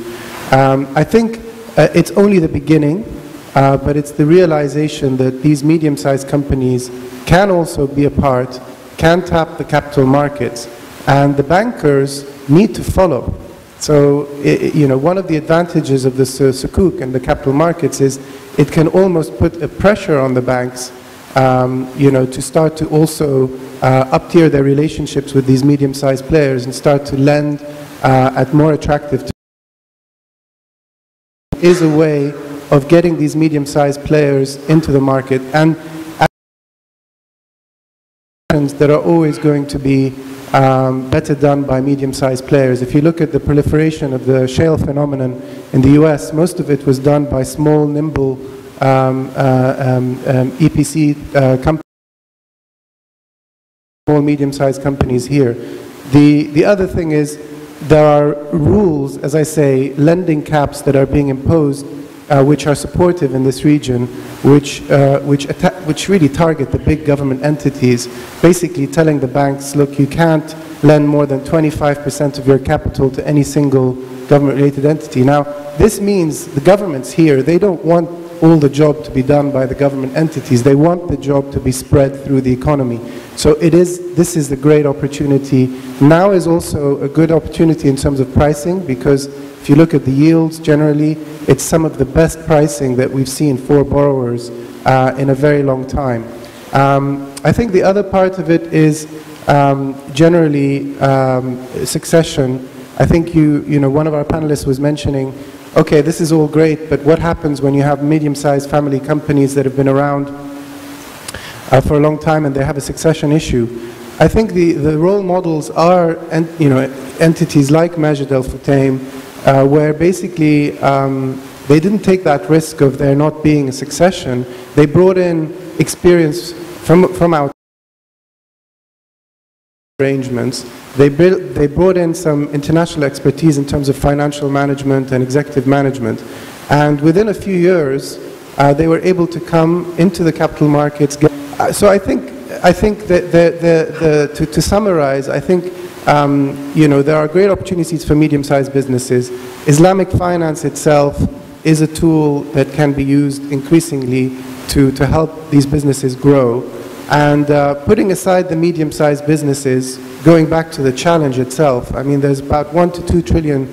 I think it's only the beginning, but it's the realization that these medium-sized companies can also be a part, can tap the capital markets, and the bankers need to follow. So, one of the advantages of this sukuk and the capital markets is it can almost put a pressure on the banks, to start to also up-tier their relationships with these medium-sized players and start to lend at more attractive terms. Is a way of getting these medium-sized players into the market, and that are always going to be better done by medium-sized players. If you look at the proliferation of the shale phenomenon in the US, most of it was done by small, nimble EPC companies, small, medium-sized companies here. The other thing is there are rules, as I say, lending caps that are being imposed which are supportive in this region, which really target the big government entities, basically telling the banks, look, you can't lend more than 25% of your capital to any single government-related entity. Now, this means the governments here, they don't want all the job to be done by the government entities. They want the job to be spread through the economy. So this is the great opportunity. Now is also a good opportunity in terms of pricing, because if you look at the yields generally, it's some of the best pricing that we've seen for borrowers in a very long time. I think the other part of it is generally succession. I think one of our panelists was mentioning, okay, this is all great, but what happens when you have medium-sized family companies that have been around for a long time and they have a succession issue? I think the role models are, entities like Majid Al Futtaim, where basically they didn't take that risk of there not being a succession. They brought in experience from our arrangements. They brought in some international expertise in terms of financial management and executive management. And within a few years, they were able to come into the capital markets. So I think that to summarize, I think there are great opportunities for medium-sized businesses. Islamic finance itself is a tool that can be used increasingly to help these businesses grow. And putting aside the medium-sized businesses, going back to the challenge itself, I mean, there's about $1 to $2 trillion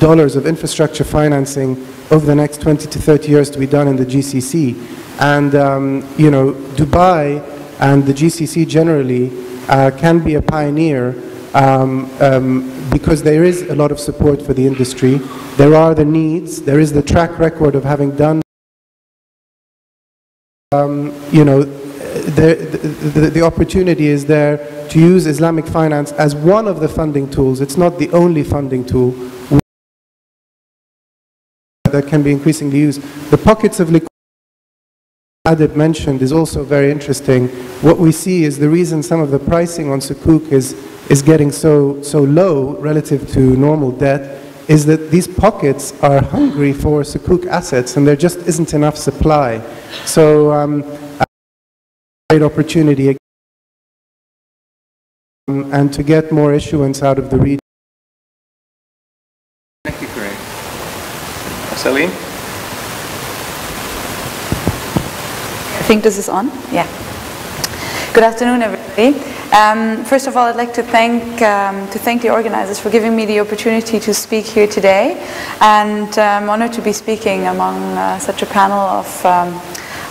of infrastructure financing over the next 20 to 30 years to be done in the GCC. And, Dubai and the GCC generally can be a pioneer because there is a lot of support for the industry. There are the needs. There is the track record of having done, the opportunity is there to use Islamic finance as one of the funding tools. It's not the only funding tool that can be increasingly used. The pockets of liquidity Adib mentioned is also very interesting. What we see is the reason some of the pricing on sukuk is getting so low relative to normal debt is that these pockets are hungry for sukuk assets and there just isn't enough supply. So great opportunity and to get more issuance out of the region. Thank you, Kareem. Salim? I think this is on. Yeah. Good afternoon, everybody. First of all, I'd like to thank the organizers for giving me the opportunity to speak here today, and I'm honored to be speaking among such a panel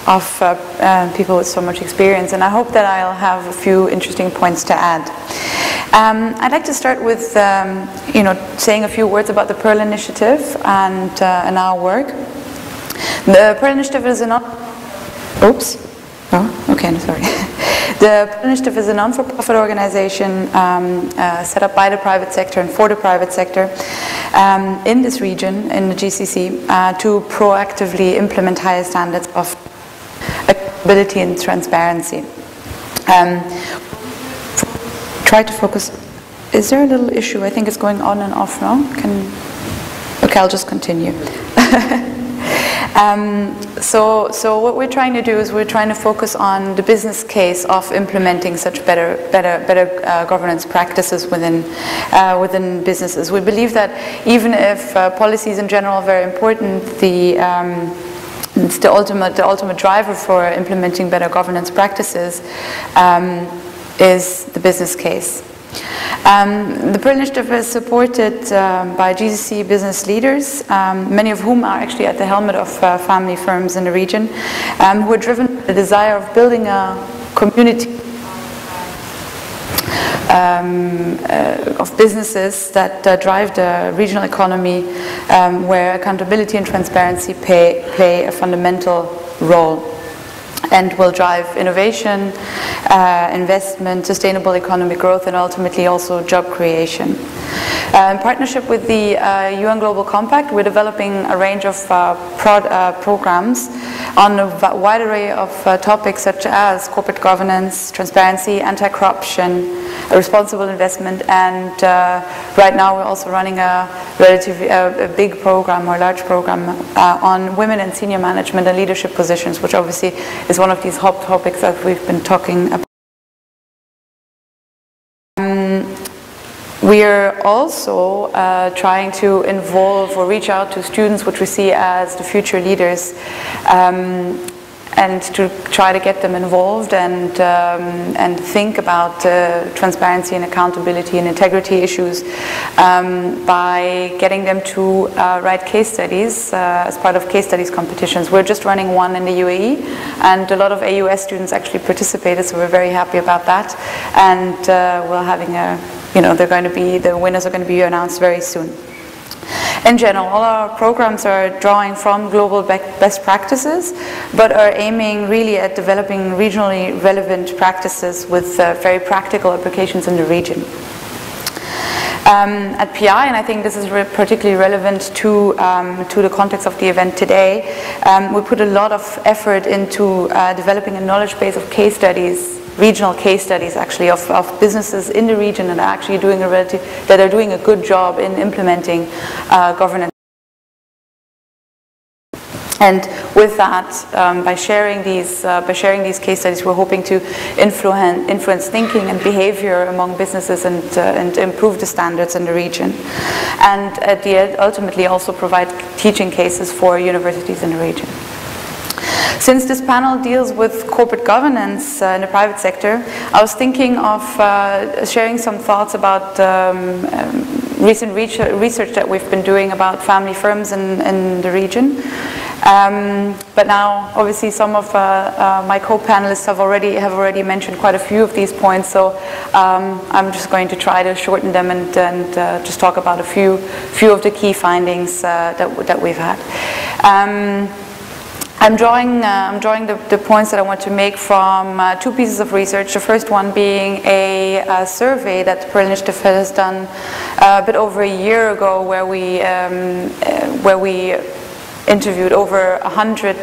of people with so much experience, and I hope that I'll have a few interesting points to add. I'd like to start with saying a few words about the Pearl Initiative and our work. The Pearl Initiative is an The Pearl Initiative is a non-for-profit organization set up by the private sector and for the private sector in this region, in the GCC, to proactively implement higher standards of accountability and transparency. Try to focus. Is there a little issue? I think it's going on and off now. Okay, I'll just continue. So what we're trying to do is we're trying to focus on the business case of implementing such better governance practices within businesses. We believe that even if policies in general are very important, the ultimate driver for implementing better governance practices is the business case. The Pearl Initiative is supported by GCC business leaders, many of whom are actually at the helmet of family firms in the region, who are driven by the desire of building a community of businesses that drive the regional economy, where accountability and transparency play a fundamental role, and will drive innovation, investment, sustainable economic growth, and ultimately also job creation. In partnership with the UN Global Compact, we're developing a range of programs on a wide array of topics such as corporate governance, transparency, anti-corruption, responsible investment, and right now we're also running a relatively big program or large program on women in senior management and leadership positions, which obviously is one of these hot topics that we've been talking about. We are also trying to involve or reach out to students which we see as the future leaders, and to try to get them involved and think about transparency and accountability and integrity issues by getting them to write case studies as part of case studies competitions. We're just running one in the UAE, and a lot of AUS students actually participated, so we're very happy about that. And we're having the winners are going to be announced very soon. In general, all our programs are drawing from global best practices, but are aiming really at developing regionally relevant practices with very practical applications in the region. At PI, and I think this is particularly relevant to the context of the event today, we put a lot of effort into developing a knowledge base of case studies, regional case studies actually, of businesses in the region that are actually doing a good job in implementing governance. And with that, by sharing these case studies, we're hoping to influence thinking and behavior among businesses and improve the standards in the region. And at the end, ultimately also provide teaching cases for universities in the region. Since this panel deals with corporate governance in the private sector, I was thinking of sharing some thoughts about recent research that we've been doing about family firms in the region. But now, obviously, some of my co-panelists have already mentioned quite a few of these points, so I'm just going to try to shorten them and just talk about a few of the key findings that we've had. I'm drawing the points that I want to make from two pieces of research. The first one being a survey that Pearl Initiative has done a bit over a year ago, where we interviewed over 100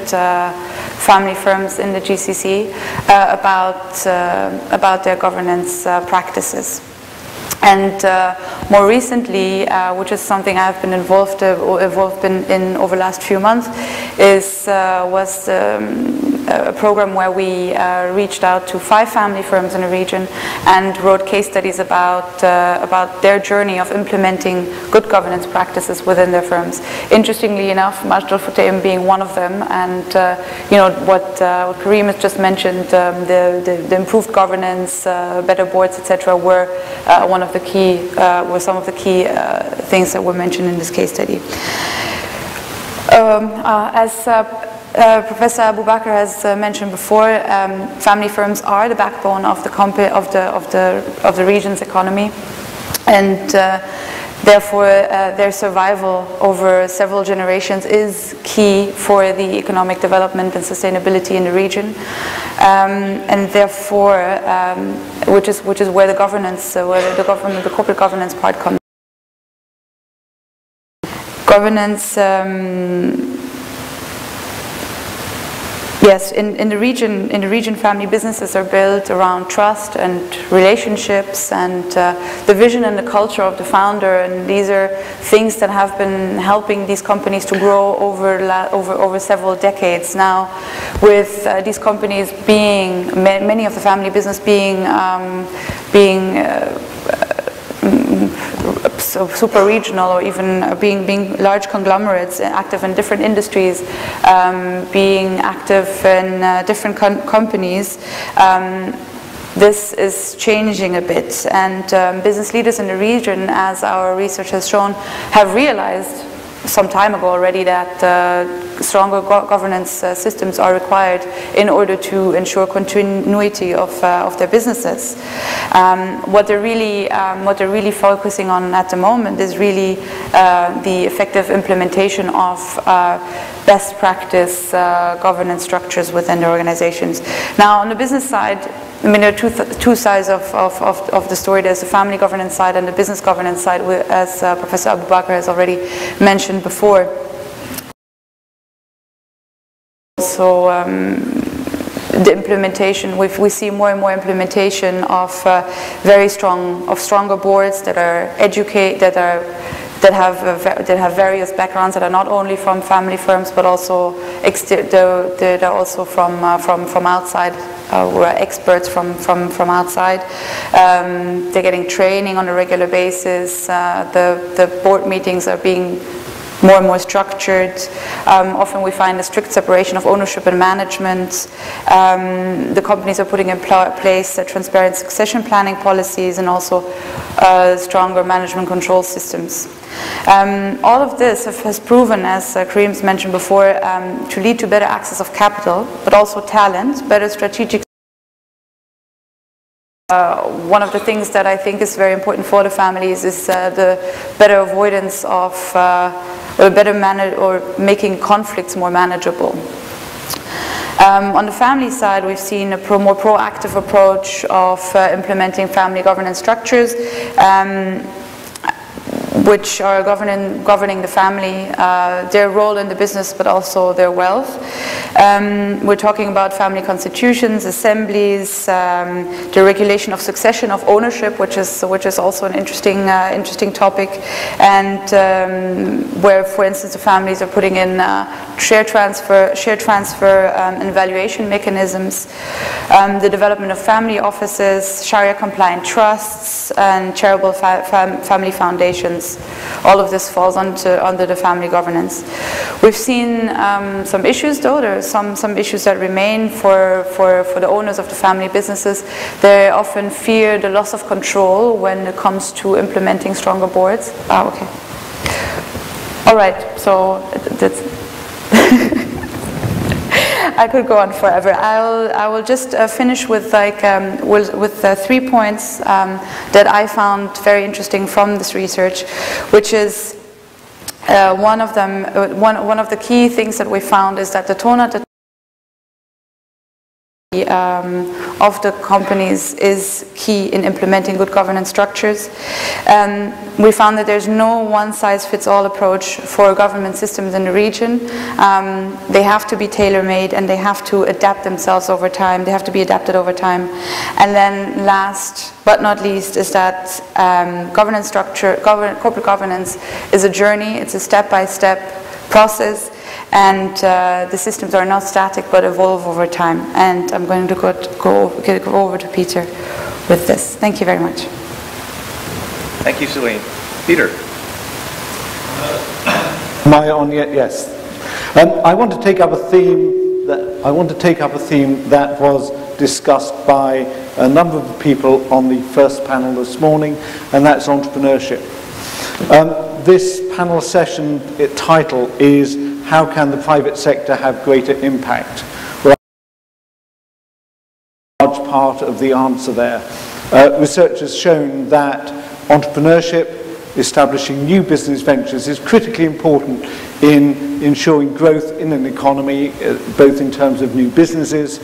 family firms in the GCC about their governance practices. And more recently, which is something I've been involved in over the last few months, was a program where we reached out to 5 family firms in the region and wrote case studies about their journey of implementing good governance practices within their firms. Interestingly enough, Majd al-Futtaim being one of them, and what Karim has just mentioned, the improved governance, better boards, etc., were some of the key things that were mentioned in this case study. As Professor Abu Bakr has mentioned before, family firms are the backbone of the region's economy, and therefore their survival over several generations is key for the economic development and sustainability in the region, and therefore, which is where the governance, the corporate governance part comes. Governance. Yes, in the region, family businesses are built around trust and relationships and the vision and the culture of the founder, and these are things that have been helping these companies to grow over several decades now. With these companies being, many of the family business being super regional, or even being large conglomerates active in different industries, being active in different companies, this is changing a bit, and business leaders in the region, as our research has shown, have realized some time ago already that stronger governance systems are required in order to ensure continuity of their businesses. What they're really focusing on at the moment is really the effective implementation of best practice governance structures within the organizations. Now, on the business side, I mean, there are two sides of the story. There's the family governance side and the business governance side, as Professor Abu Bakr has already mentioned before. So the implementation, we see more and more implementation of stronger boards that are that have various backgrounds, that are not only from family firms but also that are also from outside, who are experts from outside. They're getting training on a regular basis. The board meetings are being more and more structured. Often we find a strict separation of ownership and management. The companies are putting in place transparent succession planning policies, and also stronger management control systems. All of this has proven, as Karim's mentioned before, to lead to better access of capital, but also talent, better strategic one of the things that I think is very important for the families is the better avoidance of, or making conflicts more manageable. On the family side, we've seen a more proactive approach of implementing family governance structures, which are governing the family, their role in the business, but also their wealth. We're talking about family constitutions, assemblies, the regulation of succession, of ownership, which is also an interesting topic, and where, for instance, the families are putting in share transfer and valuation mechanisms, the development of family offices, Sharia-compliant trusts, and charitable family foundations. All of this falls under the family governance. We've seen some issues, though. There are some issues that remain for the owners of the family businesses. They often fear the loss of control when it comes to implementing stronger boards. Ah, okay. All right, so that's I could go on forever. I will just finish with with 3 points that I found very interesting from this research, which is one of them. One of the key things that we found is that the tone at the of the companies is key in implementing good governance structures. We found that there's no one-size-fits-all approach for government systems in the region. They have to be tailor-made, and they have to adapt themselves over time. They have to be adapted over time. And then last but not least is that governance structure, corporate governance is a journey. It's a step-by-step process. And the systems are not static but evolve over time. And I'm going to go over to Peter with this. Thank you very much. Thank you, Celine. Peter. Am I on yet? Yes. I want to take up a theme that was discussed by a number of people on the first panel this morning, and that's entrepreneurship. This panel session title is "How can the private sector have greater impact?" Well, a large part of the answer there. Research has shown that entrepreneurship, establishing new business ventures, is critically important in ensuring growth in an economy, both in terms of new businesses,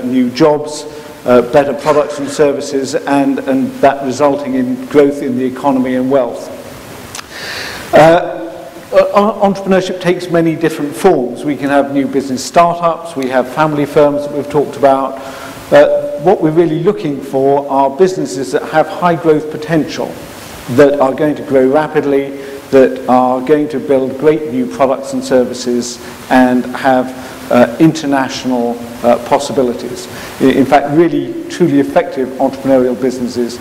new jobs, better products and services, and that resulting in growth in the economy and wealth. Entrepreneurship takes many different forms. We can have new business startups, we have family firms that we've talked about. What we're really looking for are businesses that have high growth potential, that are going to grow rapidly, that are going to build great new products and services, and have international possibilities. In fact, really truly effective entrepreneurial businesses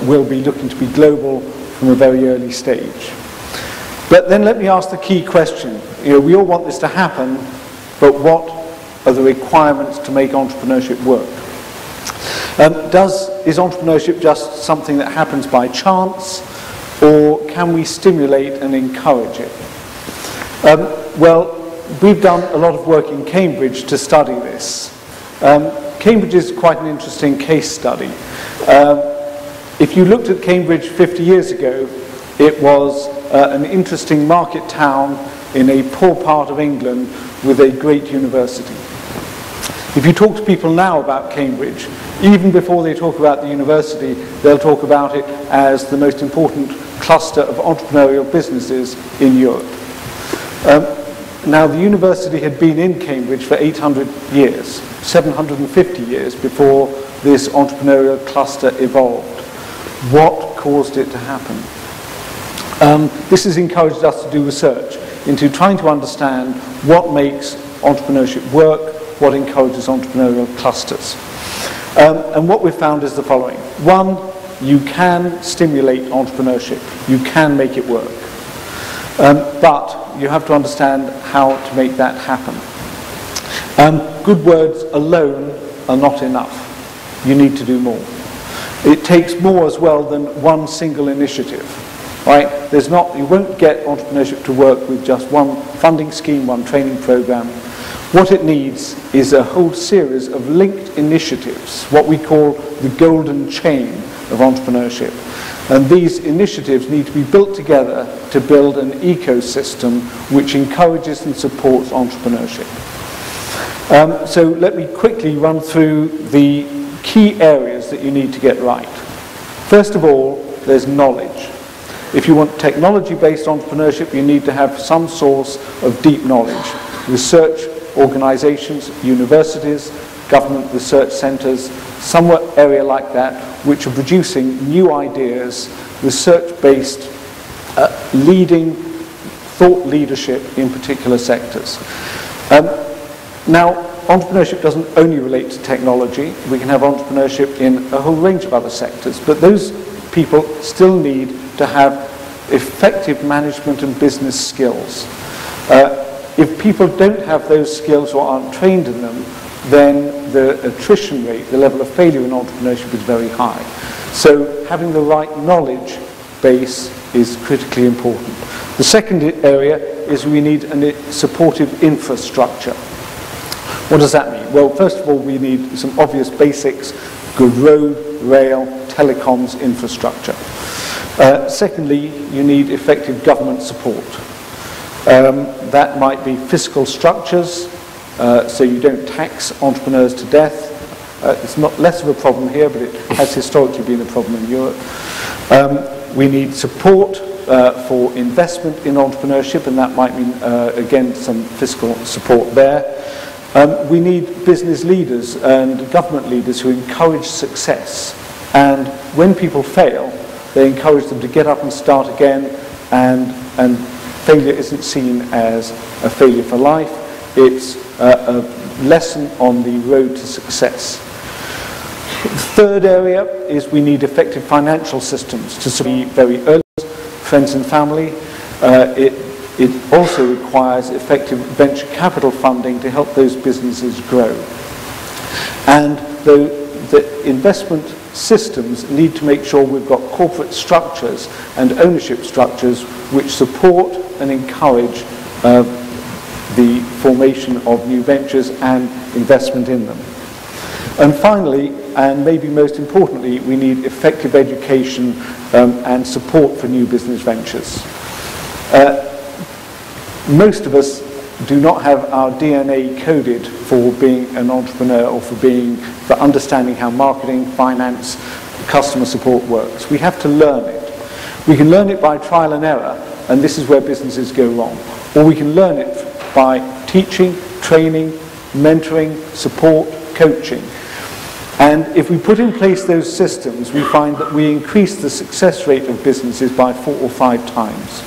will be looking to be global from a very early stage. But then let me ask the key question. We all want this to happen, but what are the requirements to make entrepreneurship work? Is entrepreneurship just something that happens by chance, or can we stimulate and encourage it? Well, we've done a lot of work in Cambridge to study this. Cambridge is quite an interesting case study. If you looked at Cambridge 50 years ago, it was an interesting market town in a poor part of England with a great university. If you talk to people now about Cambridge, even before they talk about the university, they'll talk about it as the most important cluster of entrepreneurial businesses in Europe. Now, the university had been in Cambridge for 800 years, 750 years before this entrepreneurial cluster evolved. What caused it to happen? This has encouraged us to do research into trying to understand what makes entrepreneurship work, what encourages entrepreneurial clusters. And what we've found is the following. One, you can stimulate entrepreneurship. You can make it work. But you have to understand how to make that happen. Good words alone are not enough. You need to do more. It takes more as well than one single initiative. Right? You won't get entrepreneurship to work with just one funding scheme, one training program. What it needs is a whole series of linked initiatives, what we call the golden chain of entrepreneurship. And these initiatives need to be built together to build an ecosystem which encourages and supports entrepreneurship. So let me quickly run through the key areas that you need to get right. First of all, there's knowledge. If you want technology-based entrepreneurship, you need to have some source of deep knowledge. Research organizations, universities, government research centers, some area like that, which are producing new ideas, research-based, leading thought leadership in particular sectors. Now, entrepreneurship doesn't only relate to technology. We can have entrepreneurship in a whole range of other sectors, but those people still need to have effective management and business skills. If people don't have those skills or aren't trained in them, then the attrition rate, the level of failure in entrepreneurship is very high. So having the right knowledge base is critically important. The second area is we need a supportive infrastructure. What does that mean? Well, first of all, we need some obvious basics, good road, rail, telecoms infrastructure. Secondly, you need effective government support. That might be fiscal structures, so you don't tax entrepreneurs to death. It's not less of a problem here, but it has historically been a problem in Europe. We need support for investment in entrepreneurship, and that might mean, again, some fiscal support there. We need business leaders and government leaders who encourage success. And when people fail, they encourage them to get up and start again, and failure isn't seen as a failure for life. It's a lesson on the road to success. The third area is we need effective financial systems to be very early, friends and family. It also requires effective venture capital funding to help those businesses grow. And the investment systems need to make sure we've got corporate structures and ownership structures which support and encourage the formation of new ventures and investment in them. And finally, and maybe most importantly, we need effective education and support for new business ventures. Most of us do not have our DNA coded for being an entrepreneur or for understanding how marketing, finance, customer support works. We have to learn it. We can learn it by trial and error, and this is where businesses go wrong. Or we can learn it by teaching, training, mentoring, support, coaching. And if we put in place those systems, we find that we increase the success rate of businesses by 4 or 5 times.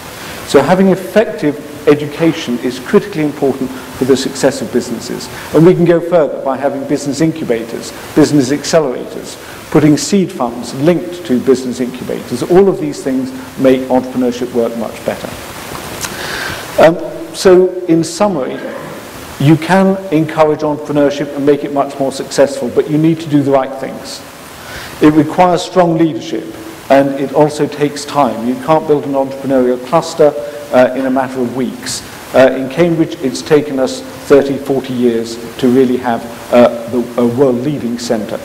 So having effective education is critically important for the success of businesses. And we can go further by having business incubators, business accelerators, putting seed funds linked to business incubators. All of these things make entrepreneurship work much better. So in summary, you can encourage entrepreneurship and make it much more successful, but you need to do the right things. It requires strong leadership, and it also takes time. You can't build an entrepreneurial cluster in a matter of weeks. In Cambridge, it's taken us 30, 40 years to really have a world-leading centre.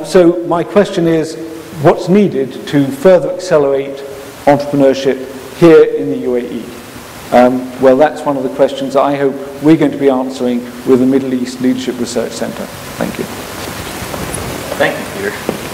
So my question is, what's needed to further accelerate entrepreneurship here in the UAE? Well, that's one of the questions I hope we're going to be answering with the Middle East Leadership Research Centre. Thank you. Thank you, Peter.